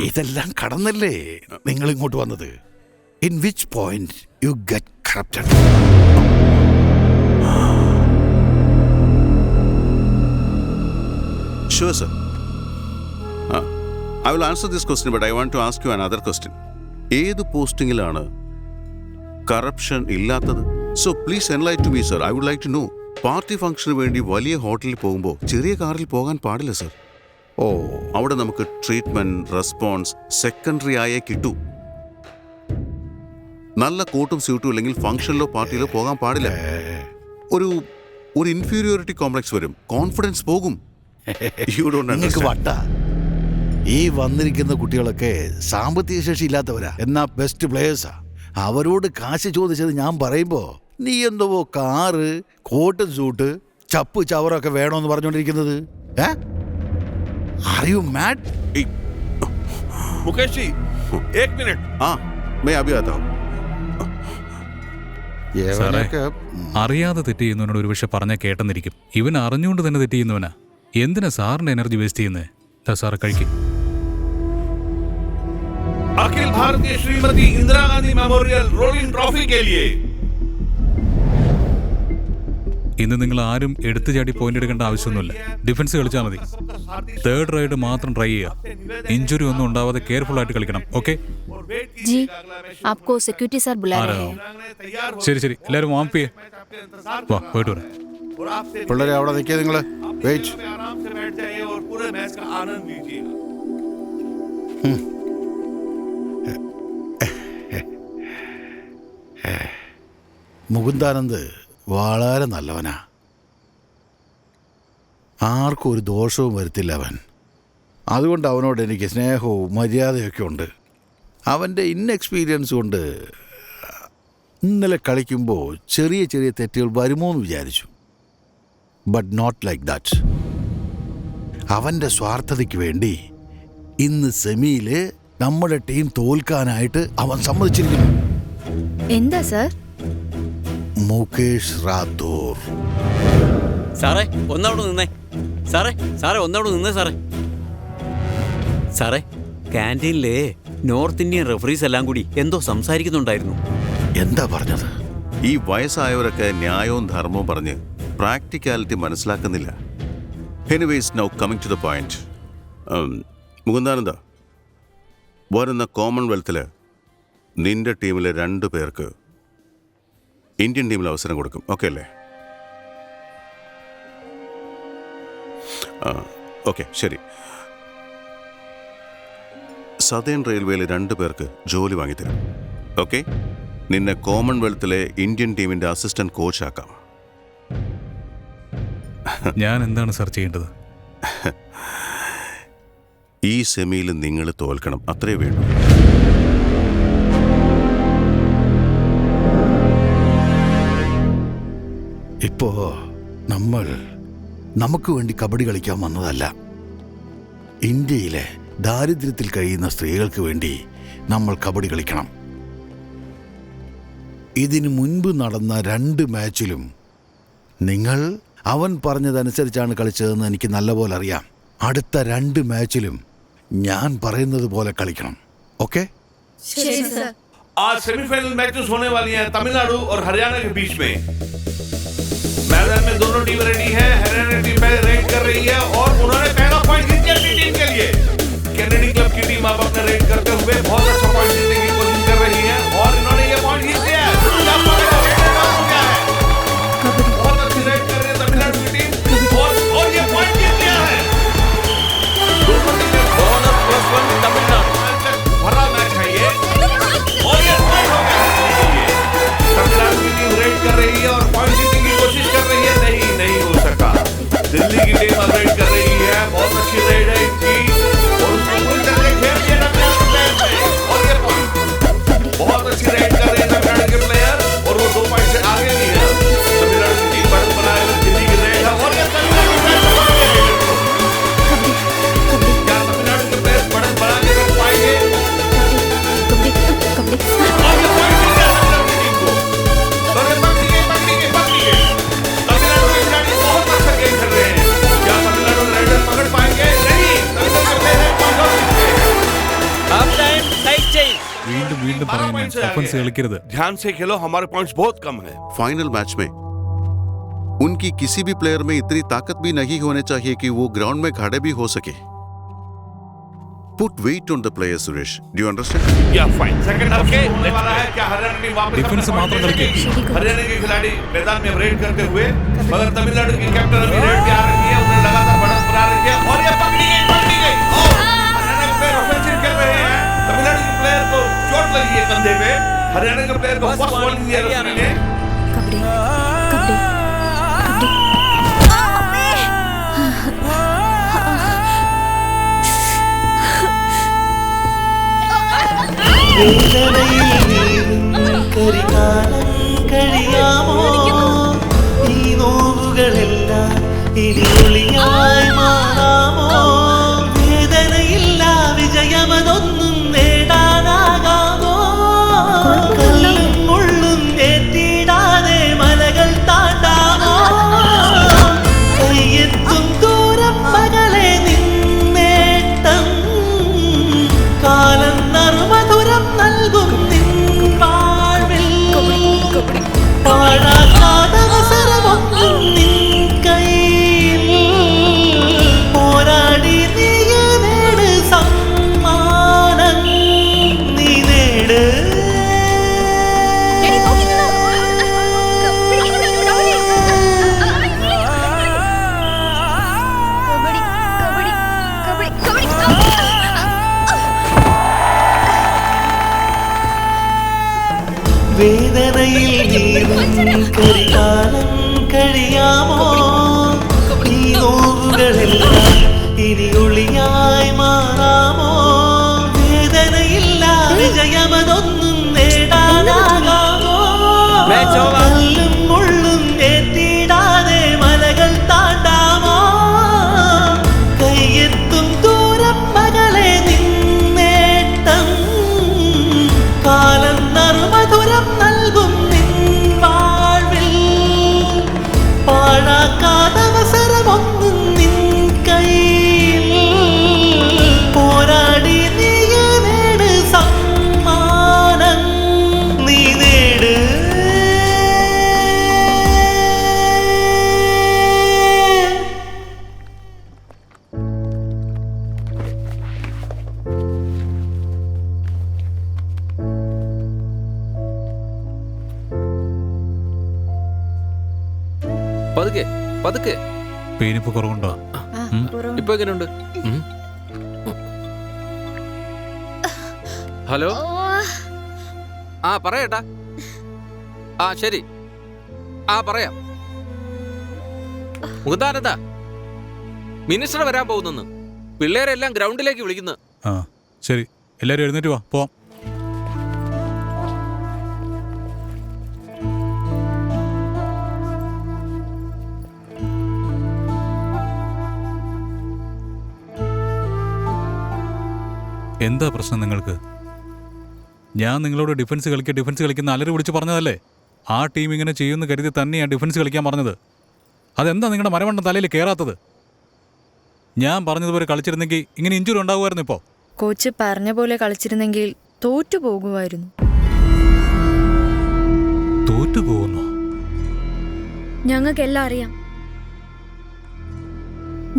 ഇതെല്ലാം കടന്നല്ലേ നിങ്ങൾ ഇങ്ങോട്ട് വന്നത്. In which point you get corrupted? Sure, sir. I will answer this question, but I want to ask you another question. ഏത് പോസ്റ്റിംഗിലാണ് corruption ഇല്ലാത്തത്? So please enlight to me, sir. I would like to know. Party ഫംഗ്ഷന് വേണ്ടി വലിയ ഹോട്ടലിൽ പോകുമ്പോൾ ചെറിയ കാറിൽ പോകാൻ പാടില്ല, സർ. ഓ, അവിടെ നമുക്ക് ട്രീറ്റ്മെന്റ്, റെസ്പോൺസ് സെക്കൻഡറി ആയേ കിട്ടൂ. നല്ല കോട്ടും സ്യൂട്ടും ഇല്ലെങ്കിൽ ഫംഗ്ഷനിലോ പാർട്ടിയിലോ പോകാൻ പാടില്ല. ഒരു ഇൻഫീരിയോറിറ്റി കോംപ്ലക്സ് വരും, കോൺഫിഡൻസ് പോകും. നിങ്ങൾക്ക് വട്ട. ഈ വന്നിരിക്കുന്ന കുട്ടികളൊക്കെ സാമ്പത്തിക ശേഷി ഇല്ലാത്തവരാ, എന്നാ ബെസ്റ്റ് പ്ലേയേഴ്സാ. അവരോട് കാശ് ചോദിച്ചത് ഞാൻ പറയുമ്പോ നീ എന്തോ കാറ്, കോട്ടും സൂട്ട്, ചപ്പ് ചവറൊക്കെ വേണോന്ന് പറഞ്ഞോണ്ടിരിക്കുന്നത്. Are you mad? Mukesh ji, 1 minute. हाँ, मैं अभी आता हूँ. സാറേ, അറിയാതെ തെറ്റ് ചെയ്യുന്നവനോട് ഒരു പക്ഷെ പറഞ്ഞാൽ കേട്ടെന്നിരിക്കും. ഇവൻ അറിഞ്ഞുകൊണ്ട് തന്നെ തെറ്റ് ചെയ്യുന്നവനാ. എന്തിനാ സാറിന്റെ എനർജി വേസ്റ്റ് ചെയ്യുന്നത്? സാറ് കഴിക്കും. Akhil Bharatiya Shrimati Indira Gandhi memorial rolling trophy के लिए ഇന്ന് നിങ്ങൾ ആരും എടുത്തു ചാടി പോയിന്റ് എടുക്കേണ്ട ആവശ്യമൊന്നുമില്ല. ഡിഫൻസ് കളിച്ചാൽ മതി. 3rd റൈഡ് മാത്രം ട്രൈ ചെയ്യുക. ഇഞ്ചുറി ഒന്നും ഉണ്ടാവാതെ കെയർഫുൾ ആയിട്ട് കളിക്കണം. ഓക്കെ? जी, आपको सिक्योरिटी सर बुला रहे हैं. ശരി ശരി, എല്ലാവരും വാംപ് ചെയ്യേ. വാ, പോയിട്ട് വരാം. പിള്ളേരെ അവിടെ നിൽക്കുക. നിങ്ങൾ വെയിറ്റ്. आराम से बैठ जाइए और पूरे मैच का आनंद लीजिएगा. മുകുന്ദാനന്ദ് വളരെ നല്ലവനാ. ആർക്കും ഒരു ദോഷവും വരുത്തില്ല അവൻ. അതുകൊണ്ട് അവനോട് എനിക്ക് സ്നേഹവും മര്യാദയൊക്കെ ഉണ്ട്. അവൻ്റെ ഇൻഎക്സ്പീരിയൻസ് കൊണ്ട് ഇന്നലെ കളിക്കുമ്പോൾ ചെറിയ ചെറിയ തെറ്റുകൾ വരുമോ എന്ന് വിചാരിച്ചു. But not like that. അവൻ്റെ സ്വാർത്ഥതയ്ക്ക് വേണ്ടി ഇന്ന് സെമിയിൽ നമ്മുടെ ടീം തോൽക്കാനായിട്ട് അവൻ സമ്മതിച്ചിരിക്കുന്നു. എന്താ സർ? മുകേഷ് റാത്തോർ. സാറേ, ഒന്നവിടെ നിന്നേ. സാറേ ഒന്നവിടെ നിന്നേ. സാറേ, ക്യാൻറ്റീനിലെ നോർത്ത് ഇന്ത്യൻ റെഫറീസ് എല്ലാം കൂടി എന്തോ സംസാരിക്കുന്നുണ്ടായിരുന്നു. എന്താ പറഞ്ഞത്? ഈ വയസ്സായവരൊക്കെ ന്യായവും ധർമ്മവും പറഞ്ഞ് പ്രാക്ടിക്കാലിറ്റി മനസ്സിലാക്കുന്നില്ല. Anyways now coming to the point. Mukundananda, വരുന്ന കോമൺവെൽത്തിൽ നിന്റെ ടീമിലെ 2 പേർക്ക് ഇന്ത്യൻ ടീമിൽ അവസരം കൊടുക്കും. ഓക്കെ അല്ലേ? ഓക്കെ, ശരി. സതേൺ റെയിൽവേയിൽ 2 പേർക്ക് ജോലി വാങ്ങിത്തരും. ഓക്കെ, നിന്നെ കോമൺവെൽത്തിലെ ഇന്ത്യൻ ടീമിന്റെ അസിസ്റ്റന്റ് കോച്ചാക്കാം. ഞാൻ എന്താണ് സർ ചെയ്യേണ്ടത്? ഈ സെമിയിൽ നിങ്ങൾ തോൽക്കണം, അത്രേ വേണ്ടൂ. ഇപ്പോ നമുക്ക് വേണ്ടി കബഡി കളിക്കാൻ വന്നതല്ല. ഇന്ത്യയിലെ ദാരിദ്ര്യത്തിൽ കഴിയുന്ന സ്ത്രീകൾക്ക് വേണ്ടി നമ്മൾ കബഡി കളിക്കണം. ഇതിനു മുൻപ് നടന്ന 2 മാച്ചിലും നിങ്ങൾ അവൻ പറഞ്ഞതനുസരിച്ചാണ് കളിച്ചതെന്ന് എനിക്ക് നല്ലപോലെ അറിയാം. അടുത്ത 2 മാച്ചിലും ഞാൻ പറയുന്നത് പോലെ കളിക്കണം. ഓക്കെ? आज सेमीफाइनल मैचेस होने वाली हैं तमिलनाडु और हरियाणा के बीच में. मैदान में दोनों टीम रेडी है. हरियाणा टीम पहले रेड कर रही है और उन्होंने पहला पॉइंट जीत लिया अपनी टीम के लिए. कैनेडी क्लब की टीम अब अपने रेड करते हुए बहुत अच्छा पॉइंट जीतने की कोशिश कर रही है और इन्होंने ये पॉइंट जीत लिया है. बहुत अच्छी रेड कर रही है तमिलनाडु की टीम और ये पॉइंट जीत लिया है. दोनों टीमें बोनस +1 तमिलनाडु. भरा मैच है ये और ये पॉइंट हो गया है. तमिलनाडु की टीम रेड कर रही है और पॉइंट जीतने की कोशिश कर रही है. नहीं हो सका. दिल्ली की टीम अब रेड कर रही है. बहुत अच्छी रेड है इनकी और उसको पूरी तरह खेल दिया तमिलनाडु प्लेयर ने और ये पॉइंट. बहुत अच्छी रेड कर रहे हैं तमिलनाडु के प्लेयर और वो 2 पॉइंट से आगे नहीं है. तमिलनाडु की टीम बढ़त बनाए हुए दिल्ली की रेड है और ये तमिलनाडु क्या तमिलनाडु के प्लेयर बढ़त बना के रख पाएंगे? और ये पॉइंट मिल गया तमिलनाडु की टीम को. और ये पकड़ी गई. तमिलनाडु के खिलाड़ी बहुत अच्छा गेम खेल रहे हैं. क्या तमिलनाडु रेडर पकड़ पाएंगे? नहीं. तमिलनाडु के प्लेयर पॉइंट हो चुके हैं. വീണ്ടും പറയുന്നു, ഒഫൻസ് കളിക്കരുത്. ध्यान से खेलो, हमारे पॉइंट्स बहुत कम है. फाइनल मैच में उनकी किसी भी प्लेयर में इतनी ताकत भी नहीं होनी चाहिए कि वो ग्राउंड में खड़े भी हो सके. Put weight on the player, Suresh. Do you understand? Yeah, fine. Second half के होने वाला है. क्या हरियाणा टीम वापस डिफेंस मात्र करके हरियाणा के खिलाड़ी मैदान में रेड करते हुए, मगर तमिलनाडु की कैप्टन अभी रेड पे आ रही है. उन्हें लगातार बढ़त बना रही है और ये पकड़ी गई. और हरियाणा के प्लेयर ऑफेंसिव खेल रहे हैं. तमिलनाडु के प्लेयर को चोट लगी है कंधे पे. हरियाणा के प्लेयर को फर्स्ट बॉल दिया उसने. കരികാലം കഴിയാമോ ഈ നോവുകളെല്ലാം ഇനിയൊളിയായി മാറാമോ വേദനയില്ല വിജയമതൊന്നും നേടാനാകാമോ കല്ലും മുള്ളും ഏറ്റിടാതെ മലകൾ താണ്ടാമോ കയ്യെത്തും ദൂരം മകളെ നിന്നേട്ടം കാലം നറുമധുരം നൽകും നിൻ വാഴ്വിൽ പാഴാക്കാതവസരമൊന്നും നിൻ കയ്യിൽ പോരാടി നീ നേട് സമ്മാനം നീ നേട് വേദനയിൽ നീറും കരികാലം കഴിയാമോ ഈ നോവുകളെല്ലാം ഇനി ഒളിയായി മാറാമോ വേദനയില്ല വിജയമതൊന്നും നേടാനാകാമോ കല്ലും മുള്ളും ഏറ്റിടാതെ മലകൾ താണ്ടാമോ കയ്യെത്തും ദൂരം മകളെ നിന്നേട്ടം കാലം നറുമധുരം നൽകും നിൻ വാഴ്വിൽ പാഴാക്കാതവസരമൊന്നും നിൻ കയ്യിൽ പോരാടി പതുക്കെ പതുക്കെ. പെയിനിപ്പോ കുറവുണ്ടോ? ഇപ്പൊ എങ്ങനെയുണ്ട്? ഹലോ, ആ പറയട്ടാ. ആ ശരി, ആ പറയാം. മുകുന്ദാനന്ദ, മിനിസ്റ്റർ വരാൻ പോകുന്നു. പിള്ളേരെല്ലാം ഗ്രൗണ്ടിലേക്ക് വിളിക്കുന്നു. ആ ശരി, എല്ലാവരും എഴുന്നേറ്റ് വാ, പോവാം. എന്താ പ്രശ്നം നിങ്ങൾക്ക്? ഞാൻ നിങ്ങളോട് ഡിഫൻസ് കളിക്കുന്ന അലറി വിളിച്ച് പറഞ്ഞതല്ലേ? ആ ടീം ഇങ്ങനെ ചെയ്യുമെന്ന് കരുതി തന്നെയാണ് ഡിഫൻസ് കളിക്കാൻ പറഞ്ഞത്. അതെന്താ നിങ്ങളുടെ മരമണ്ടം തലയിൽ കയറാത്തത്? ഞാൻ പറഞ്ഞതുപോലെ കളിച്ചിരുന്നെങ്കിൽ ഇങ്ങനെ ഇഞ്ചുറി ഉണ്ടാകുമായിരുന്നു. ഇപ്പോൾ കോച്ച് പറഞ്ഞ പോലെ കളിച്ചിരുന്നെങ്കിൽ തോറ്റു പോകുമായിരുന്നു. തോറ്റു പോകുന്നു? ഞങ്ങൾക്കെല്ലാം അറിയാം.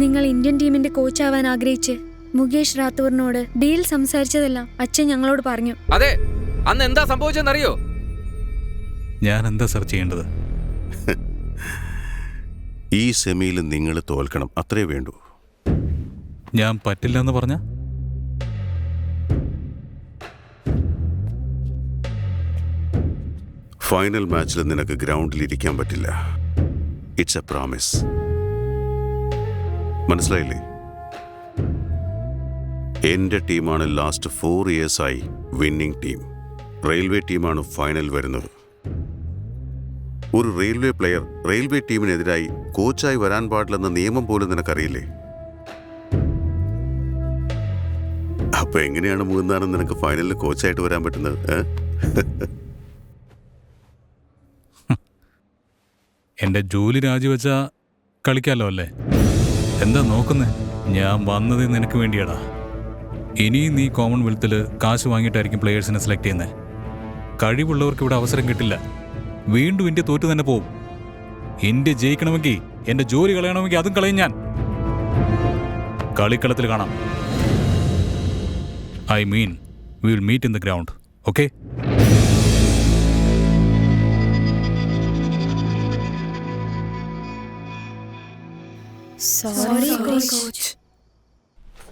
നിങ്ങൾ ഇന്ത്യൻ ടീമിന്റെ കോച്ചാവാൻ ആഗ്രഹിച്ച് മുകേഷ് റാത്തോറിനോട് ഡീൽ സംസാരിച്ചതെല്ലാം അച്ഛൻ ഞങ്ങളോട് പറഞ്ഞു. അതെ, അന്ന് എന്താ സംഭവിച്ചെന്നറിയോ? ഞാൻ എന്താ സർ ചെയ്യേണ്ടത്? ഈ സെമിയിൽ നിങ്ങൾ തോൽക്കണം, അത്രേ വേണ്ടൂ. ഞാൻ പറ്റില്ല എന്ന് പറഞ്ഞ ഫൈനൽ മാച്ചിൽ നിനക്ക് ഗ്രൗണ്ടിൽ ഇരിക്കാൻ പറ്റില്ല. It's A promise. മനസ്സിലായില്ലേ? എൻ്റെ ടീമാണ് ലാസ്റ്റ് 4 ഇയേഴ്സായി വിന്നിംഗ് ടീം. റെയിൽവേ ടീമാണ് ഫൈനൽ വരുന്നത്. ഒരു റെയിൽവേ പ്ലെയർ റെയിൽവേ ടീമിനെതിരായി കോച്ചായി വരാൻ പാടില്ലെന്ന നിയമം പോലും നിനക്കറിയില്ലേ? അപ്പൊ എങ്ങനെയാണ് മുകുന്ദാനന്ദ നിനക്ക് ഫൈനലിൽ കോച്ചായിട്ട് വരാൻ പറ്റുന്നത്? എൻ്റെ ജോലി രാജിവെച്ചാ കളിക്കാമല്ലോ അല്ലേ? എന്താ നോക്കുന്നേ? ഞാൻ വന്നത് നിനക്ക് വേണ്ടിയാടാ. ഇനിയും നീ കോമൺവെൽത്തിൽ കാശ് വാങ്ങിയിട്ടായിരിക്കും പ്ലെയേഴ്സിനെ സെലക്ട് ചെയ്യുന്നത്. കഴിവുള്ളവർക്ക് ഇവിടെ അവസരം കിട്ടില്ല. വീണ്ടും ഇന്ത്യ തോറ്റു തന്നെ പോവും. ഇന്ത്യ ജയിക്കണമെങ്കിൽ, എൻ്റെ ജോലി കളയണമെങ്കിൽ അതും കളയും ഞാൻ. കളിക്കളത്തിൽ കാണാം. I mean we will meet in the ground. Okay? Sorry coach.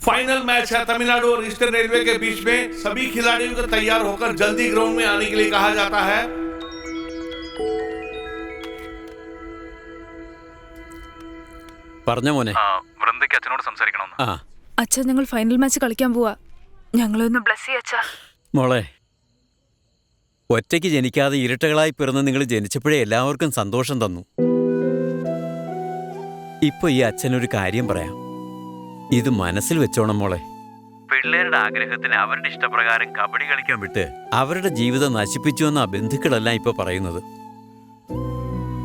Final match है तमिलनाडु और ईस्टर्न रेलवे के बीच में. सभी खिलाड़ियों को तैयार होकर जल्दी ग्राउंड में आने के लिए कहा जाता है. പറഞ്ഞ മോനെ. വൃന്ദയ്ക്ക് അച്ഛനോട് സംസാരിക്കണമെന്ന്. ആ അച്ഛൻ ഞങ്ങൾ ഫൈനൽ മാച്ച് കളിക്കാൻ പോവാ. ഞങ്ങളൊന്ന് ബ്ലസ് ചെയ്യച്ചാ. മോളെ, ഒറ്റയ്ക്ക് ജനിക്കാതെ ഇരട്ടകളായി പിറന്ന് നിങ്ങൾ ജനിച്ചപ്പോഴേ എല്ലാവർക്കും സന്തോഷം തന്നു. ഇപ്പൊ ഈ അച്ഛനൊരു കാര്യം പറയാം, ഇത് മനസ്സിൽ വെച്ചോണം മോളെ. പിള്ളേരുടെ ആഗ്രഹത്തിന് അവരുടെ ഇഷ്ടപ്രകാരം കബഡി കളിക്കാൻ വിട്ട് അവരുടെ ജീവിതം നശിപ്പിച്ചു എന്ന ബന്ധുക്കളെല്ലാം ഇപ്പൊ പറയുന്നത്.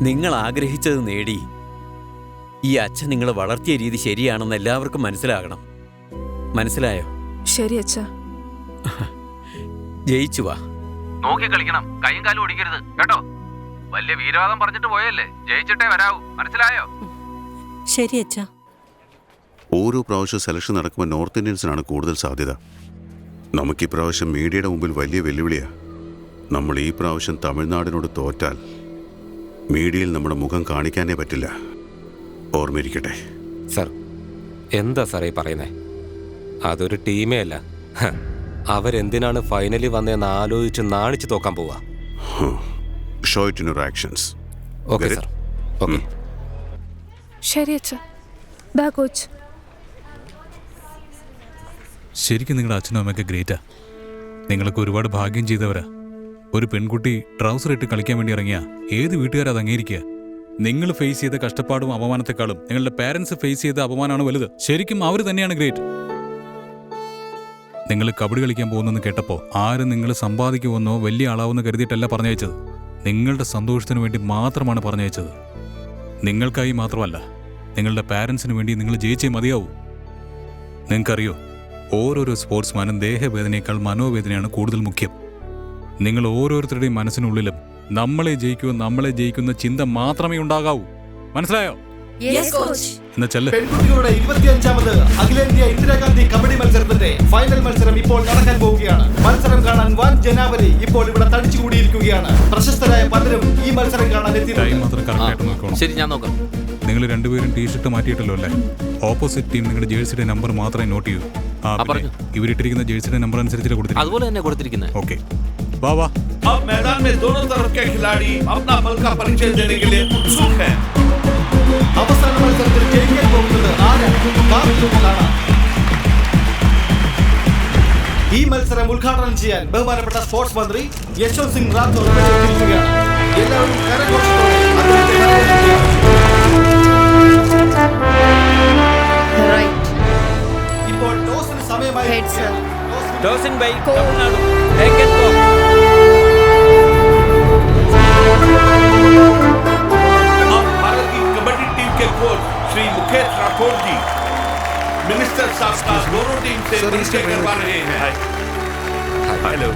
നിങ്ങൾ ആഗ്രഹിച്ചത് നേടി. ഈ അച്ഛൻ നിങ്ങളെ വളർത്തിയ രീതി ശരിയാണെന്ന് എല്ലാവർക്കും മനസ്സിലാകണം. മനസ്സിലായോ? ശരി അച്ഛാ. ജയിച്ചു വാ. നോക്കി കളിക്കണം, കൈയും കാലും ഓടിക്കരുത് കേട്ടോ. വലിയ വീരവാദം പറഞ്ഞിട്ട് പോയല്ലേ, ജയിച്ചിട്ടേ വരാവൂ. മനസ്സിലായോ? ശരി അച്ഛാ. ഓരോ പ്രാവശ്യം സെലക്ഷൻ നടക്കുമ്പോൾ നോർത്ത് ഇന്ത്യൻസിനാണ് കൂടുതൽ സാധ്യത. നമുക്ക് ഈ പ്രാവശ്യം മീഡിയയുടെ മുമ്പിൽ വലിയ വെല്ലുവിളിയാണ്. നമ്മൾ ഈ പ്രാവശ്യം തമിഴ്നാടിനോട് തോറ്റാൽ മീഡിയയിൽ നമ്മുടെ മുഖം കാണിക്കാനേ പറ്റില്ല. ഓർമ്മയിരിക്കട്ടെ. സർ, എന്താ സാറേ പറയുന്നേ? അതൊരു ടീമേ അല്ല. അവരെന്തിനാണ് ഫൈനലിൽ വന്നതെന്ന് ആലോചിച്ച് നാണിച്ച് തോക്കാൻ പോവാ. Show it in your actions. Okay sir. Okay. ശരി അച്ഛാ. ദാ കോച്ച്. ശരിക്കും നിങ്ങളുടെ അച്ഛനും അമ്മയൊക്കെ ഗ്രേറ്റാ. നിങ്ങളൊക്കെ ഒരുപാട് ഭാഗ്യം ചെയ്തവരാ. ഒരു പെൺകുട്ടി ട്രൗസർ ഇട്ട് കളിക്കാൻ വേണ്ടി ഇറങ്ങിയ ഏത് വീട്ടുകാരും അത് അംഗീകരിക്കുക? നിങ്ങൾ ഫേസ് ചെയ്ത കഷ്ടപ്പാടും അപമാനത്തെക്കാളും നിങ്ങളുടെ പാരൻസ് ഫേസ് ചെയ്ത അപമാനമാണ് വലുത്. ശരിക്കും അവർ തന്നെയാണ് ഗ്രേറ്റ്. നിങ്ങൾ കബഡി കളിക്കാൻ പോകുന്നെന്ന് കേട്ടപ്പോൾ ആരും നിങ്ങൾ സമ്പാദിക്കുമെന്നോ വലിയ ആളാവെന്ന് കരുതിയിട്ടല്ല പറഞ്ഞയച്ചത്. നിങ്ങളുടെ സന്തോഷത്തിന് വേണ്ടി മാത്രമാണ് പറഞ്ഞയച്ചത്. നിങ്ങൾക്കായി മാത്രമല്ല, നിങ്ങളുടെ പാരൻസിന് വേണ്ടി നിങ്ങൾ ജയിച്ചേ മതിയാവൂ. നിങ്ങൾക്കറിയോ, ഓരോരോ സ്പോർട്സ്മാനും ദേഹവേദനയേക്കാൾ മനോവേദനയാണ് കൂടുതൽ മുഖ്യം. നിങ്ങൾ ഓരോരുത്തരുടെയും മനസ്സിനുള്ളിലും നമ്മളെ ജയിക്കുന്ന ചിന്ത മാത്രമേ ഉണ്ടാകാവൂ. മനസ്സിലായോ? എന്നാ ചെല്ല്. പെൺകുട്ടികളുടെ 25ാമത് അഖിലേന്ത്യാ ഇന്ദിരാഗാന്ധി കബഡി മത്സരത്തിന്റെ ഫൈനൽ മത്സരം ഇപ്പോൾ നടക്കാൻ പോവുകയാണ്. മത്സരം കാണാൻ വൻ ജനാവലി ഇപ്പോൾ ഇവിടെ തടിച്ചുകൂടിയിരിക്കുകയാണ്. പ്രശസ്ത പ്രമുഖരായ പലരും ഈ മത്സരം കാണാൻ ടൈം എത്തിയിട്ടുണ്ട്. മാത്രം കറക്റ്റായിട്ട് നോക്കണം. ശരി, ഞാൻ നോക്കാം. നിങ്ങൾ രണ്ടുപേരും ടീഷർട്ട് മാറ്റിയിട്ടല്ലോ അല്ലേ? ഓപ്പോസിറ്റ് ടീം നിങ്ങളുടെ ജേഴ്സിയുടെ നമ്പർ മാത്രമേ നോട്ട് ചെയ്യൂ. ഇവരിട്ടിരിക്കുന്ന ജേഴ്സിയുടെ നമ്പർ അനുസരിച്ച് കൊടുത്തിരിക്കുന്നത്. അതുപോലെ തന്നെ കൊടുത്തിരിക്കുന്നത്. ഓക്കെ, വാ വാ. अब मैदान में दोनों तरफ के खिलाड़ी अपना बल का परिचय देने के लिए उत्सुक हैं। അവസാന മത്സരത്തിൽ ജയിക്കാൻ പോകുന്നത് ആരാണ്? കാത്തിരുന്ന് കാണാം. ഈ മത്സരം ഉദ്ഘാടനം ചെയ്യാൻ ബഹുമാനപ്പെട്ട സ്പോർട്സ് മന്ത്രി യശ്വന്ത് സിംഗ് റാത്തോർ എത്തിയിരിക്കുകയാണ്. എല്ലാവരും കരഘോഷത്തോടെ അദ്ദേഹത്തെ വരവേൽക്കുകയാണ്. ഇപ്പോൾ ടോസിന് സമയമായി. ടോസിൻ by Tamil Nadu. Take it go. अब भारत की कबड्डी टीम के कोच श्री मुकेश राठौर जी मिनिस्टर साहब का दोनों टीम से परिचय करवा रहे हैं। Hello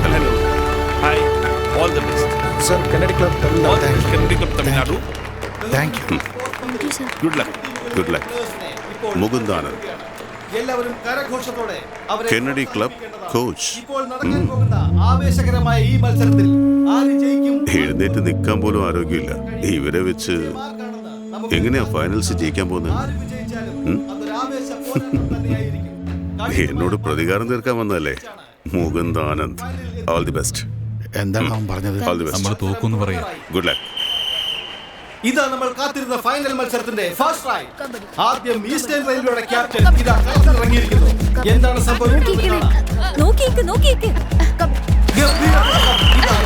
hello hi, all the best sir. Kannadi club Tamil Nadu. Kannadi club Tamil Nadu. Thank you. Good luck. Good luck. Mukundanand, എല്ലാവരും കരഘോഷത്തോടെ അവരെ കെന്നഡി ക്ലബ് കോച്ച്. ഇപ്പോൾ നടക്കാൻ പോകുന്ന ആവേശകരമായ ഈ മത്സരത്തിൽ ആര് ജയിക്കും? എഴുന്നേറ്റ് നിൽക്കാൻ പോലും ആരോഗ്യമില്ല. ഇവരെ വെച്ച് എങ്ങനെയാ ഫൈനൽസ് ജയിക്കാൻ പോകുന്നത്? എന്നോട് പ്രതികാരം തീർക്കാൻ വന്നതല്ലേ? മുകുന്ദാനന്ദ്, ഓൾ ദി ബെസ്റ്റ്. എന്താണ് അവൻ പറഞ്ഞത്? All the best. നമ്മൾ തോക്കുമെന്ന് പറയാം. Good luck. ഇതാ നമ്മൾ കാത്തിരുന്ന ഫൈനൽ മത്സരത്തിന്റെ ഫസ്റ്റ് റൈഡ്. ആദ്യം ഈസ്റ്റേൺ റെയിൽവേയുടെ ക്യാപ്റ്റൻ ഇതാ കളത്തിൽ ഇറങ്ങിയിരിക്കുന്നു. എന്താണ് സംഭവിക്കുന്നത്? നോക്കിയേക്ക്.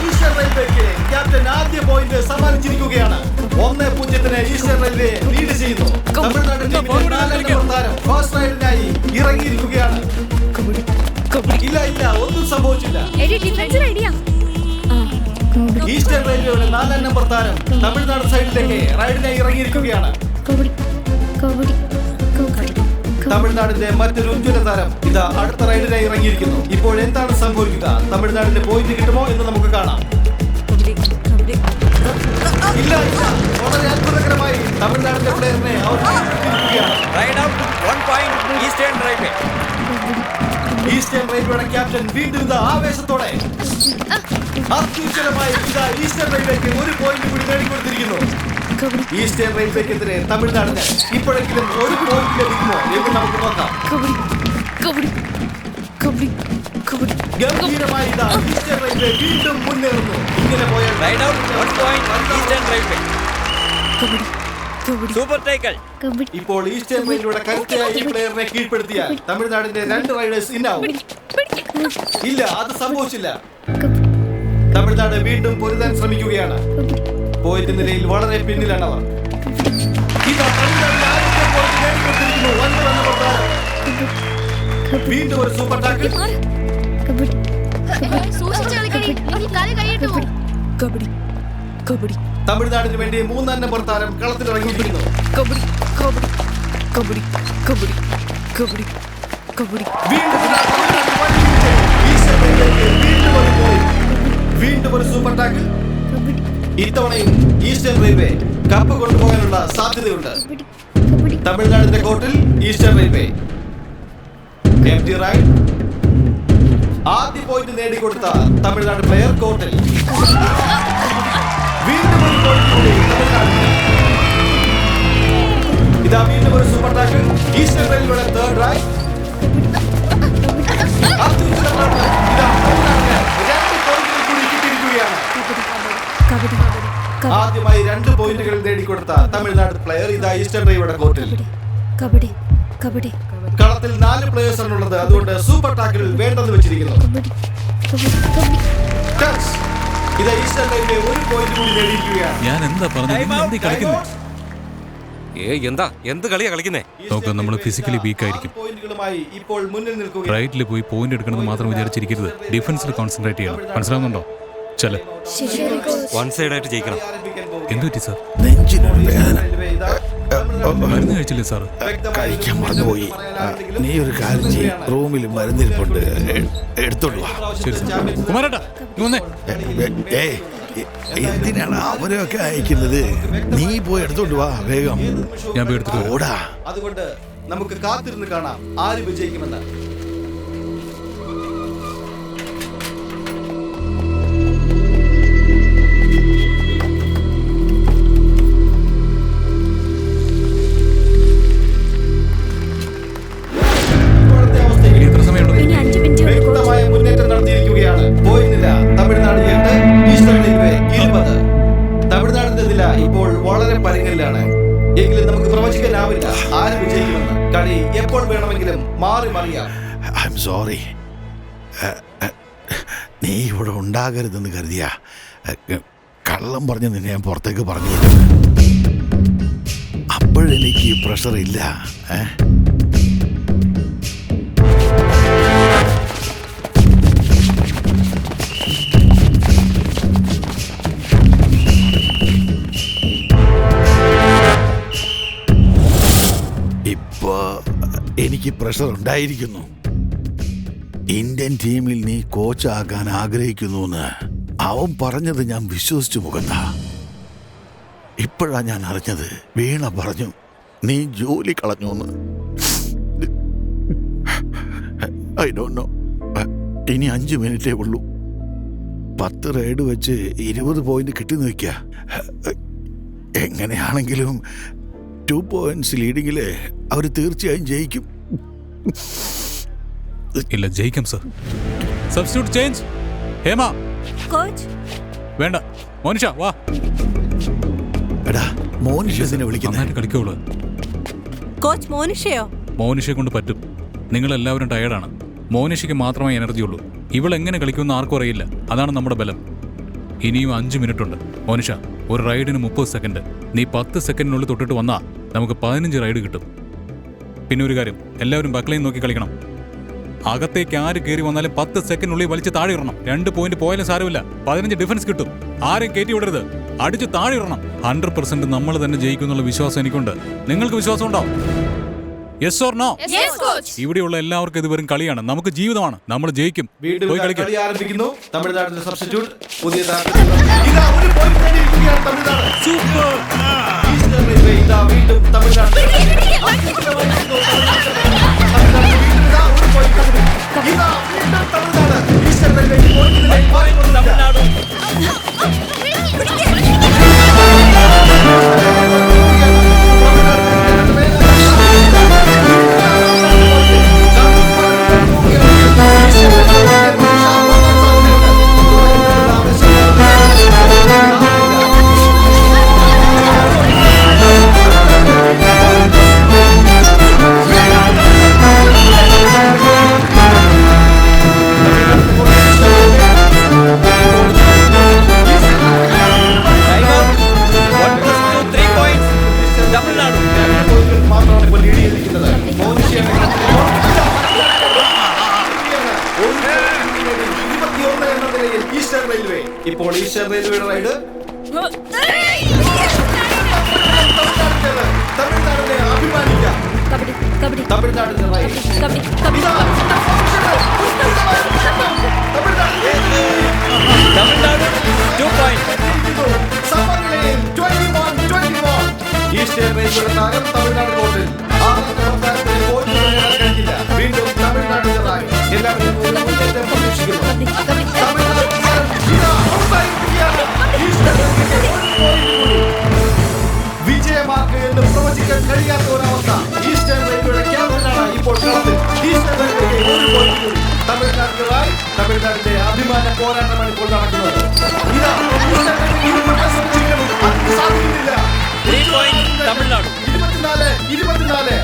ഈസ്റ്റേൺ റെയിൽവേക്ക് ക്യാപ്റ്റൻ ആദ്യ പോയിന്റ് സമ്മാനിച്ചിരിക്കുകയാണ്. 1-0 ഈസ്റ്റേൺ റെയിൽവേ ലീഡ് ചെയ്യുന്നു. തമിഴ്നാട് ടീമിന്റെ 4 നമ്പർ താരം ഫസ്റ്റ് റൈഡിനായി ഇറങ്ങിയിരിക്കുകയാണ്. ഇല്ല, ഒന്നും സംഭവിച്ചില്ല. ഈസ്റ്റേൺ റെയിൽവേയുടെ 4 നമ്പർ താരം തമിഴ്നാട് സൈഡിലേക്ക് റൈഡിനായി ഇറങ്ങിയിരിക്കുകയാണ്. തമിഴ്നാടിന്റെ മറ്റൊരു ഉജ്ജ്വല താരം ഇതാ അടുത്ത റൈഡിനായി ഇറങ്ങിയിരിക്കുന്നു. ഇപ്പോൾ എന്താണ് സംഭവിക്കുക? തമിഴ്നാടിന്റെ പോയിന്റ് കിട്ടുമോ എന്ന് നമുക്ക് കാണാം. ഇല്ല, വളരെ അത്ഭുതകരമായി തമിഴ്നാടിന്റെ പ്ലെയറിനെ അവർ ഈസ്റ്റേൺ റെയിൽവേയുടെ ക്യാപ്റ്റൻ വീണ്ടും ഇതാ ആവേശത്തോടെ അത്യുജ്വലമായി ഇതാ ഈസ്റ്റേൺ റെയിൽവേക്ക് ഒരു പോയിന്റ് കൂടി നേടിക്കൊടുത്തിരിക്കുന്നു. ഈസ്റ്റേൺ റെയിൽവേക്കെതിരെ തമിഴ്നാടിന് ഇപ്പോഴെങ്കിലും ഒരു പോയിന്റ് ലഭിക്കുമോ എന്ന് നമുക്ക് നോക്കാം. ഗംഭീരമായി ഇതാ ഈസ്റ്റേൺ റെയിൽവേ വീണ്ടും മുന്നേറുന്നു. ഇങ്ങനെ പോയാൽ സൂപ്പർ ടൈക്കിൾ. ഇപ്പോൾ ഈസ്റ്റേൺ റെയിൽവേയുടെ കരുത്തയായ ഈ പ്ലെയറിനെ കീഴ്പ്പെടുത്തിയാൽ തമിഴ്നാടിന്റെ 2 റൈഡേഴ്സ് ഇന്നാവും. ഇല്ല, അത് സംഭവിച്ചില്ല. തമിഴ്നാട് വീണ്ടും പൊരുതാൻ ശ്രമിക്കുകയാണ്. പോയിന്റ് നിലയിൽ വളരെ പിന്നിലാണ് അവർ. വീണ്ടും ഒരു സൂപ്പർ ടാക്കിൾ. തമിഴ്നാടിന് വേണ്ടി 3 നമ്പർ താരം കളത്തിലിറങ്ങിയിരിക്കുന്നു. വീണ്ടും ഒരു സൂപ്പർ ടാക്കിൾ. ഇത്തവണയും ഈസ്റ്റേൺ റെയിൽവേ കപ്പ് കൊണ്ടുപോകാനുള്ള സാധ്യതയുണ്ട്. തമിഴ്നാടിന്റെ കോർട്ടിൽ ഈസ്റ്റേൺ റെയിൽവേ എംടി റൈഡ്. ആദ്യ പോയിന്റ് നേടിക്കൊടുത്ത തമിഴ്നാട് പ്ലെയർ കോർട്ടിൽ. വീണ്ടും ഒരു പോയിന്റ് കൂടി തമിഴ്നാടിന്. ഇതാ വീണ്ടും ഒരു സൂപ്പർ ടാക്കിൾ. ഈസ്റ്റേൺ റെയിൽവേയുടെ 3rd റൈഡ്. ആദ്യമായി 2 പോയിന്റുകൾ നേടിക്കൊടുത്ത തമിഴ്നാട് പ്ലെയർ ഇതാ ഈസ്റ്റേൺ റെയിൽവേയുടെ കോർട്ടിൽ. കളത്തിൽ 4 പ്ലേയേഴ്സ് ആണുള്ളത്. അതുകൊണ്ട് സൂപ്പർ ടാക്കിൾ വേണ്ടെന്ന് വെച്ചിരിക്കുന്നു. ഇതാ ഈസ്റ്റേൺ റെയിൽവേ ഒരു പോയിന്റ് കൂടി നേടിയിരിക്കുകയാണ്. ഞാൻ എന്താ പറഞ്ഞത്? എന്ത് കളിയാ കളിക്കുന്നേ? നോക്ക്, നമ്മൾ ഫിസിക്കലി വീക്ക് ആയിരിക്കും. പോയിന്റുകളുമായി ഇപ്പോൾ മുന്നിൽ നിൽക്കുകയാണ്. റൈറ്റിൽ പോയി പോയിന്റ് എടുക്കണമെന്ന് മാത്രം വിചാരിച്ചിരിക്കരുത്. ഡിഫൻസിൽ കോൺസെൻട്രേറ്റ് ചെയ്യണം. മനസ്സിലാവുന്നുണ്ടോ? ചെല വൺ സൈഡ് ആയിട്ട് ജയിക്കണം. എന്തു പറ്റി സാർ? നെഞ്ചിനൊരു വേദന. മരുന്ന് കഴിച്ചില്ലേ സാർ? കഴിക്കാൻ മറന്നുപോയി. നീ ഒരു കാര്യം ചെയ്യും, റൂമിൽ മരുന്നിരിപ്പുണ്ട്, എടുത്തോണ്ട് വാ. ശരി സാർ. കുമാരേട്ടാ, നീ വന്നേ. എന്തിനാണ് അവരൊക്കെ അയക്കുന്നത്? നീ പോയി എടുത്തോണ്ട് വാ വേഗം. ഞാൻ പോയി എടുത്തിട്ട് ഓടാ. അതുകൊണ്ട് നമുക്ക് കാത്തിരുന്ന് കാണാം ആര് വിജയിക്കുമെന്ന്. ഇപ്പോൾ വളരെ പരിങ്ങലിലാണ്. എങ്കിലും നമുക്ക് പ്രവചിക്കാനാവില്ല ആര് വിജയിക്കുമെന്ന്. കളി എപ്പോൾ വേണമെങ്കിലും മാറി മറിയാം. I am sorry. നീ ഇവിടെ ഉണ്ടാകരുതെന്ന് കരുതിയ കള്ളം പറഞ്ഞ് നിന്നെ ഞാൻ പുറത്തേക്ക് പറഞ്ഞു. അപ്പോഴെനിക്ക് പ്രഷർ ഇല്ല. ഇപ്പോ എനിക്ക് പ്രഷർ ഉണ്ടായിരിക്കുന്നു. ഇന്ത്യൻ ടീമിൽ നീ കോച്ചാകാൻ ആഗ്രഹിക്കുന്നു എന്ന് അവൻ പറഞ്ഞത് ഞാൻ വിശ്വസിച്ചു മുഖത്ത. ഇപ്പോഴാ ഞാൻ അറിഞ്ഞത് വീണ പറഞ്ഞു നീ ജോലി കളഞ്ഞു എന്ന്. I don't know. ഇനി 5 മിനിറ്റേ ഉള്ളൂ. 10 റൈഡ് വെച്ച് 20 പോയിന്റ് കിട്ടി നിൽക്കുക. എങ്ങനെയാണെങ്കിലും 2 പോയിന്റ്സ് ലീഡിങ്ങില് അവർ തീർച്ചയായും ജയിക്കും. ഇല്ല, ജയിക്കാം sir. Substitute change. Hema coach വേണ്ട. മോനിഷ വാ. എടാ മോനിഷനെ വിളിക്കുന്നു. നന്നായിട്ട് കളിക്കോളൂ. കോച്ച് മോനിഷയോ? മോനിഷയെ കൊണ്ട് പറ്റും. നിങ്ങളെല്ലാവരും ടയേർഡാണ്. മോനിഷയ്ക്ക് മാത്രമേ എനർജി ഉള്ളൂ. ഇവളെങ്ങനെ കളിക്കുമെന്ന് ആർക്കും അറിയില്ല. അതാണ് നമ്മുടെ ബലം. ഇനിയും 5 മിനിറ്റ് ഉണ്ട്. മോനിഷ, ഒരു റൈഡിന് 30 സെക്കൻഡ്. നീ 10 സെക്കൻഡിനുള്ളിൽ തൊട്ടിട്ട് വന്നാൽ നമുക്ക് 15 റൈഡ് കിട്ടും. പിന്നെ ഒരു കാര്യം, എല്ലാവരും ബക്ലൈൻ നോക്കി കളിക്കണം. അകത്തേക്ക് ആര് കയറി വന്നാലും 10 സെക്കൻഡിനുള്ളിൽ വലിച്ച് താഴെ ഇടണം. 2 പോയിന്റ് പോയാലും സാരമില്ല. 15 ഡിഫൻസ് കിട്ടും. ആരെയും കയറ്റി വിടരുത്. അടിച്ച് താഴെ ഇടണം. 100% നമ്മൾ തന്നെ ജയിക്കുന്നുള്ള വിശ്വാസം എനിക്കുണ്ട്. നിങ്ങൾക്ക് വിശ്വാസം ഉണ്ടോ? Yes or no? ഇവിടെയുള്ള എല്ലാവർക്കും ഇത് വെറും കളിയാണ്. നമുക്ക് ജീവിതമാണ്. നമ്മൾ ജയിക്കും. പോയി കളിക്കാം. കളി ആരംഭിക്കുന്നു. തമിഴ്നാടിന്റെ സബ്സ്റ്റിറ്റ്യൂട്ട് പുതിയ ഇതാ ഒരു പോയിന്റ് നേടിയിരിക്കുകയാണ് തമിഴ്നാട്. സൂപ്പർ. ഈസ്റ്റേൺ റെയിൽവേ ഇതാ വീണ്ടും തമിഴ്നാട്. ഇപ്പോൾ ഈസ്റ്റേൺ റെയിൽവേയുടെ റൈഡ് തമിഴ്നാടിനെ അഭിമാനിക്കാം. തമിഴ്നാടിന്റെ റൈഡ് തമിഴ്നാട് 2 പോയിന്റ്. സമനിലയിൽ 21-21. ഈസ്റ്റേൺ റെയിൽവേയുടെ താരം തമിഴ്നാട് കോർട്ടിൽ 6ാമത്തെ അവസാനത്തിൽ പോയിന്റ് നേടാൻ കഴിഞ്ഞില്ല. വീണ്ടും തമിഴ്നാടിന്റെ റൈഡ്. എല്ലാവരും ഒരു മുന്നേറ്റം പ്രതീക്ഷിക്കുന്നു. വിജയമാർക്ക് എന്ന് പ്രവചിക്കാൻ കഴിയാത്ത ഒരവസ്ഥ. ഈസ്റ്റേൺ റെയിൽവേയുടെ ക്യാപ്റ്റനാണ് ഇപ്പോൾ കളത്തിൽ. ഈസ്റ്റേൺ റെയിൽവേക്ക് 1 പോയിന്റ് കൂടി. തമിഴ്നാടിനായി തമിഴ്നാടിന്റെ അഭിമാന പോരാട്ടമാണ് ഇപ്പോൾ നടക്കുന്നത്. ഇതാ സാധിക്കുന്നില്ല. 3 പോയിന്റ് തമിഴ്നാട്. 24.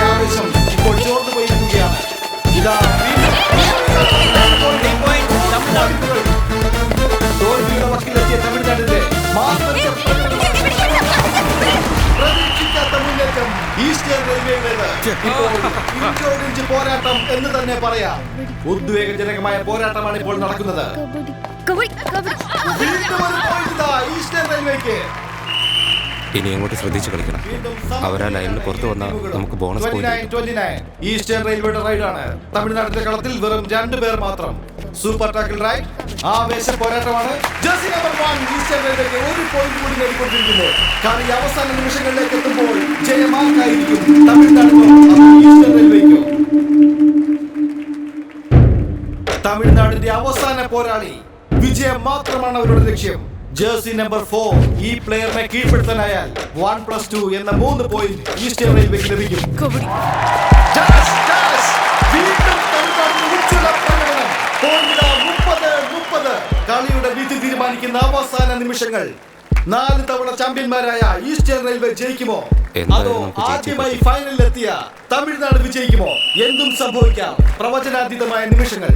ആവേശം ഇപ്പോൾ ചോർന്നു പോയിരിക്കുകയാണ്. തോൽവിയുടെ വക്കിലെത്തിയ തമിഴ്നാടിന്റെ പ്രതീക്ഷിക്കാത്ത മുന്നേറ്റം ഈസ്റ്റേൺ റെയിൽവേയുടേത്. ഇപ്പോൾ ഇഞ്ചോടിഞ്ച് പോരാട്ടം എന്ന് തന്നെ പറയാം. ഉദ്വേഗജനകമായ പോരാട്ടമാണ് ഇപ്പോൾ നടക്കുന്നത്. വീണ്ടും ഒരു പോയിന്റ് ഈസ്റ്റേൺ റെയിൽവേക്ക്. ഇനി അങ്ങോട്ട് ശ്രദ്ധിച്ച് കളിക്കണം. അവരാ ലൈനിൽ പുറത്തു വന്നാൽ നമുക്ക് ബോണസ് പോയിന്റ്. 29. ഈസ്റ്റേൺ റെയിൽവേയുടെ റൈഡാണ്. തമിഴ്നാടിന്റെ കളത്തിൽ വെറും 2 പേർ മാത്രം. Super tackle raid. ആവേശ പോരാട്ടമാണ്. ജേഴ്സി നമ്പർ 1 ഈസ്റ്റേൺ റെയിൽവേക്ക് 1 പോയിന്റ് കൂടി നേടിക്കൊണ്ടിരിക്കുന്നു. കളി അവസാന നിമിഷങ്ങളിലേക്ക് എത്തുമ്പോൾ ജയമാർക്കായിരിക്കും തമിഴ്നാടിനോ ഈസ്റ്റേൺ റെയിൽവേക്കോ? തമിഴ്നാടിന്റെ അവസാന പോരാളി. വിജയം മാത്രമാണ് അവരുടെ ലക്ഷ്യം. ജേഴ്സി നമ്പർ 4 ഈ പ്ലെയറിനെ കീഴ്പ്പെടുത്താനായാൽ 1+2 എന്ന 3 പോയിന്റ് ഈസ്റ്റേൺ റെയിൽവേക്ക് ലഭിക്കും. കളിയുടെ വിധി തീരുമാനിക്കുന്ന അവസാന നിമിഷങ്ങൾ. 4 തവണ ചാമ്പ്യന്മാരായ ഈസ്റ്റേൺ റെയിൽവേ ജയിക്കുമോ അതോ ആദ്യമായി ഫൈനലിലെത്തിയ തമിഴ്നാട് വിജയിക്കുമോ? എന്തും സംഭവിക്കാം. പ്രവചനാതീതമായ നിമിഷങ്ങൾ.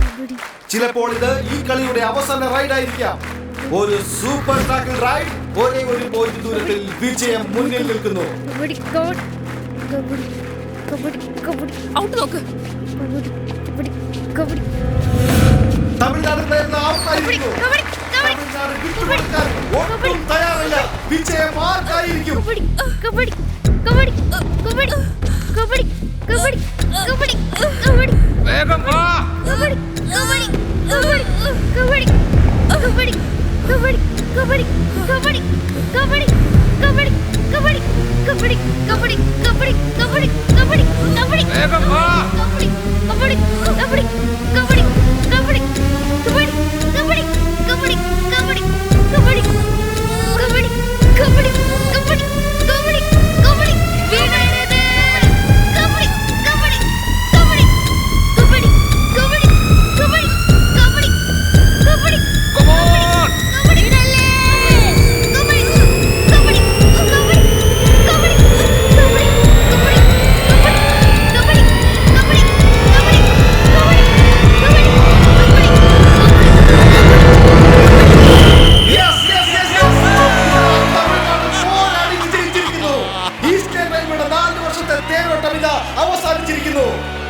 ചിലപ്പോൾ ഇത് ഈ കളിയുടെ അവസാന റൈഡ് ആയിരിക്കാം. ഒരു സൂപ്പർ ടാക്കിൾ റൈഡ്. ഒരേ ഒരു പോയിന്റ് ദൂരത്തിൽ വിജയം മുന്നിൽ നിൽക്കുന്നു. തമിഴ്നാട് ഒട്ടും തയ്യാറല്ല. വിജയം ആർക്കായിരിക്കും? വേഗം വാ. വേഗം വാ.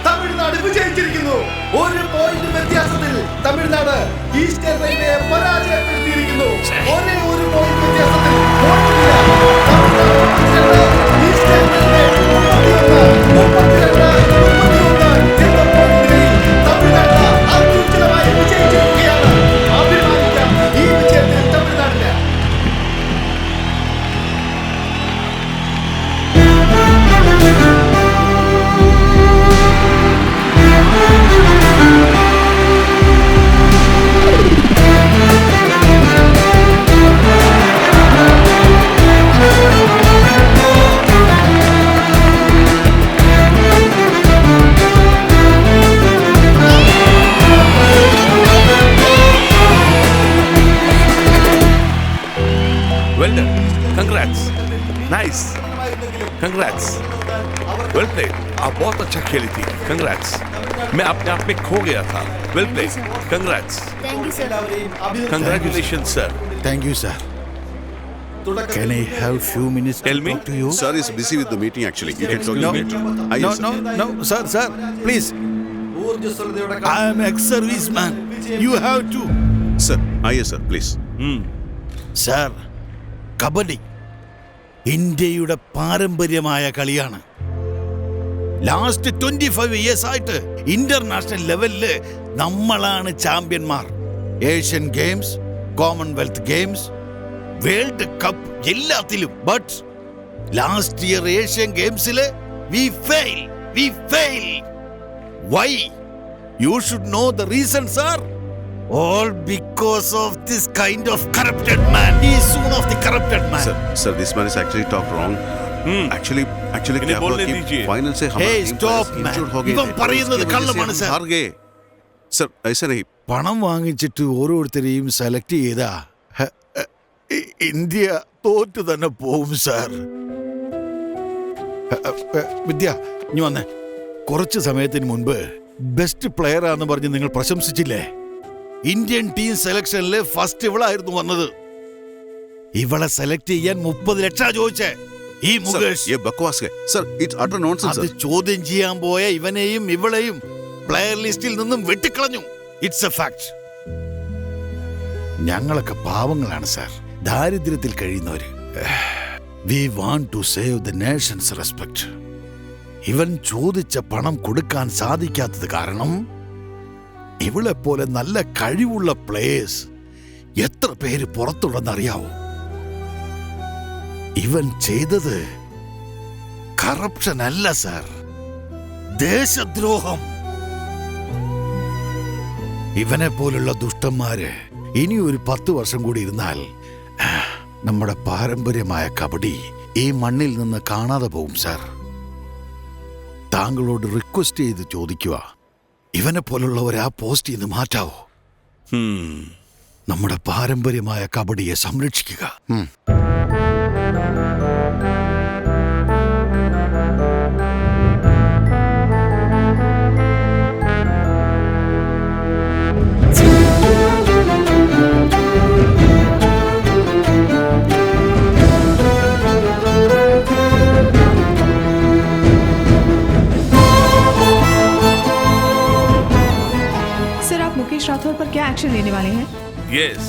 തമിഴ്നാട് വിജയിച്ചിരിക്കുന്നു. ഒരു പോയിന്റ് വ്യത്യാസത്തിൽ തമിഴ്നാട് ഈസ്റ്റേൺ റെയിൽവേയെ പരാജയപ്പെടുത്തിയിരിക്കുന്നു. ഒരേ ഒരു പോയിന്റ് വ്യത്യാസത്തിൽ ഈസ്റ്റേൺ റെയിൽവേ 32 എന്ന പോയിന്റിൽ തമിഴ്നാട് അത്യുജ്വലമായി വിജയിച്ചിരിക്കുകയാണ്. അഭിമാനിക്കാം ഈ വിജയത്തിൽ തമിഴ്നാടിന്. Well done. Congrats. Nice. Congrats. Well played. आप बहुत अच्छा खेली थी. Congrats. मैं अपने आप में खो गया था. Well played. Congrats. Thank you, sir. Congratulations, sir. Thank you, sir. Can I have few minutes Tell me. to talk to you? Sir is busy with the meeting actually. You can talk No, to me. no, sir, please. I am ex-serviceman. You have to. Sir, yes, sir, please. Sir, kabaddi ഇന്ത്യയുടെ പാരമ്പര്യമായ കളിയാണ്. Last 25 years ആയിട്ട് international ലെവലില് നമ്മളാണ് ചാമ്പ്യന്മാർ. Asian games, commonwealth games, world cup എല്ലാത്തിലും. But last year Asian ഗെയിംസില് we fail. Why? You should know the reason, sir. All because of this kind of corrupted man. He is one of the corrupted man. Sir, this man is actually talked wrong. Actually, क्या हुआ कि final से हमारा Hey, team stop, man. Injured हो गए ഇവൻ പറയുന്നത് കള്ളമാണ്, sir. हार गए. Sir, ऐसा नहीं. പണം വാങ്ങിച്ചിട്ട് ഓരോരുത്തരെയും സെലക്ട് ചെയ്താ ഇന്ത്യ തോറ്റു തന്നെ പോവും, സാർ. വിദ്യ, ഇനി വന്നേ. കുറച്ച് സമയത്തിന് മുൻപ് ബെസ്റ്റ് പ്ലെയർ ആണെന്ന് പറഞ്ഞ് നിങ്ങൾ പ്രശംസിച്ചില്ലേ? ഇന്ത്യൻ ടീം സെലക്ഷനില് ഫസ്റ്റ് ഇവളായിരുന്നു വന്നത്. ഇവളെ സെലക്ട് ചെയ്യാൻ 30 ലക്ഷം ചോദിച്ചേ ഈ മുകേഷ്. അത് ചോദ്യം ചെയ്യാൻ പോയ ഇവനെയും ഇവളെയും പ്ലെയർ ലിസ്റ്റിൽ നിന്നും വെട്ടിക്കളഞ്ഞു. It's A fact. ഞങ്ങളൊക്കെ പാവങ്ങളാണ് സാർ, ദാരിദ്ര്യത്തിൽ കഴിയുന്നവര്. We want to save the nation's respect. ഇവൻ ചോദിച്ച പണം കൊടുക്കാൻ സാധിക്കാത്തത് കാരണം ഇവളെ പോലെ നല്ല കഴിവുള്ള പ്ലേയേഴ്സ് എത്ര പേര് പുറത്തുണ്ടെന്നറിയാവോ? ഇവൻ ചെയ്തത് കറപ്ഷൻ അല്ല സാർ, ദേശദ്രോഹം. ഇവനെ പോലുള്ള ദുഷ്ടന്മാര് ഇനി ഒരു 10 വർഷം കൂടി ഇരുന്നാൽ നമ്മുടെ പാരമ്പര്യമായ കബഡി ഈ മണ്ണിൽ നിന്ന് കാണാതെ പോവും സാർ. താങ്കളോട് റിക്വസ്റ്റ് ചെയ്ത് ചോദിക്കുക, ഇവനെ പോലുള്ളവർ ആ പോസ്റ്റ് ചെയ്ത് മാറ്റാവോ? നമ്മുടെ പാരമ്പര്യമായ കബഡിയെ സംരക്ഷിക്കുക. सर, आप मुकेश राठौर पर क्या एक्शन लेने वाले हैं? यस,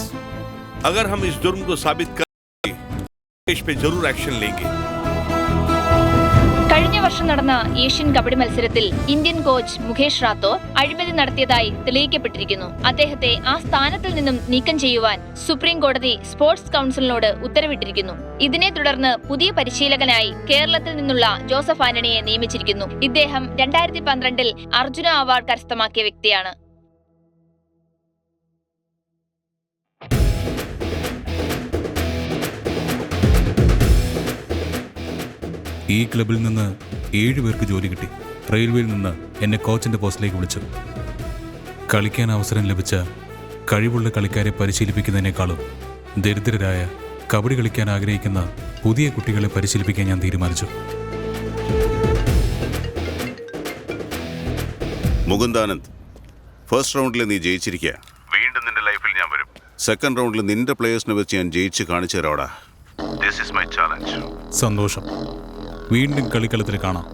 अगर हम इस जुर्म को साबित करेंगे इस पे जरूर एक्शन लेंगे. കഴിഞ്ഞ വർഷം നടന്ന ഏഷ്യൻ കബഡി മത്സരത്തിൽ ഇന്ത്യൻ കോച്ച് മുകേഷ് റാത്തോർ അഴിമതി നടത്തിയതായി തെളിയിക്കപ്പെട്ടിരിക്കുന്നു. അദ്ദേഹത്തെ ആ സ്ഥാനത്തിൽ നിന്നും നീക്കം ചെയ്യുവാൻ സുപ്രീം കോടതി സ്പോർട്സ് കൗൺസിലിനോട് ഉത്തരവിട്ടിരിക്കുന്നു. ഇതിനെ തുടർന്ന് പുതിയ പരിശീലകനായി കേരളത്തിൽ നിന്നുള്ള ജോസഫ് ആന്റണിയെ നിയമിച്ചിരിക്കുന്നു. ഇദ്ദേഹം 2012 അർജുന അവാർഡ് കരസ്ഥമാക്കിയ വ്യക്തിയാണ്. ഈ ക്ലബിൽ നിന്ന് 7 പേർക്ക് ജോലി കിട്ടി. റെയിൽവേയിൽ നിന്ന് എന്നെ കോച്ചിൻ്റെ പോസ്റ്റിലേക്ക് വിളിച്ചു. കളിക്കാൻ അവസരം ലഭിച്ച കഴിവുള്ള കളിക്കാരെ പരിശീലിപ്പിക്കുന്നതിനേക്കാളും ദരിദ്രരായ കബഡി കളിക്കാൻ ആഗ്രഹിക്കുന്ന പുതിയ കുട്ടികളെ പരിശീലിപ്പിക്കാൻ ഞാൻ തീരുമാനിച്ചു. മുകുന്ദാനന്ദ്, ഫസ്റ്റ് റൗണ്ടിൽ നീ ജയിച്ചിരിക്കുക. വീണ്ടും നിന്റെ ലൈഫിൽ ഞാൻ വരും. സെക്കൻഡ് റൗണ്ടിൽ നിന്റെ പ്ലേയേഴ്സിനെ വെച്ച് ഞാൻ ജയിച്ച് കാണിച്ചു തരാടാ. This is my challenge. സന്തോഷം. വീണ്ടും കളിക്കളത്തിൽ കാണാം.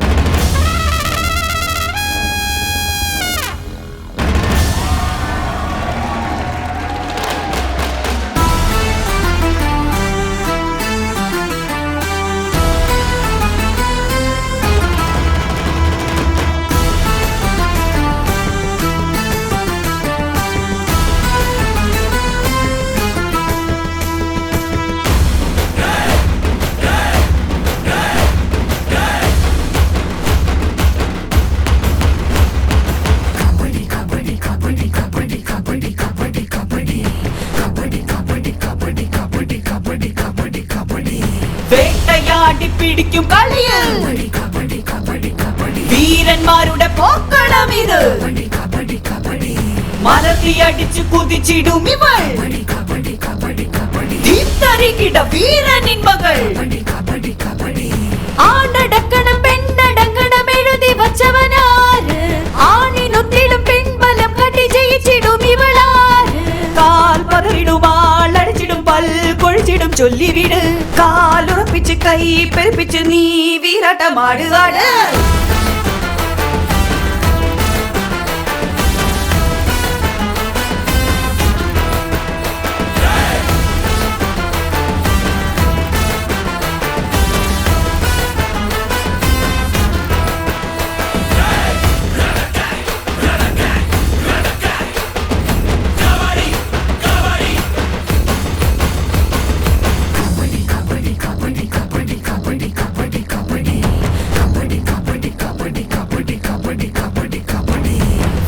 വേട്ടയാടി പിടിക്കും കളിയിൽ വീരന്മാരുടെ പോക്കളം ഇത്. മലർത്തിയടിച്ചു കുതിച്ചിടും ഇവൾ, തീർത്തറികിട വീരനിൻ മകൾ. ആണടക്കണം പെണ്ണടങ്ങണം എഴുതി വച്ചവനാര്, ആണിനൊത്തിടും പെൺബലം കട്ടി ജയിച്ചിടും ഇവളാര്. കാൽ പതറിടുമാളടിച്ചിടും പൽ കൊഴിച്ചിടും ചൊല്ലിവിട്, കാലുറപ്പിച്ച് കൈ പെരുപ്പിച്ച് നീ വീരാട്ടമാടുകാട്.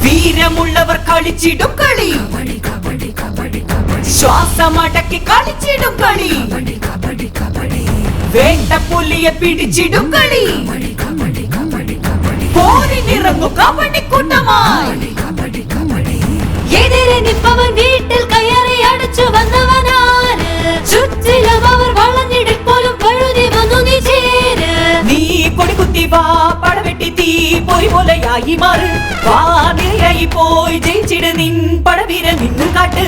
വീരമുള്ളവർ കളിച്ചിടും കളി, ശ്വാസമടക്കി കളിച്ചിടും കളി. വേണ്ട പുലിയെ പിടിച്ചിടും കളി, പോരിനിറങ്ങും കബഡിക്കൂട്ടമായി. എതിരെ നിപ്പവൻ വീട്ടിൽ കയറി അടച്ചു വന്നവനാര്, ചുറ്റിലും അവർ വളഞ്ഞിടിപ്പോലും പഴുതി വന്നു നീ ചേര്. നീ കൊടികുത്തി വാ, പടവെട്ടി തീ പോയി പോലെയായി മാറ്. വാ നിരയായി പോയി ജയിച്ചിട് നിൻ പടവീരൻ നിന്ന് കാട്ട്.